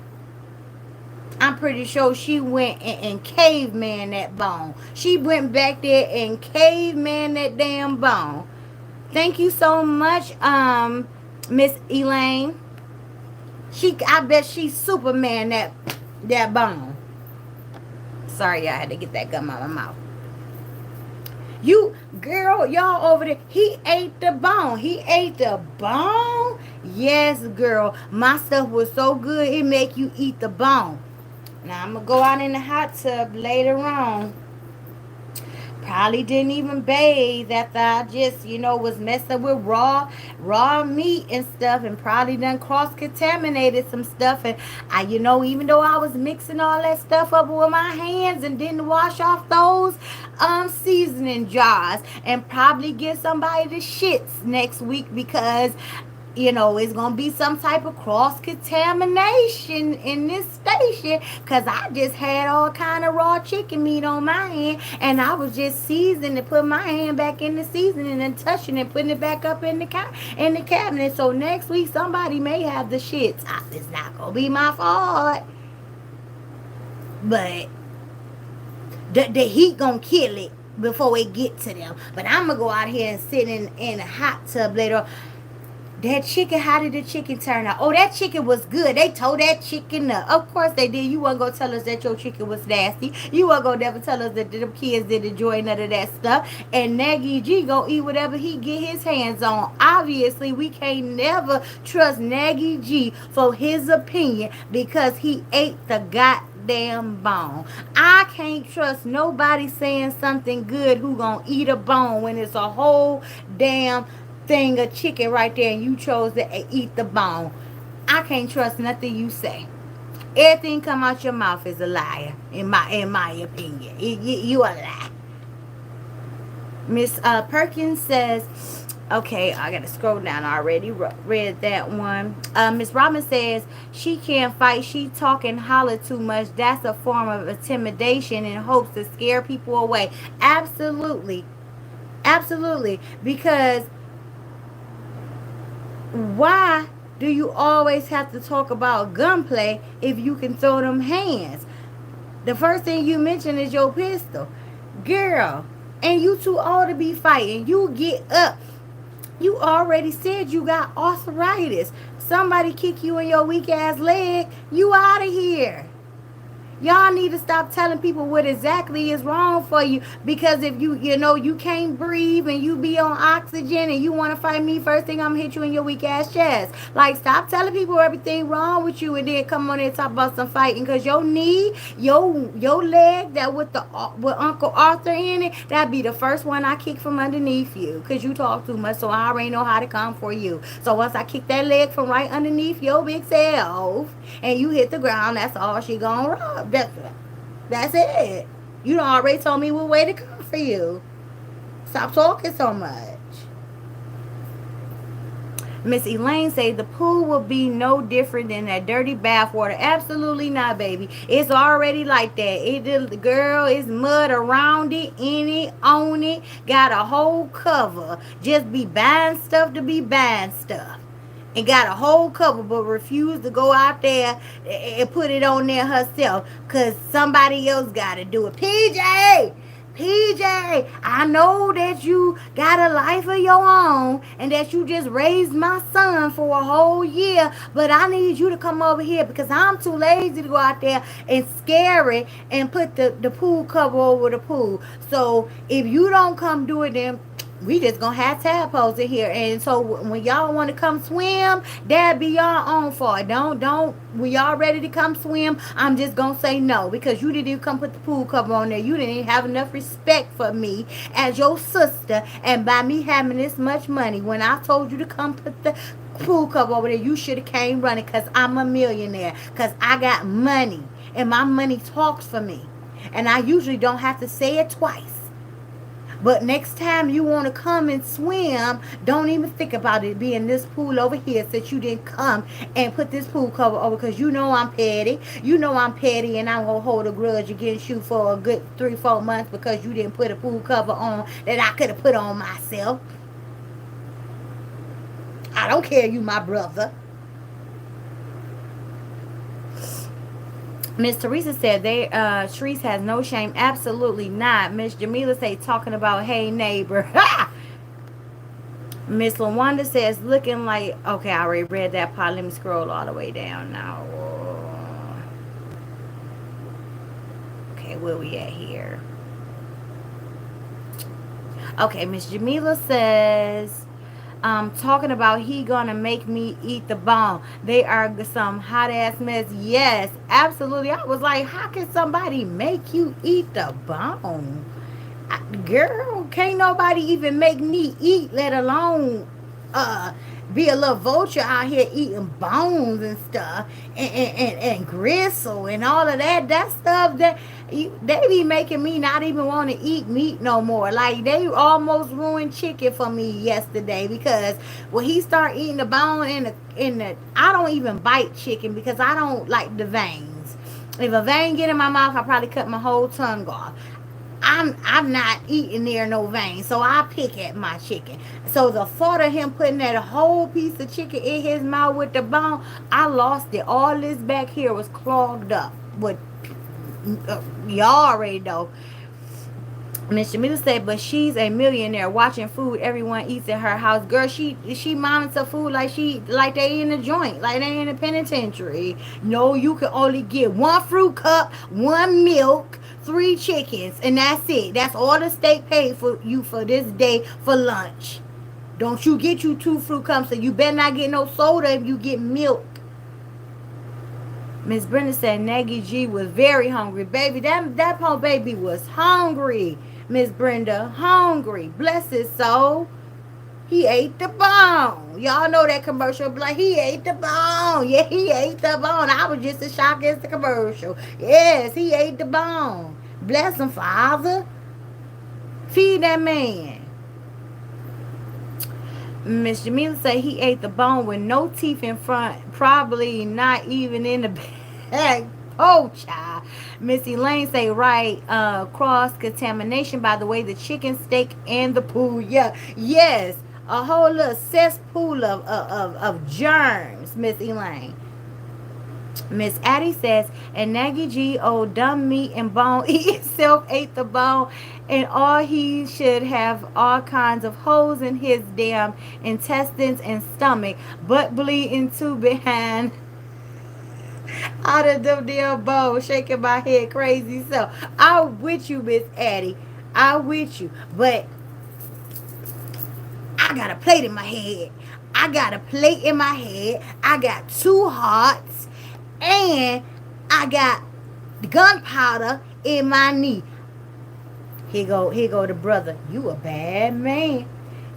I'm pretty sure she went and caveman that bone. She went back there and caveman that damn bone. Thank you so much, Miss Elaine. I bet she Superman that bone. Sorry, y'all had to get that gum out of my mouth. You, girl, y'all over there, he ate the bone. He ate the bone? Yes, girl. My stuff was so good, it make you eat the bone. Now, I'm going to go out in the hot tub later on. Probably didn't even bathe after I just, was messing with raw meat and stuff and probably done cross-contaminated some stuff. And even though I was mixing all that stuff up with my hands and didn't wash off those seasoning jars and probably give somebody the shits next week because it's going to be some type of cross-contamination in this station because I just had all kind of raw chicken meat on my hand and I was just seasoning and putting my hand back in the seasoning and touching it, putting it back up in the cabinet. So next week, somebody may have the shits. It's not going to be my fault. But the heat going to kill it before it get to them. But I'm going to go out here and sit in a hot tub later on. That chicken, how did the chicken turn out? Oh, that chicken was good. They tore that chicken up. Of course they did. You wasn't going to tell us that your chicken was nasty. You wasn't going to never tell us that them kids didn't enjoy none of that stuff. And Nagy G going to eat whatever he get his hands on. Obviously, we can't never trust Nagy G for his opinion because he ate the goddamn bone. I can't trust nobody saying something good who going to eat a bone when it's a whole damn thing of chicken right there and you chose to eat the bone. I can't trust nothing you say. Everything come out your mouth is a liar in my opinion. You a lie. Miss Perkins says Okay, I gotta scroll down. I already read that one. Miss Robin says she can't fight. She talk and holler too much. That's a form of intimidation in hopes to scare people away. Absolutely, absolutely. Because why do you always have to talk about gunplay if you can throw them hands? The first thing you mention is your pistol, girl. And you too old to be fighting. You get up. You already said you got arthritis. Somebody kick you in your weak ass leg, you out of here. Y'all need to stop telling people what exactly is wrong for you, because if you can't breathe and you be on oxygen and you want to fight me, first thing I'm gonna hit you in your weak ass chest. Like, stop telling people everything wrong with you and then come on there and talk about some fighting, because your knee, your leg that with Uncle Arthur in it, that'd be the first one I kick from underneath you, because you talk too much, so I already know how to come for you. So once I kick that leg from right underneath your big self and you hit the ground, that's all she gonna rob. That's it. You done already told me what way to come for you. Stop talking so much. Miss Elaine say the pool will be no different than that dirty bath water. Absolutely not, baby. It's already like that. The girl is mud around it, in it, on it. Got a whole cover. Just be buying stuff to be buying stuff. And got a whole cover, but refused to go out there and put it on there herself because somebody else got to do it. PJ, I know that you got a life of your own and that you just raised my son for a whole year, but I need you to come over here because I'm too lazy to go out there and scare it and put the pool cover over the pool. So if you don't come do it, then we just gonna have tadpoles in here, and so when y'all want to come swim, that be y'all own fault. Don't when y'all ready to come swim, I'm just gonna say no, because you didn't even come put the pool cover on there. You didn't even have enough respect for me as your sister, and by me having this much money, when I told you to come put the pool cover over there, you should have came running, because I'm a millionaire, because I got money and my money talks for me, and I usually don't have to say it twice. But next time you want to come and swim, don't even think about it being this pool over here, since you didn't come and put this pool cover over, because you know I'm petty. You know I'm petty, and I'm going to hold a grudge against you for a good 3-4 months because you didn't put a pool cover on that I could have put on myself. I don't care, you my brother. Miss Teresa said Sharice has no shame. Absolutely not. Miss Jamila say talking about hey neighbor. Miss Lawanda says looking like, okay, I already read that part. Let me scroll all the way down now. Okay, where we at here? Okay, Miss Jamila says talking about he gonna make me eat the bone. They are some hot ass mess. Yes, absolutely. I was like, how can somebody make you eat the bone? Girl, can't nobody even make me eat, let alone uh be a little vulture out here eating bones and stuff, and gristle and all of that stuff that they be making me not even want to eat meat no more. Like, they almost ruined chicken for me yesterday, because when he start eating the bone in the I don't even bite chicken because I don't like the veins. If a vein get in my mouth, I probably cut my whole tongue off. I'm not eating near no vein, so I pick at my chicken. So the thought of him putting that whole piece of chicken in his mouth with the bone, I lost it. All this back here was clogged up with y'all already know. Miss Jamila said, but she's a millionaire watching food everyone eats in her house. Girl, she monitor food like they in the joint, like they in the penitentiary. No, you can only get one fruit cup, one milk, 3 chickens, and that's it. That's all the state paid for you for this day for lunch. Don't you get you 2 fruit cups, so you better not get no soda if you get milk. Miss Brenda said Nagy G was very hungry. Baby, that poor baby was hungry. Miss Brenda, hungry. Bless his soul. He ate the bone. Y'all know that commercial, like, he ate the bone. Yeah, he ate the bone. I was just as shocked as the commercial. Yes, he ate the bone. Bless him, Father. Feed that man. Miss Jamila said he ate the bone with no teeth in front, probably not even in the back. Oh, child. Miss Elaine say right, cross contamination by the way the chicken steak and the pool. Yeah, yes, a whole little cesspool of germs. Miss Elaine. Miss Addie says, and Nagy G, old dumb meat and bone, he himself ate the bone, and all he should have all kinds of holes in his damn intestines and stomach, butt bleeding too behind out of them damn bones, shaking my head crazy. So I'm with you, Miss Addie. I'm with you. But I got a plate in my head. I got a plate in my head. I got two hearts. And I got gunpowder in my knee. Here go the brother. You a bad man.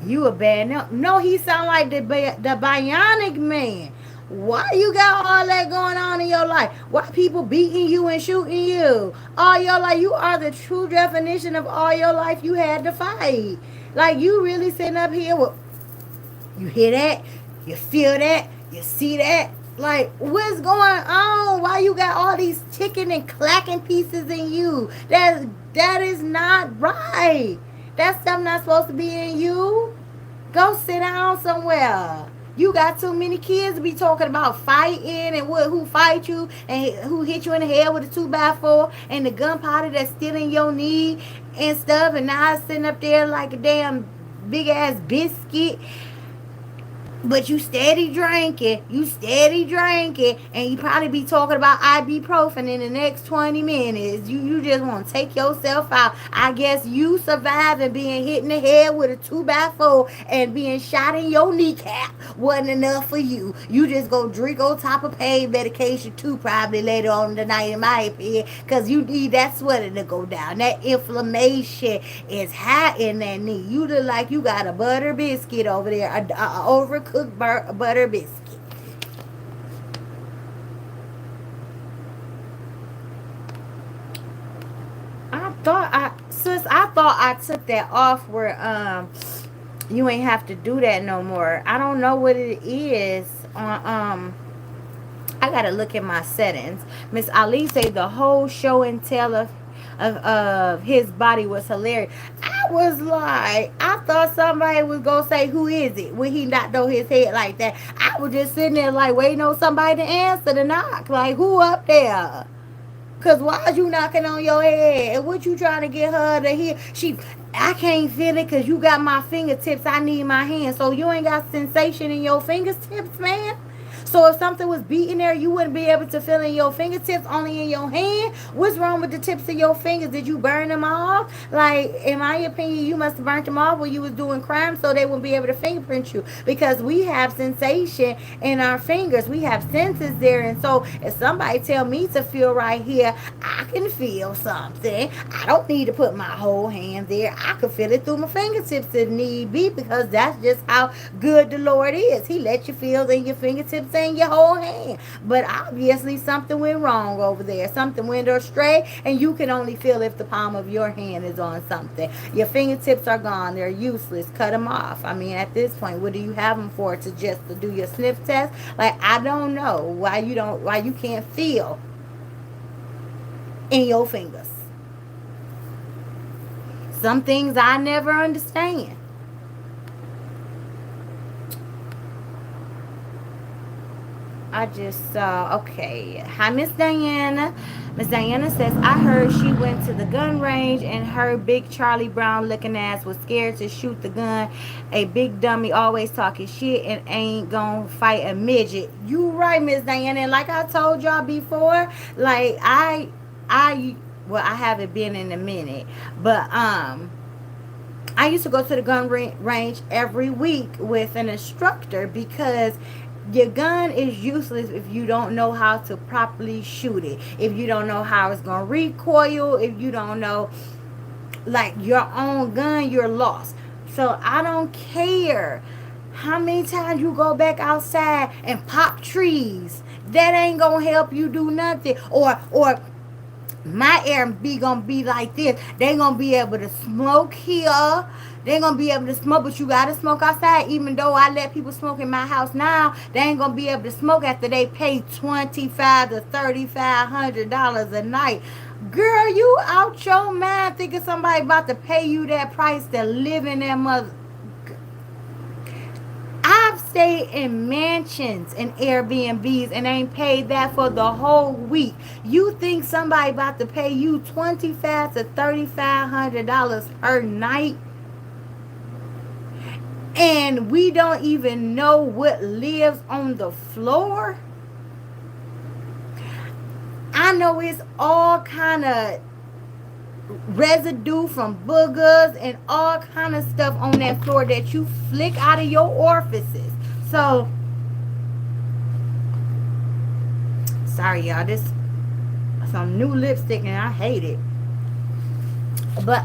You a bad no. He sound like the bionic man. Why you got all that going on in your life? Why people beating you and shooting you all your life? You are the true definition of all your life you had to fight. Like you really sitting up here with you hear that? You feel that? You see that? Like, what's going on? Why you got all these ticking and clacking pieces in you? That is not right. That stuff not supposed to be in you. Go sit down somewhere. You got too many kids to be talking about fighting and who fight you and who hit you in the head with a 2x4 and the gunpowder that's still in your knee and stuff, and now it's sitting up there like a damn big ass biscuit. But you steady drinking, and you probably be talking about ibuprofen in the next 20 minutes. You just want to take yourself out. I guess you surviving being hit in the head with a 2x4 and being shot in your kneecap wasn't enough for you. You just go drink on top of pain medication too, probably later on tonight, in my opinion, because you need that sweating to go down. That inflammation is high in that knee. You look like you got a butter biscuit over there, a overcooked butter biscuit. I thought I took that off where you ain't have to do that no more. I don't know what it is on I gotta look at my settings. Miss Ali say the whole show and tell of his body was hilarious. I was like, I thought somebody was gonna say who is it when he knocked on his head like that. I was just sitting there like waiting on somebody to answer the knock. Like who up there? Cause why is you knocking on your head? And what you trying to get her to hear? I can't feel it cause you got my fingertips. I need my hands. So you ain't got sensation in your fingertips, man. So if something was beating there, you wouldn't be able to feel in your fingertips, only in your hand. What's wrong with the tips of your fingers? Did you burn them off? Like, in my opinion, you must have burnt them off when you was doing crime so they wouldn't be able to fingerprint you. Because we have sensation in our fingers. We have senses there. And so if somebody tell me to feel right here, I can feel something. I don't need to put my whole hand there. I can feel it through my fingertips if need be, because that's just how good the Lord is. He let you feel in your fingertips and your whole hand. But obviously something went wrong over there. Something went astray, and you can only feel if the palm of your hand is on something. Your fingertips are gone. They're useless. Cut them off. I mean, at this point, what do you have them for? To just to do your sniff test? Like, I don't know why you can't feel in your fingers. Some things I never understand. I just saw, okay. Hi, Miss Diana. Miss Diana says, I heard she went to the gun range and her big Charlie Brown looking ass was scared to shoot the gun. A big dummy always talking shit and ain't gonna fight a midget. You right, Miss Diana. And like I told y'all before, like well, I haven't been in a minute, but I used to go to the gun range every week with an instructor because your gun is useless if you don't know how to properly shoot it. If you don't know how it's going to recoil, if you don't know, like, your own gun, you're lost. So I don't care how many times you go back outside and pop trees. That ain't going to help you do nothing. Or my Airbnb gonna be like this. They gonna be able to smoke here, They ain't gonna be able to smoke, but you gotta smoke outside. Even though I let people smoke in my house now, they ain't gonna be able to smoke after they pay $2,500 to $3,500 a night. Girl, you out your mind thinking somebody about to pay you that price to live in that mother. I've stayed in mansions and Airbnbs and ain't paid that for the whole week. You think somebody about to pay you $2,500 to $3,500 per night? And we don't even know what lives on the floor? I know it's all kind of residue from boogers and all kind of stuff on that floor that you flick out of your orifices. So sorry y'all, this some new lipstick and I hate it. But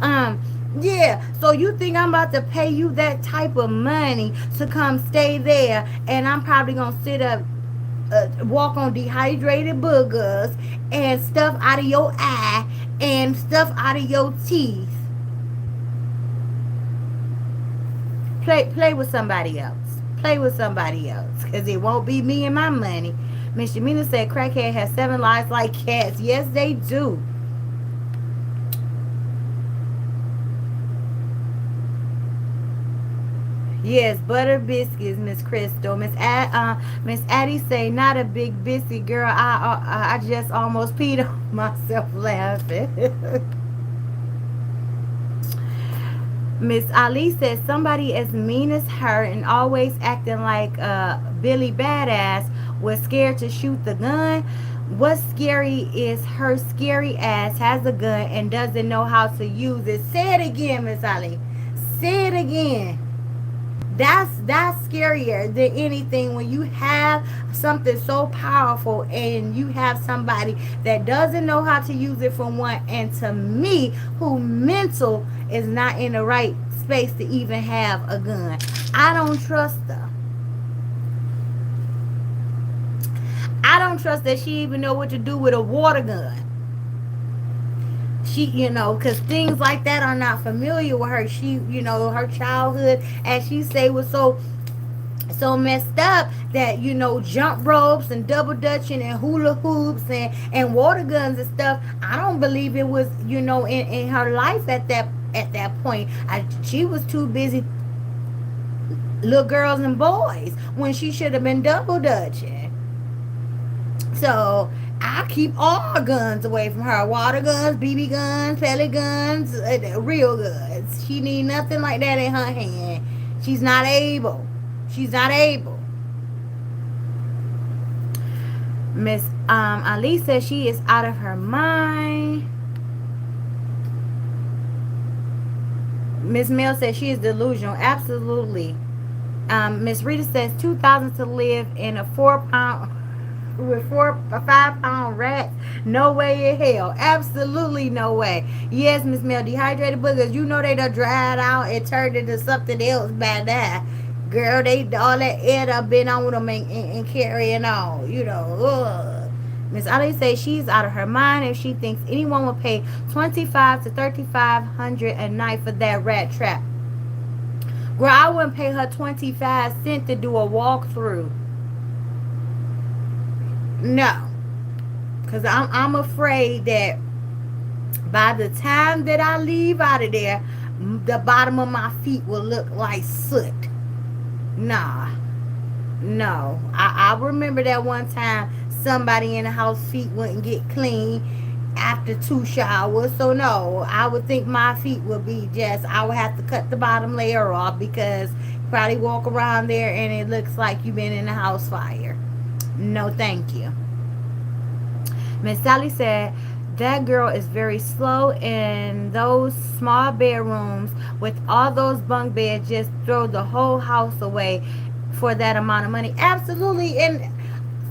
yeah, so you think I'm about to pay you that type of money to come stay there, and I'm probably gonna sit up, walk on dehydrated boogers and stuff out of your eye and stuff out of your teeth. Play with somebody else. Play with somebody else, cause it won't be me and my money. Miss Jamila said crackhead has 7 lives like cats. Yes, they do. Yes, butter biscuits, Miss Crystal. Miss Addie say not a big biscuit, girl. I just almost peed on myself laughing. Miss Ali says somebody as mean as her and always acting like Billy Badass was scared to shoot the gun. What's scary is her scary ass has a gun and doesn't know how to use it. Say it again, Miss Ali. Say it again. That's scarier than anything when you have something so powerful and you have somebody that doesn't know how to use it, for one, and to me, who mental is not in the right space to even have a gun. I don't trust her. I don't trust that she even know what to do with a water gun. She, because things like that are not familiar with her. She, her childhood, as she say, was so messed up that, jump ropes and double dutching and hula hoops and water guns and stuff. I don't believe it was, in her life at that point. She was too busy little girls and boys when she should have been double dutching. So I keep all guns away from her. Water guns, BB guns, pellet guns, real guns. She need nothing like that in her hand. She's not able. She's not able. Miss Ali says she is out of her mind. Miss Mel says she is delusional. Absolutely. Miss Rita says 2,000 to live in a 4-pound with 4 or 5-pound rats. No way in hell. Absolutely no way. Yes, Miss Mel, dehydrated boogers. You know they done dried out and turned into something else by that. Girl, they all that air done been on them and carrying on. Ugh. Miss Ali says she's out of her mind if she thinks anyone will pay $2,500 to $3,500 a night for that rat trap. Girl, I wouldn't pay her 25 cents to do a walkthrough. No. Because I'm afraid that by the time that I leave out of there, the bottom of my feet will look like soot. Nah. No. I remember that one time somebody in the house feet wouldn't get clean after 2 showers. So no, I would think my feet would be I would have to cut the bottom layer off, because probably walk around there and it looks like you've been in a house fire. No, thank you. Miss Sally said that girl is very slow in those small bedrooms with all those bunk beds. Just throw the whole house away for that amount of money. Absolutely. And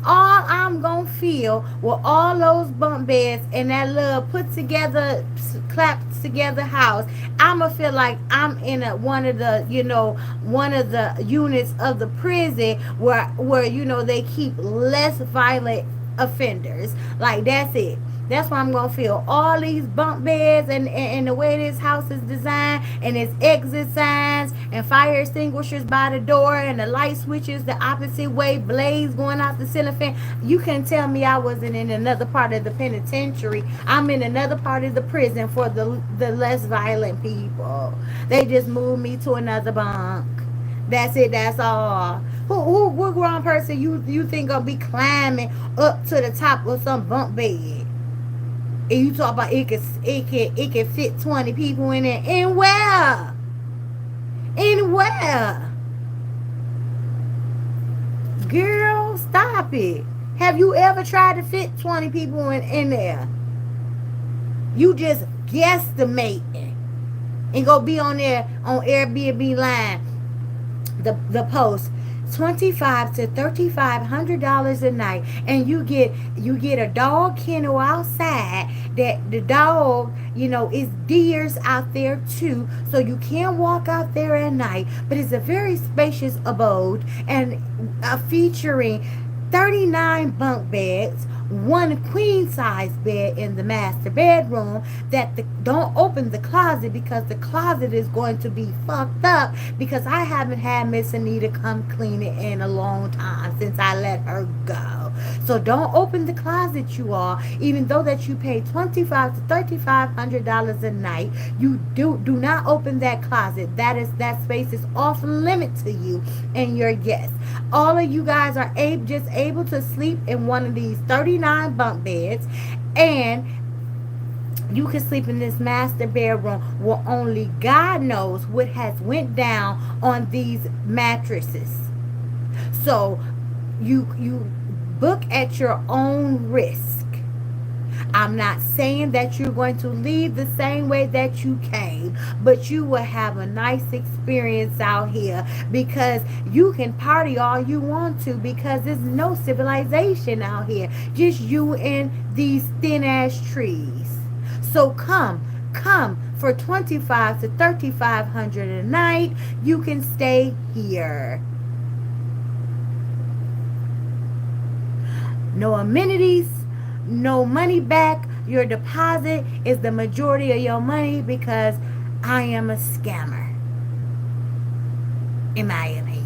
all I'm gonna feel with all those bunk beds and that little put together, clapped together house, I'ma feel like I'm in one of the units of the prison where they keep less violent offenders. Like, that's it. That's why I'm gonna fill all these bunk beds and the way this house is designed and its exit signs and fire extinguishers by the door and the light switches the opposite way, blades going out the ceiling fan. You can tell me I wasn't in another part of the penitentiary. I'm in another part of the prison for the less violent people. They just moved me to another bunk. That's it. That's all. What grown person you think gonna be climbing up to the top of some bunk bed? And you talk about it can fit 20 people in there. And where? And where? Girl, stop it. Have you ever tried to fit 20 people in there? You just guesstimating and go be on there on Airbnb line. The post 25 to $3,500 a night, and you get a dog kennel outside. That the dog, is deers out there too, so you can walk out there at night. But it's a very spacious abode, and featuring 39 bunk beds, one queen size bed in the master bedroom. Don't open the closet, because the closet is going to be fucked up, because I haven't had Miss Anita come clean it in a long time since I let her go. So don't open the closet, you all. Even though that you pay $25 to $3,500 a night, you do not open that closet. That space is off limit to you and your guests. All of you guys are just able to sleep in one of these 39 bunk beds, and you can sleep in this master bedroom where only God knows what has went down on these mattresses. So you book at your own risk. I'm not saying that you're going to leave the same way that you came, but you will have a nice experience out here, because you can party all you want to, because there's no civilization out here. Just you and these thin ass trees. So come for 25 to 3,500 a night. You can stay here. No amenities, no money back. Your deposit is the majority of your money, because I am a scammer. In my opinion.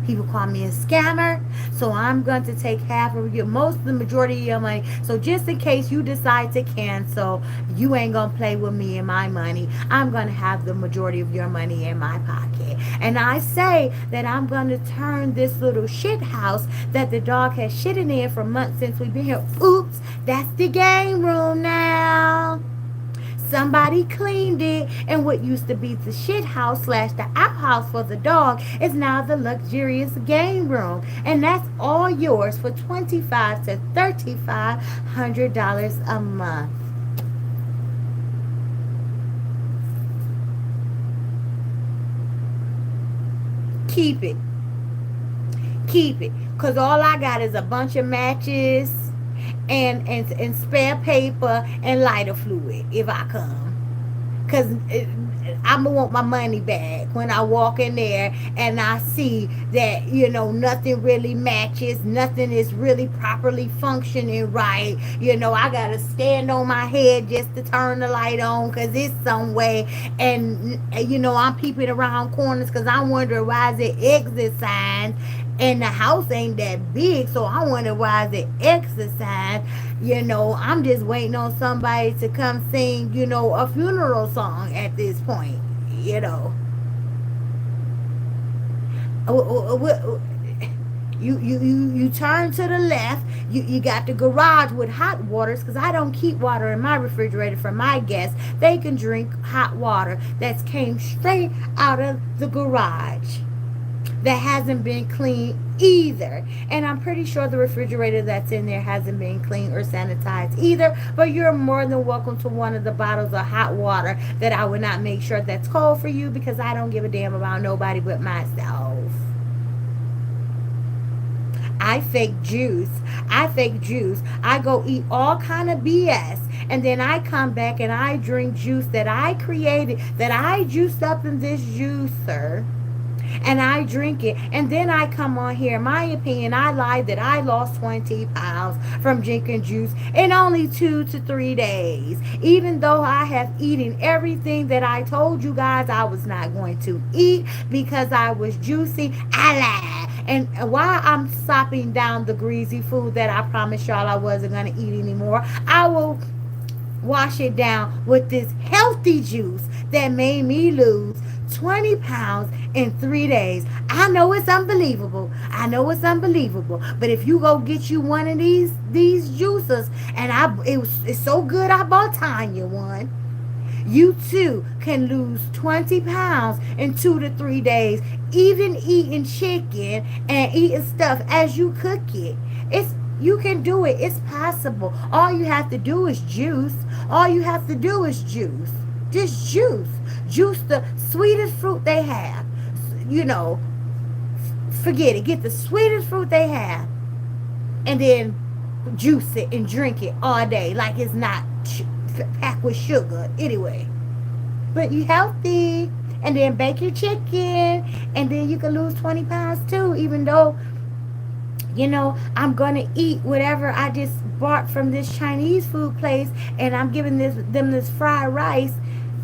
People call me a scammer, so I'm going to take half of the majority of your money. So just in case you decide to cancel, you ain't going to play with me and my money. I'm going to have the majority of your money in my pocket. And I say that I'm going to turn this little shit house that the dog has shitted in for months since we've been here. Oops, that's the game room now. Somebody cleaned it, and what used to be the shit house / the outhouse for the dog is now the luxurious game room, and that's all yours for $25 to $3,500 a month. Keep it, cause all I got is a bunch of matches and spare paper and lighter fluid if I come. Because I'm going to want my money back when I walk in there and I see that, nothing really matches. Nothing is really properly functioning right. I got to stand on my head just to turn the light on because it's some way. And, I'm peeping around corners because I wonder why is it exit signs. And the house ain't that big, so I wonder why is it exercise. I'm just waiting on somebody to come sing, a funeral song at this point. You turn to the left. You got the garage with hot waters, because I don't keep water in my refrigerator for my guests. They can drink hot water that came straight out of the garage, that hasn't been cleaned either. And I'm pretty sure the refrigerator that's in there hasn't been cleaned or sanitized either. But you're more than welcome to one of the bottles of hot water that I would not make sure that's cold for you, because I don't give a damn about nobody but myself. I fake juice. I go eat all kind of BS, and then I come back and I drink juice that I created, that I juiced up in this juicer. and I drink it, and then I come on here. In my opinion, I lied that I lost 20 pounds from drinking juice in only 2 to 3 days. Even though I have eaten everything that I told you guys I was not going to eat because I was juicing, I lied. And while I'm sopping down the greasy food that I promised y'all I wasn't going to eat anymore, I will wash it down with this healthy juice that made me lose 20 pounds in 3 days. I know it's unbelievable. I know it's unbelievable. But if you go get you one of these juices, and it's so good I bought Tanya one. You too can lose 20 pounds in 2 to 3 days, even eating chicken and eating stuff as you cook it. You can do it. It's possible. All you have to do is juice. All you have to do is juice. Just juice. Juice the sweetest fruit they have. You know, forget it. Get the sweetest fruit they have, and then juice it and drink it all day like it's not packed with sugar. Anyway, but you healthy. And then bake your chicken, and then you can lose 20 pounds too, even though I'm gonna eat whatever I just bought from this Chinese food place, and I'm giving them this fried rice.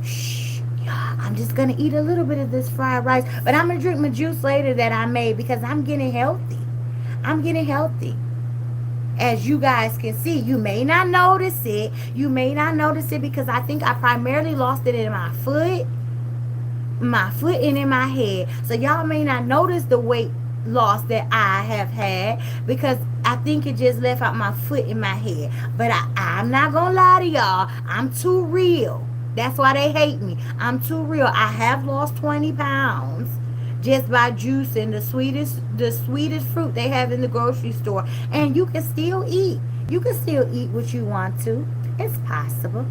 Shh, y'all, I'm just gonna eat a little bit of this fried rice, but I'm gonna drink my juice later that I made because I'm getting healthy. I'm getting healthy. As you guys can see, you may not notice it. You may not notice it because I think I primarily lost it in my foot and in my head. So y'all may not notice the weight loss that I have had because I think it just left out my foot in my head. But I'm not gonna lie to y'all, I'm too real. That's why they hate me. I'm too real. I have lost 20 pounds just by juicing the sweetest fruit they have in the grocery store. And you can still eat. You can still eat what you want to. It's possible.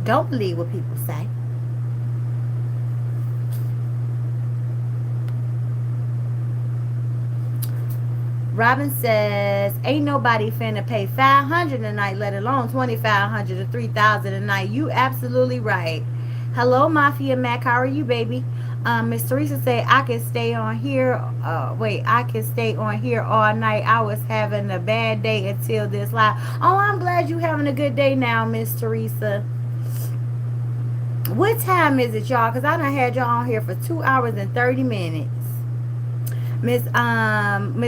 Don't believe what people say. Robin says, ain't nobody finna pay 500 a night, let alone 2,500 to 3,000 a night. You absolutely right. Hello, Mafia Mac. How are you, baby? Miss Teresa said, I can stay on here. I can stay on here all night. I was having a bad day until this live. Oh, I'm glad you having a good day now, Miss Teresa. What time is it, y'all? Because I done had y'all on here for 2 hours and 30 minutes. Miss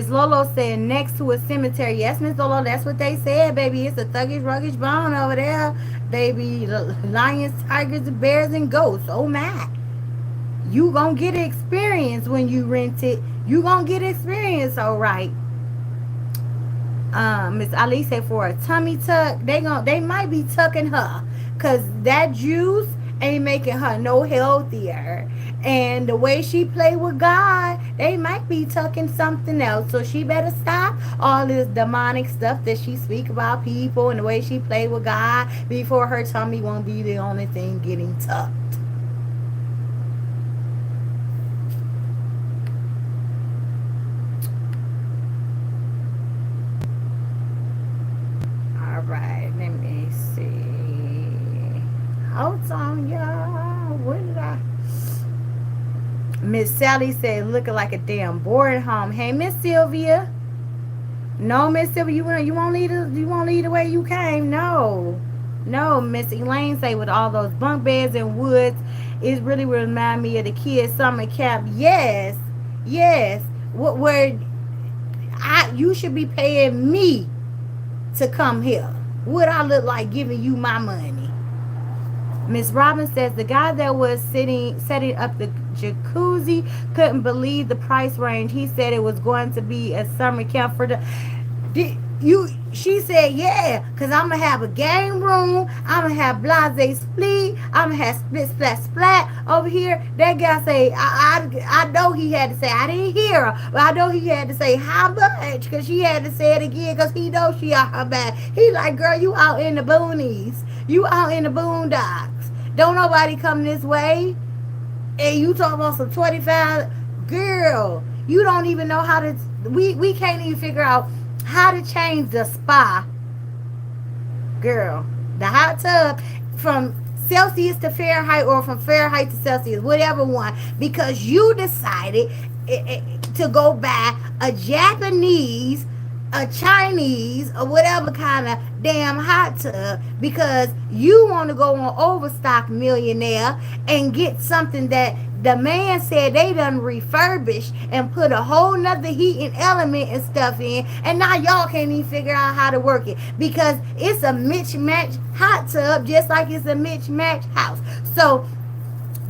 Lolo said next to a cemetery. Yes, Miss Lolo, that's what they said, baby. It's a thuggish, ruggish bone over there, baby. Lions, tigers, and bears, and ghosts. Oh my! You gonna get experience when you rent it. You gonna get experience, all right. Miss Ali said for a tummy tuck, they might be tucking her, cause that juice ain't making her no healthier. And the way she play with God, they might be tucking something else. So she better stop all this demonic stuff that she speak about people and the way she play with God before her tummy won't be the only thing getting tucked. All right, let me see. Hold on, y'all. What did I... Miss Sally said, looking like a damn boarding home. Hey, Miss Sylvia. No, Miss Sylvia, you won't leave the way you came. No. No, Miss Elaine say with all those bunk beds and woods, it really remind me of the kids' summer camp. Yes. Yes. You should be paying me to come here. What I look like giving you my money? Miss Robin says the guy that was setting up the jacuzzi couldn't believe the price range. He said it was going to be a summer camp for the... She said, yeah, because I'm going to have a game room. I'm going to have blase split. I'm going to have split, splat, splat over here. That guy say, I know he had to say, I didn't hear her, but I know he had to say, how much? Because she had to say it again because he knows she out her back. He like, girl, you out in the boonies. You out in the boondocks. Don't nobody come this way. And you talking about some 25. Girl, you don't even know how to... We can't even figure out how to change the spa. Girl, the hot tub from Celsius to Fahrenheit or from Fahrenheit to Celsius, whatever one, because you decided to go buy a Japanese, a Chinese, or whatever kind of damn hot tub because you want to go on Overstock Millionaire and get something that the man said they done refurbished and put a whole nother heating element and stuff in, and now y'all can't even figure out how to work it because it's a mismatched hot tub just like it's a mismatched house. So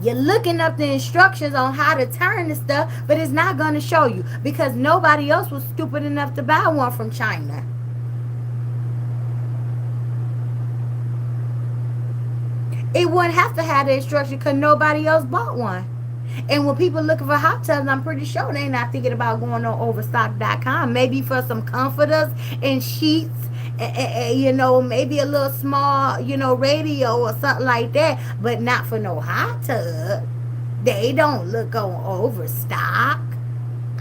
you're looking up the instructions on how to turn the stuff, but it's not going to show you because nobody else was stupid enough to buy one from China. It wouldn't have to have the instruction because nobody else bought one. And when people looking for hot tubs, I'm pretty sure they're not thinking about going on overstock.com. Maybe for some comforters and sheets, maybe a little small, radio or something like that, but not for no hot tub. They don't look on Overstock.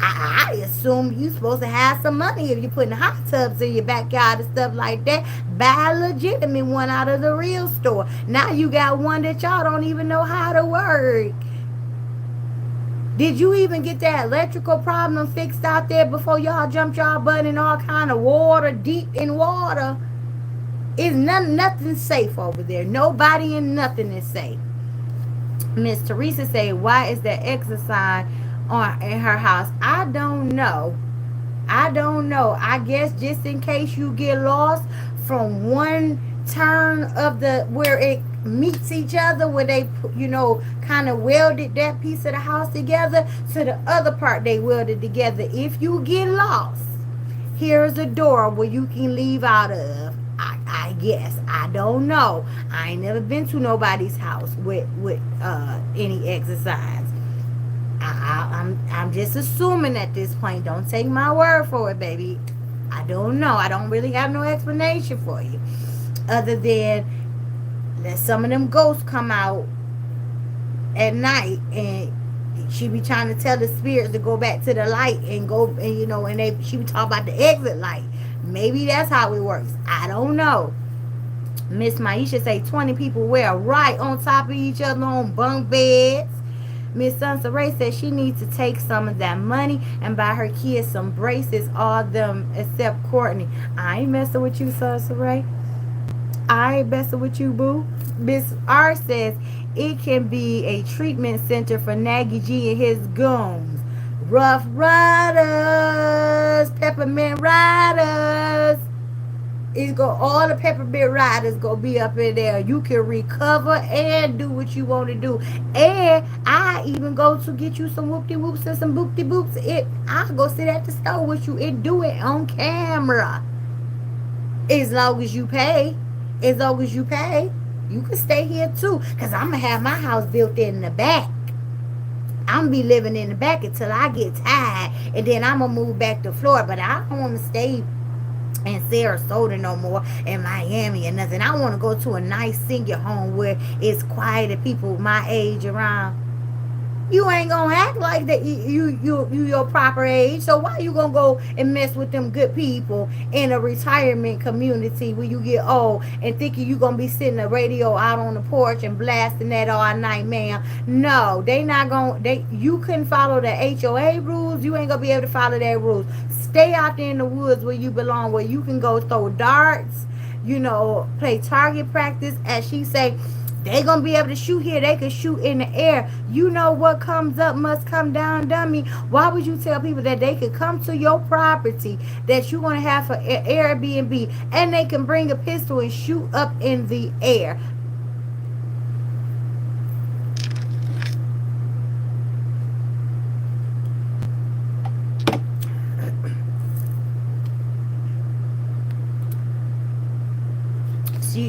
I assume you supposed to have some money if you're putting hot tubs in your backyard and stuff like that. Buy a legitimate one out of the real store. Now you got one that y'all don't even know how to work. Did you even get that electrical problem fixed out there before y'all jumped y'all butt in all kind of water, deep in water? It's nothing safe over there. Nobody and nothing is safe. Miss Teresa say, why is there exercise on in her house? I don't know. I guess just in case you get lost from one turn of the where it meets each other, where they kind of welded that piece of the house together to the other part they welded together. If you get lost, here's a door where you can leave out of. I guess I don't know. I ain't never been to nobody's house with any exercise. I'm just assuming at this point. Don't take my word for it, baby. I don't know. I don't really have no explanation for you, other than that some of them ghosts come out at night and she be trying to tell the spirits to go back to the light and go and she be talking about the exit light. Maybe that's how it works. I don't know. Miss Maisha say 20 people wear right on top of each other on bunk beds. Miss Sansa Ray says she needs to take some of that money and buy her kids some braces, all of them except Courtney. I ain't messing with you, Sansa Ray. I ain't messing with you, boo. Miss R says it can be a treatment center for Nagy G and his goons. Rough Riders, Peppermint Riders. All the Peppermint Riders gonna be up in there. You can recover and do what you want to do. And I even go to get you some whoopty whoops and some boopty boops. I'll go sit at the store with you and do it on camera. As long as you pay. You can stay here too. Because I'm going to have my house built in the back. I'm going to be living in the back until I get tired. And then I'm going to move back to Florida. But I don't want to stay in Sarasota no more, in Miami or nothing. I want to go to a nice senior home where it's quiet and people my age around. You ain't gonna act like that you your proper age. So why you gonna go and mess with them good people in a retirement community where you get old and thinking you gonna be sitting the radio out on the porch and blasting that all night, ma'am? No, they not gonna. You couldn't follow the HOA rules. You ain't gonna be able to follow their rules. Stay out there in the woods where you belong, where you can go throw darts, play target practice. As she say, they gonna be able to shoot here. They can shoot in the air. You know what comes up must come down, dummy. Why would you tell people that they could come to your property that you want to have for Airbnb and they can bring a pistol and shoot up in the air?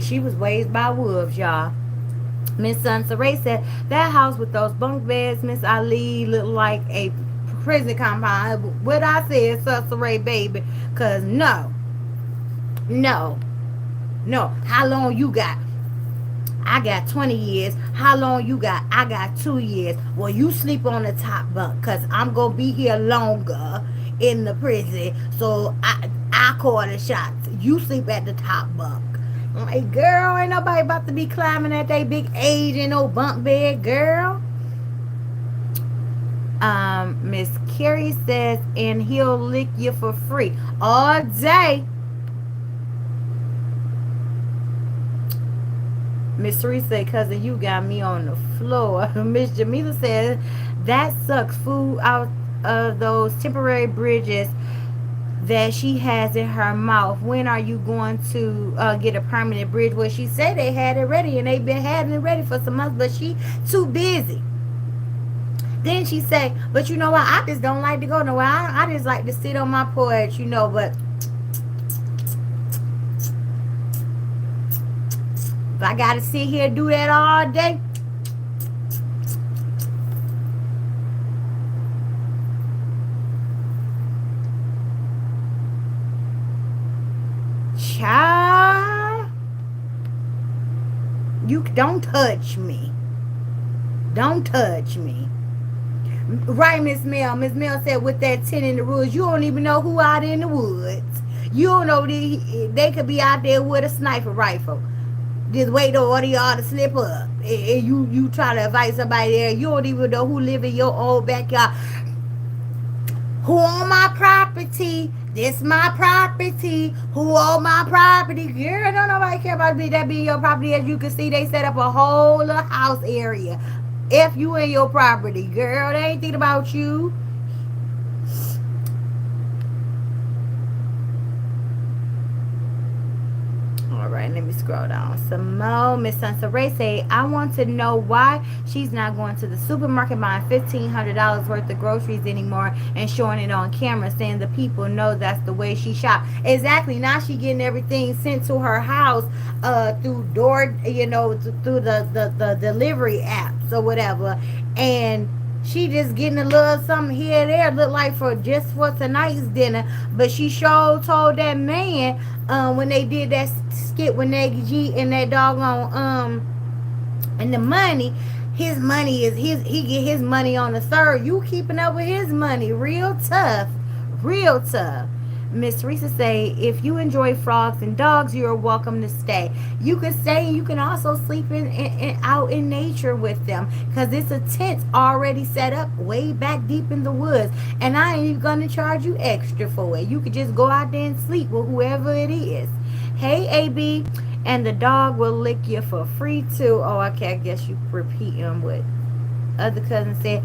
She was raised by wolves, y'all. Miss Sansa Ray said that house with those bunk beds, Miss Ali, looked like a prison compound. What I said, Sansa Ray, baby, cause no. How long you got? I got 20 years. How long you got? I got 2 years. Well, you sleep on the top bunk, cause I'm gonna be here longer in the prison. So I call the shots. You sleep at the top bunk. I'm like, girl, ain't nobody about to be climbing at that big age in no bunk bed, girl. Miss Carrie says, and he'll lick you for free all day. Miss Teresa, cousin, you got me on the floor. Miss Jamila says, that sucks. Food out of those temporary bridges that she has in her mouth. When are you going to get a permanent bridge? Well, she said they had it ready and they've been having it ready for some months, but she too busy. Then she say, but you know what? I just don't like to go nowhere. I just like to sit on my porch, but if I got to sit here and do that all day, child, you don't touch me. Don't touch me. Right, Miss Mel. Miss Mel said with that 10 in the woods, you don't even know who out in the woods. You don't know they could be out there with a sniper rifle. Just wait on all y'all to slip up. And you try to invite somebody there. You don't even know who live in your own backyard. Who on my property? This my property. Who on my property? Girl, don't nobody care about that being your property. As you can see, they set up a whole house area. If you in your property, girl, they ain't thinking about you. All right, let me scroll down some more. Miss Sansaray say, I want to know why she's not going to the supermarket buying $1,500 worth of groceries anymore and showing it on camera, saying the people know that's the way she shop. Exactly. Now she getting everything sent to her house through door, through the delivery apps or whatever, and she just getting a little something here and there, look like for tonight's dinner. But she sure told that man when they did that skit with Naggy G and that doggone and the money, his money is he get his money on the third. You keeping up with his money, real tough, real tough. Miss Teresa say, if you enjoy frogs and dogs, you are welcome to stay. You can stay and you can also sleep out in nature with them, because it's a tent already set up way back deep in the woods. And I ain't even going to charge you extra for it. You could just go out there and sleep with whoever it is. Hey, AB. And the dog will lick you for free, too. Oh, okay. I guess you repeating what other cousin said.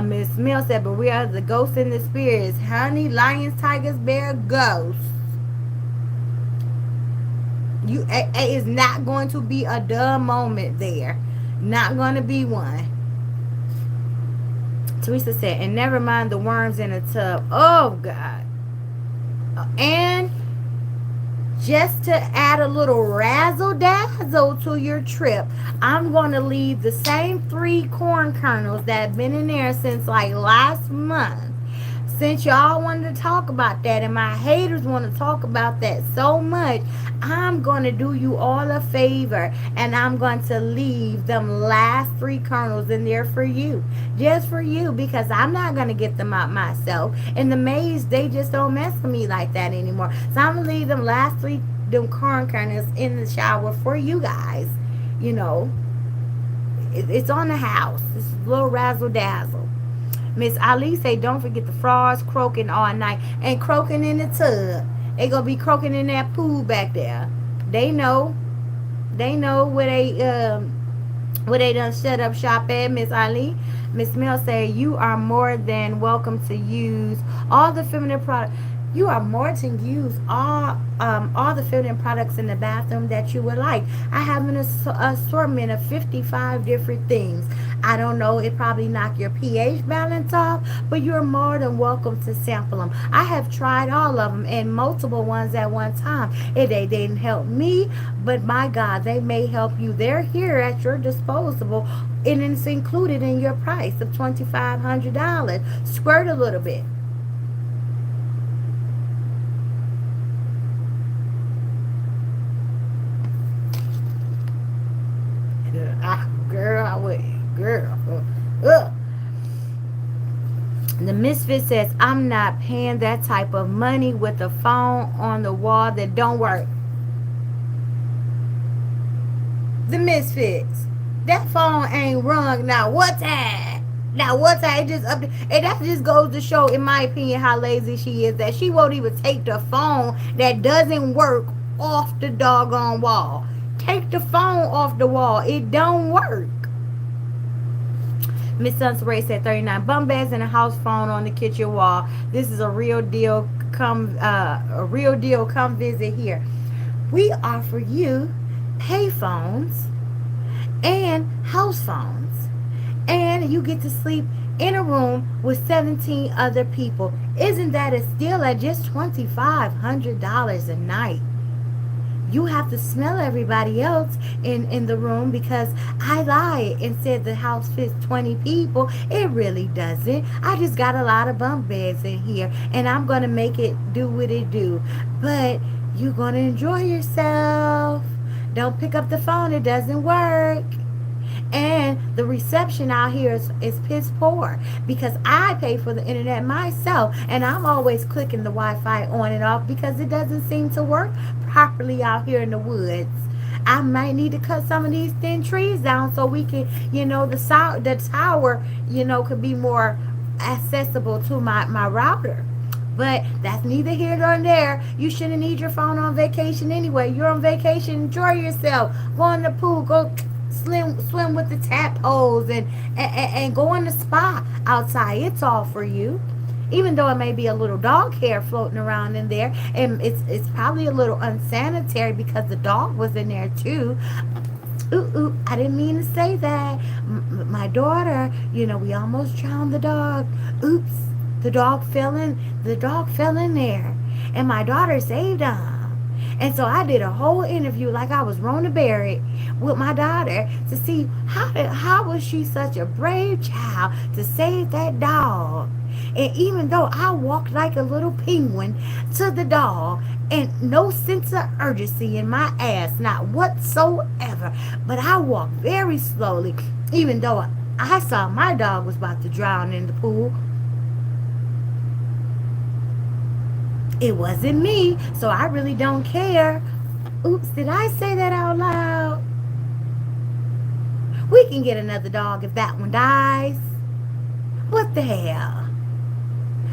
Miss Mill said, but we are the ghosts and the spirits. Honey, lions, tigers, bear, ghosts. It is not going to be a dull moment there. Not going to be one. Teresa said, and never mind the worms in a tub. Oh, God. And just to add a little razzle dazzle to your trip, I'm going to leave the same 3 corn kernels that have been in there since like last month. Since y'all wanted to talk about that and my haters want to talk about that so much, I'm going to do you all a favor and I'm going to leave them last 3 kernels in there for you. Just for you, because I'm not going to get them out myself. And the maids, they just don't mess with me like that anymore. So I'm going to leave them last 3 them corn kernels in the shower for you guys. It's on the house. It's a little razzle dazzle. Miss Ali say, don't forget the frogs croaking all night and croaking in the tub. They gonna be croaking in that pool back there. They know. They know where they done set up shop at, Miss Ali. Miss Mill say, you are more than welcome to use all the feminine products. You are more to use all the feminine products in the bathroom that you would like. I have an assortment of 55 different things. I don't know, it probably knock your pH balance off, but you're more than welcome to sample them. I have tried all of them and multiple ones at one time. They didn't help me, but my God, they may help you. They're here at your disposal, and it's included in your price of $2,500. Squirt a little bit. Girl, I would. Girl. The misfit says, I'm not paying that type of money with a phone on the wall that don't work. The Misfits. That phone ain't rung. Now what's that? Now what's that? It just up, and that just goes to show, in my opinion, how lazy she is. That she won't even take the phone that doesn't work off the doggone wall. Take the phone off the wall. It don't work. Miss Sunspray said 39 bum beds and a house phone on the kitchen wall. This is a real deal. A real deal. Come visit here. We offer you pay phones and house phones, and you get to sleep in a room with 17 other people. Isn't that a steal at just $2,500 a night? You have to smell everybody else in the room, because I lied and said the house fits 20 people. It really doesn't. I just got a lot of bunk beds in here, and I'm going to make it do what it do. But you're going to enjoy yourself. Don't pick up the phone. It doesn't work. And the reception out here is piss poor, because I pay for the internet myself, and I'm always clicking the Wi-Fi on and off because it doesn't seem to work properly out here in the woods. I might need to cut some of these thin trees down so we can, the tower, could be more accessible to my router. But that's neither here nor there. You shouldn't need your phone on vacation anyway. You're on vacation. Enjoy yourself. Go in the pool. Go swim with the tadpoles, and go in the spa outside. It's all for you. Even though it may be a little dog hair floating around in there, and it's probably a little unsanitary because the dog was in there too. Ooh, I didn't mean to say that. My daughter, we almost drowned the dog. Oops, the dog fell in there, and my daughter saved him. And so I did a whole interview like I was Rona Berry with my daughter to see how was she such a brave child to save that dog. And even though I walked like a little penguin to the dog, and no sense of urgency in my ass, not whatsoever, but I walked very slowly, even though I saw my dog was about to drown in the pool. It wasn't me, so I really don't care. Oops, did I say that out loud? We can get another dog if that one dies. What the hell?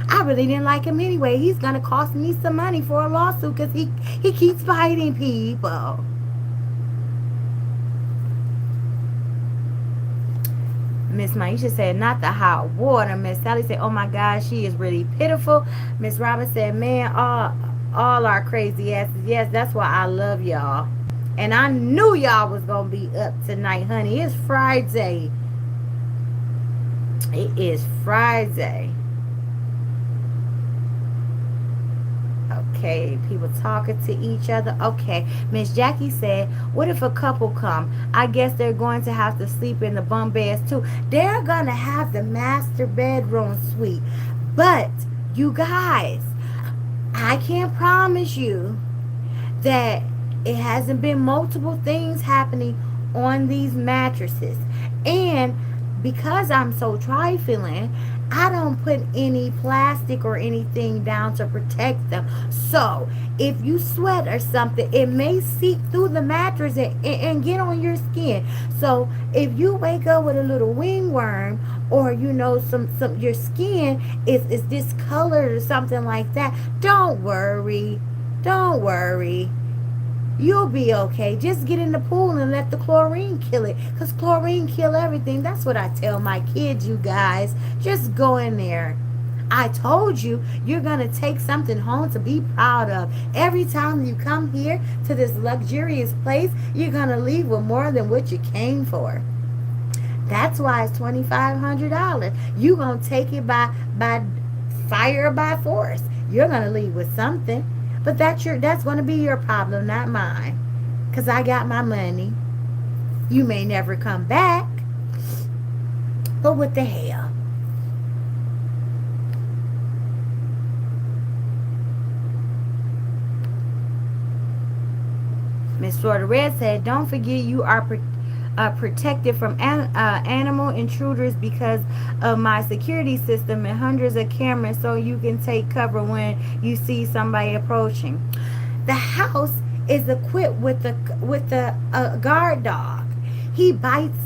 I really didn't like him anyway. He's going to cost me some money for a lawsuit because he keeps fighting people. Miss Maisha said, not the hot water. Miss Sally said, oh my gosh, she is really pitiful. Miss Robin said, man, all our crazy asses. Yes, that's why I love y'all. And I knew y'all was going to be up tonight, honey. It's Friday. It is Friday. Okay, people talking to each other. Okay, Miss Jackie said, what if a couple come? I guess they're going to have to sleep in the bunk beds too. They're going to have the master bedroom suite. But, you guys, I can't promise you that it hasn't been multiple things happening on these mattresses. And because I'm so trifling, I don't put any plastic or anything down to protect them. So if you sweat or something, it may seep through the mattress and get on your skin. So if you wake up with a little wingworm, or some your skin is discolored or something like that, don't worry. You'll be okay. Just get in the pool and let the chlorine kill it. Because chlorine kill everything. That's what I tell my kids, you guys. Just go in there. I told you, you're going to take something home to be proud of. Every time you come here to this luxurious place, you're going to leave with more than what you came for. That's why it's $2,500. You're going to take it by fire or by force. You're going to leave with something. But that's going to be your problem, not mine. Because I got my money. You may never come back. But what the hell? Miss Florida Red said, don't forget you are protected from animal intruders because of my security system and hundreds of cameras, so you can take cover when you see somebody approaching. The house is equipped with a guard dog. He bites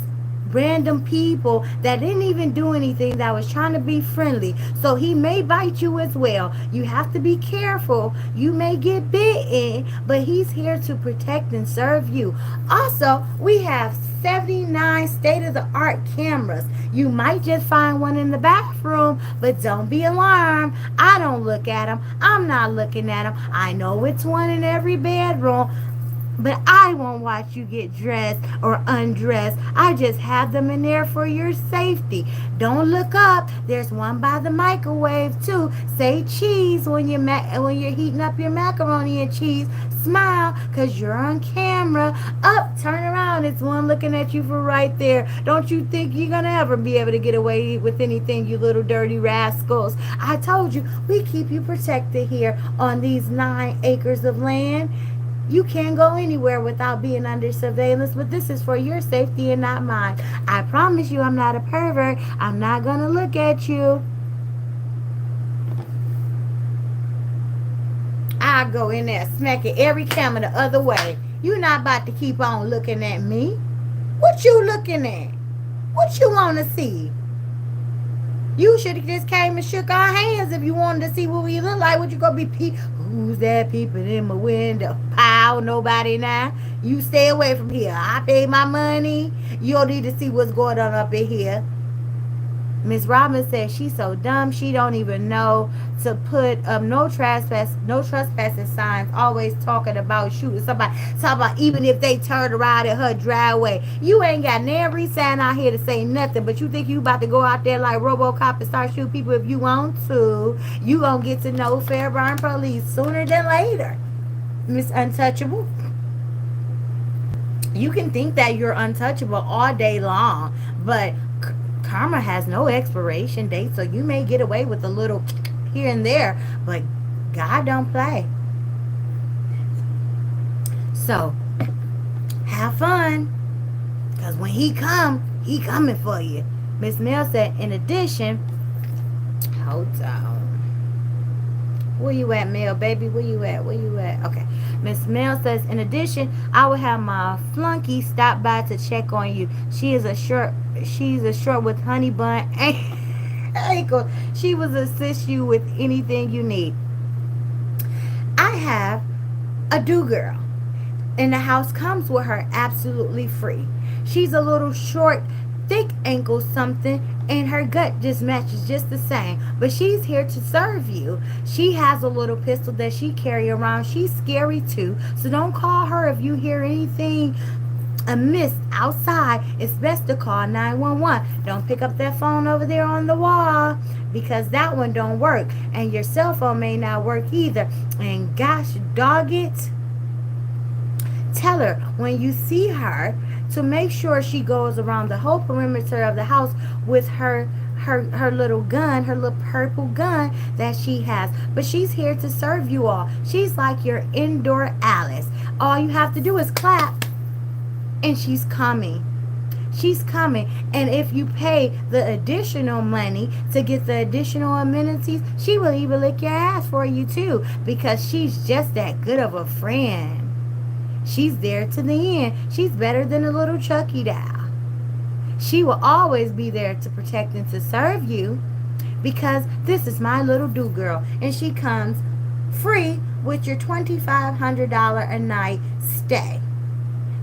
random people that didn't even do anything, that was trying to be friendly. So he may bite you as well. You have to be careful. You may get bitten, but he's here to protect and serve you. Also, we have 79 state of the art cameras. You might just find one in the bathroom, but don't be alarmed. I don't look at them. I'm not looking at them. I know it's one in every bedroom, but I won't watch you get dressed or undressed. I just have them in there for your safety. Don't look up. There's one by the microwave too. Say cheese when you're heating up your macaroni and cheese. Smile, cause you're on camera. Up, turn around. It's one looking at you from right there. Don't you think you're gonna ever be able to get away with anything, you little dirty rascals? I told you, we keep you protected here on these 9 acres of land. You can't go anywhere without being under surveillance, but this is for your safety and not mine. I promise you I'm not a pervert. I'm not going to look at you. I'll go in there smacking every camera the other way. You're not about to keep on looking at me. What you looking at? What you want to see? You should have just came and shook our hands if you wanted to see what we look like. What you gonna be who's that peeping in my window? Pow, nobody now. You stay away from here. I paid my money. You don't need to see what's going on up in here. Miss Robin said she's so dumb she don't even know to put up no trespassing signs. Always talking about shooting somebody. Talking about even if they turned around in her driveway. You ain't got every sign out here to say nothing, but you think you about to go out there like RoboCop and start shooting people if you want to. You gonna get to know Fairburn Police sooner than later, Miss Untouchable. You can think that you're untouchable all day long, but karma has no expiration date, so you may get away with a little here and there, but God don't play. So have fun, because when he coming for you. Miss Mel said, in addition, hold on. Where you at, Mel, baby? Where you at? Okay. Miss Mel says, in addition, I will have my flunky stop by to check on you. She's a short with honey bun ankle. She will assist you with anything you need. I have a do girl, and the house comes with her absolutely free. She's a little short, thick ankle something, and her gut just matches just the same. But she's here to serve you. She has a little pistol that she carry around. She's scary too, so don't call her if you hear anything amiss outside. It's best to call 911. Don't pick up that phone over there on the wall, because that one don't work, and your cell phone may not work either. And gosh dog it, tell her when you see her to make sure she goes around the whole perimeter of the house with her little gun, her little purple gun that she has. But she's here to serve you all. She's like your indoor Alice. All you have to do is clap, and she's coming. She's coming. And if you pay the additional money to get the additional amenities, she will even lick your ass for you too, because she's just that good of a friend. She's there to the end. She's better than a little Chucky doll. She will always be there to protect and to serve you, because this is my little do girl, and she comes free with your $2,500 a night stay.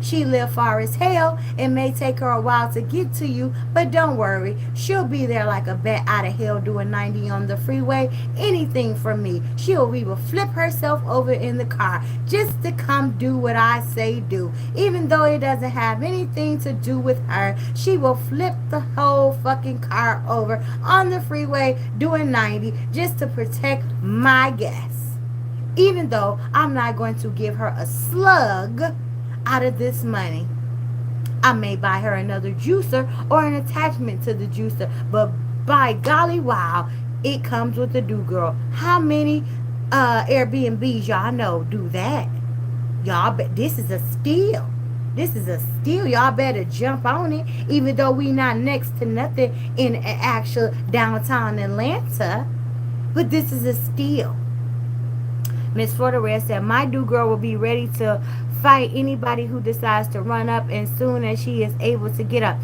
She live far as hell. It may take her a while to get to you, but don't worry. She'll be there like a bat out of hell doing 90 on the freeway. Anything from me. She'll even flip herself over in the car just to come do what I say do. Even though it doesn't have anything to do with her, she will flip the whole fucking car over on the freeway doing 90 just to protect my guests. Even though I'm not going to give her a slug out of this money. I may buy her another juicer or an attachment to the juicer, but by golly wow, it comes with the do girl. How many Airbnbs y'all know do that? Y'all bet this is a steal. This is a steal. Y'all better jump on it, even though we not next to nothing in actual downtown Atlanta. But this is a steal. Miss Florida Red said, my do girl will be ready to fight anybody who decides to run up as soon as she is able to get up.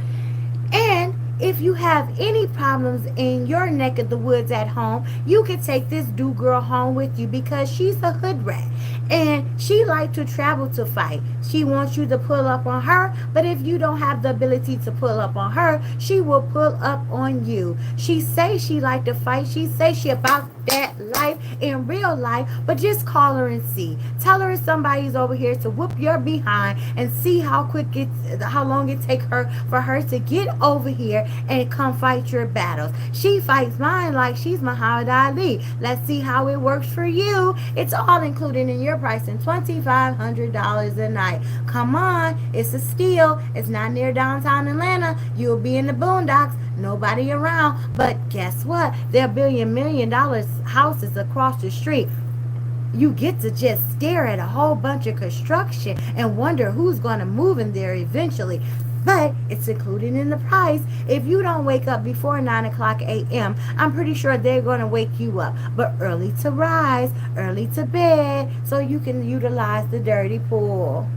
And if you have any problems in your neck of the woods at home, you can take this do girl home with you because she's a hood rat. And she like to travel to fight. She wants you to pull up on her, but if you don't have the ability to pull up on her, she will pull up on you. She say she like to fight. She say she about that life in real life, but just call her and see. Tell her somebody's over here to whoop your behind and see how long it take her for her to get over here and come fight your battles. She fights mine like she's Muhammad Ali. Let's see how it works for you. It's all included in your price and $2,500 a night. Come on, it's a steal. It's not near downtown Atlanta. You'll be in the boondocks, nobody around. But guess what? There are $1 billion houses across the street. You get to just stare at a whole bunch of construction and wonder who's going to move in there eventually. But it's included in the price. If you don't wake up before 9 o'clock a.m., I'm pretty sure they're going to wake you up. But early to rise, early to bed, so you can utilize the dirty pool.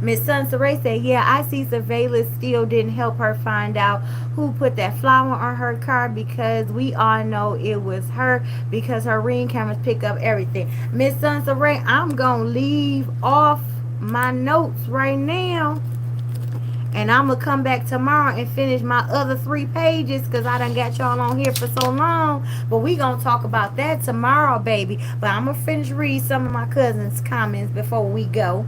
Miss Sunsaray said, yeah, I see surveillance still didn't help her find out who put that flower on her car because we all know it was her because her ring cameras pick up everything. Miss Sunsaray, I'm going to leave off my notes right now. And I'm going to come back tomorrow and finish my other 3 pages because I done got y'all on here for so long. But we going to talk about that tomorrow, baby. But I'm going to finish read some of my cousin's comments before we go,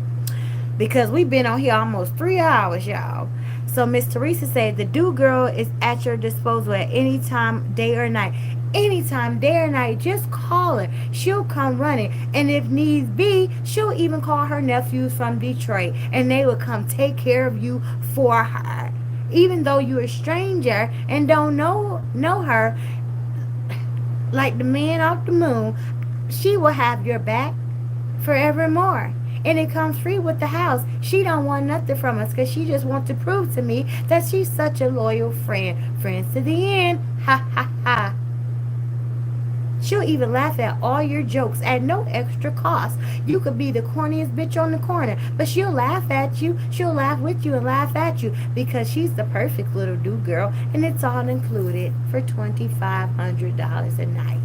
because we've been on here almost 3 hours, y'all. So Miss Teresa said the do girl is at your disposal at any time, day or night. Anytime, day or night, just call her. She'll come running. And if needs be, she'll even call her nephews from Detroit and they will come take care of you for her. Even though you're a stranger and don't know her, like the man off the moon, she will have your back forevermore. And it comes free with the house. She don't want nothing from us because she just wants to prove to me that she's such a loyal friend. Friends to the end. Ha ha ha. She'll even laugh at all your jokes at no extra cost. You could be the corniest bitch on the corner, but she'll laugh at you. She'll laugh with you and laugh at you because she's the perfect little do girl, and it's all included for $2,500 a night.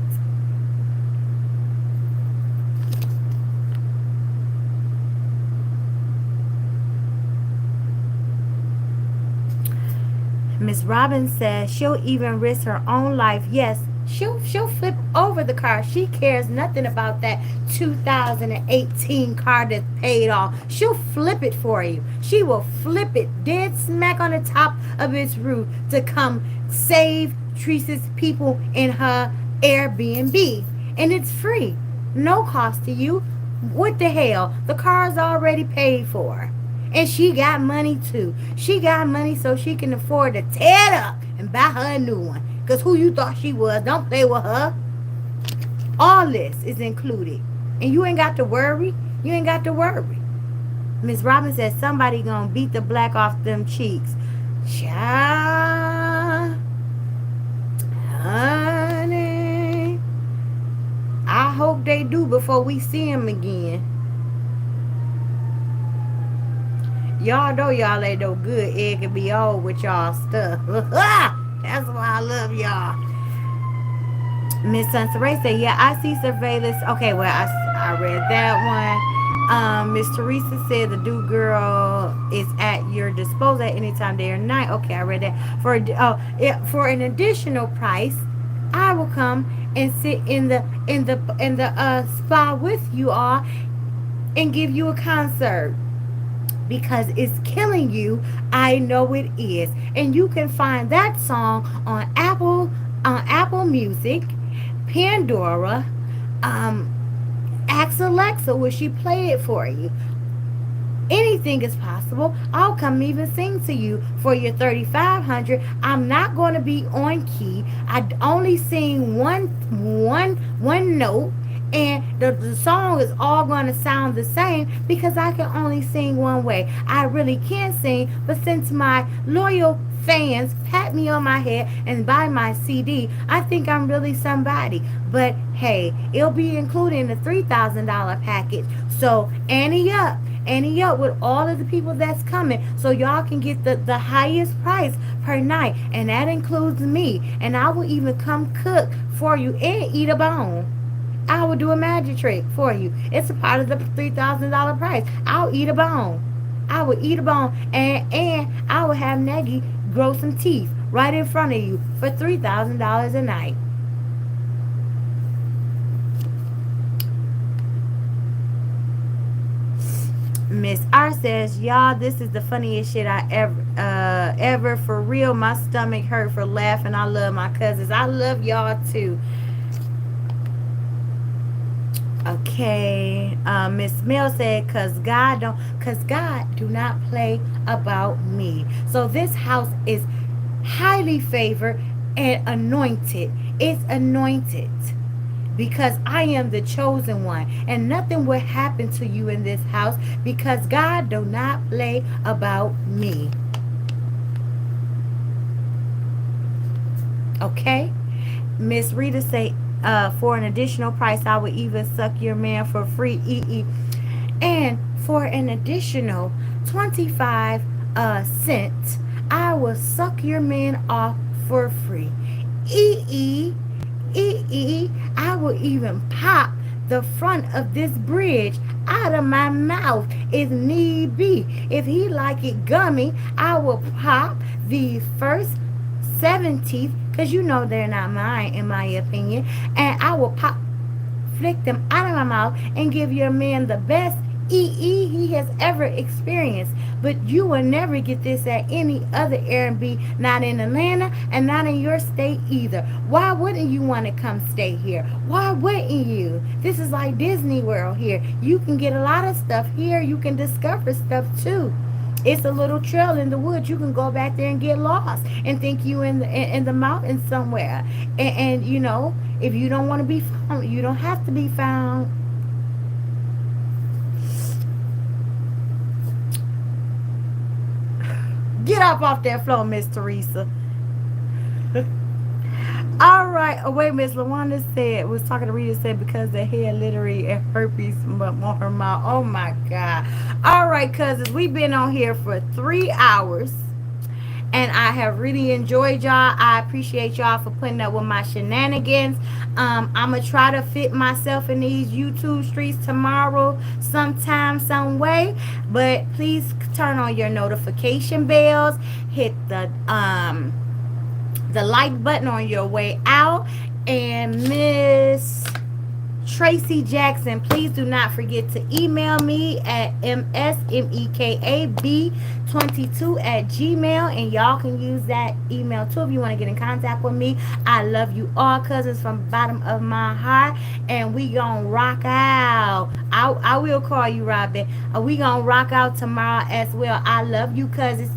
Miss Robbins says she'll even risk her own life. Yes, she'll flip over the car. She cares nothing about that 2018 car that's paid off. She'll flip it for you. She will flip it dead smack on the top of its roof to come save Teresa's people in her Airbnb. And it's free. No cost to you. What the hell? The car's already paid for. And she got money too. She got money so she can afford to tear it up and buy her a new one. Because who you thought she was, don't play with her. All this is included. And you ain't got to worry. You ain't got to worry. Miss Robin said somebody gonna beat the black off them cheeks. Child, honey, I hope they do before we see him again. Y'all know y'all ain't no good. It can be old with y'all stuff. That's why I love y'all. Miss Sunsaray said, yeah, I see surveillance. Okay, well, I read that one. Miss Teresa said the do girl is at your disposal at any time, day or night. Okay, I read that. For an additional price, I will come and sit in the spa with you all and give you a concert. Because it's killing you. I know it is. And you can find that song on Apple Music, Pandora, ask Alexa, will she play it for you? Anything is possible. I'll come even sing to you for your $3,500. I'm not going to be on key. I only sing one note. And the song is all going to sound the same because I can only sing one way. I really can't sing, but since my loyal fans, pat me on my head, and buy my CD, I think I'm really somebody. But hey, it'll be included in the $3,000 package. So ante up with all of the people that's coming so y'all can get the highest price per night. And that includes me. And I will even come cook for you and eat a bone. I will do a magic trick for you. It's a part of the $3,000 price. I'll eat a bone. I will eat a bone, and I will have Nagy grow some teeth right in front of you for $3,000 a night. Miss R says, "Y'all, this is the funniest shit I ever for real. My stomach hurt for laughing. I love my cousins. I love y'all too." Okay, Miss Mill said, cause God do not play about me. So this house is highly favored and anointed. It's anointed because I am the chosen one, and nothing will happen to you in this house because God do not play about me. Okay, Miss Rita say, for an additional price, I would even suck your man for free. And for an additional 25 cents, I will suck your man off for free. E I will even pop the front of this bridge out of my mouth if need be. If he like it gummy, I will pop the first 7 teeth, because you know they're not mine in my opinion, and I will flick them out of my mouth and give your man the best he has ever experienced. But you will never get this at any other Airbnb, not in Atlanta and not in your state either. Why wouldn't you want to come stay here? Why wouldn't you? This is like Disney World here. You can get a lot of stuff here. You can discover stuff too. It's a little trail in the woods. You can go back there and get lost and think you in the mountains somewhere. And you know, if you don't want to be found, you don't have to be found. Get up off that floor, Miss Teresa. All right. Oh, wait, Miss Lawanda was talking to Rita, said because the hair literally and herpes on her mouth. Oh my God. All right, cousins, we've been on here for 3 hours. And I have really enjoyed y'all. I appreciate y'all for putting up with my shenanigans. I'm going to try to fit myself in these YouTube streets tomorrow, sometime, some way. But please turn on your notification bells. Hit the like button on your way out. And Miss Tracy Jackson, please do not forget to email me at msmekab22@gmail, and y'all can use that email too if you want to get in contact with me. I love you all, cousins, from the bottom of my heart, and we gonna rock out. I will call you, Robin. We gonna rock out tomorrow as well. I love you, cousins.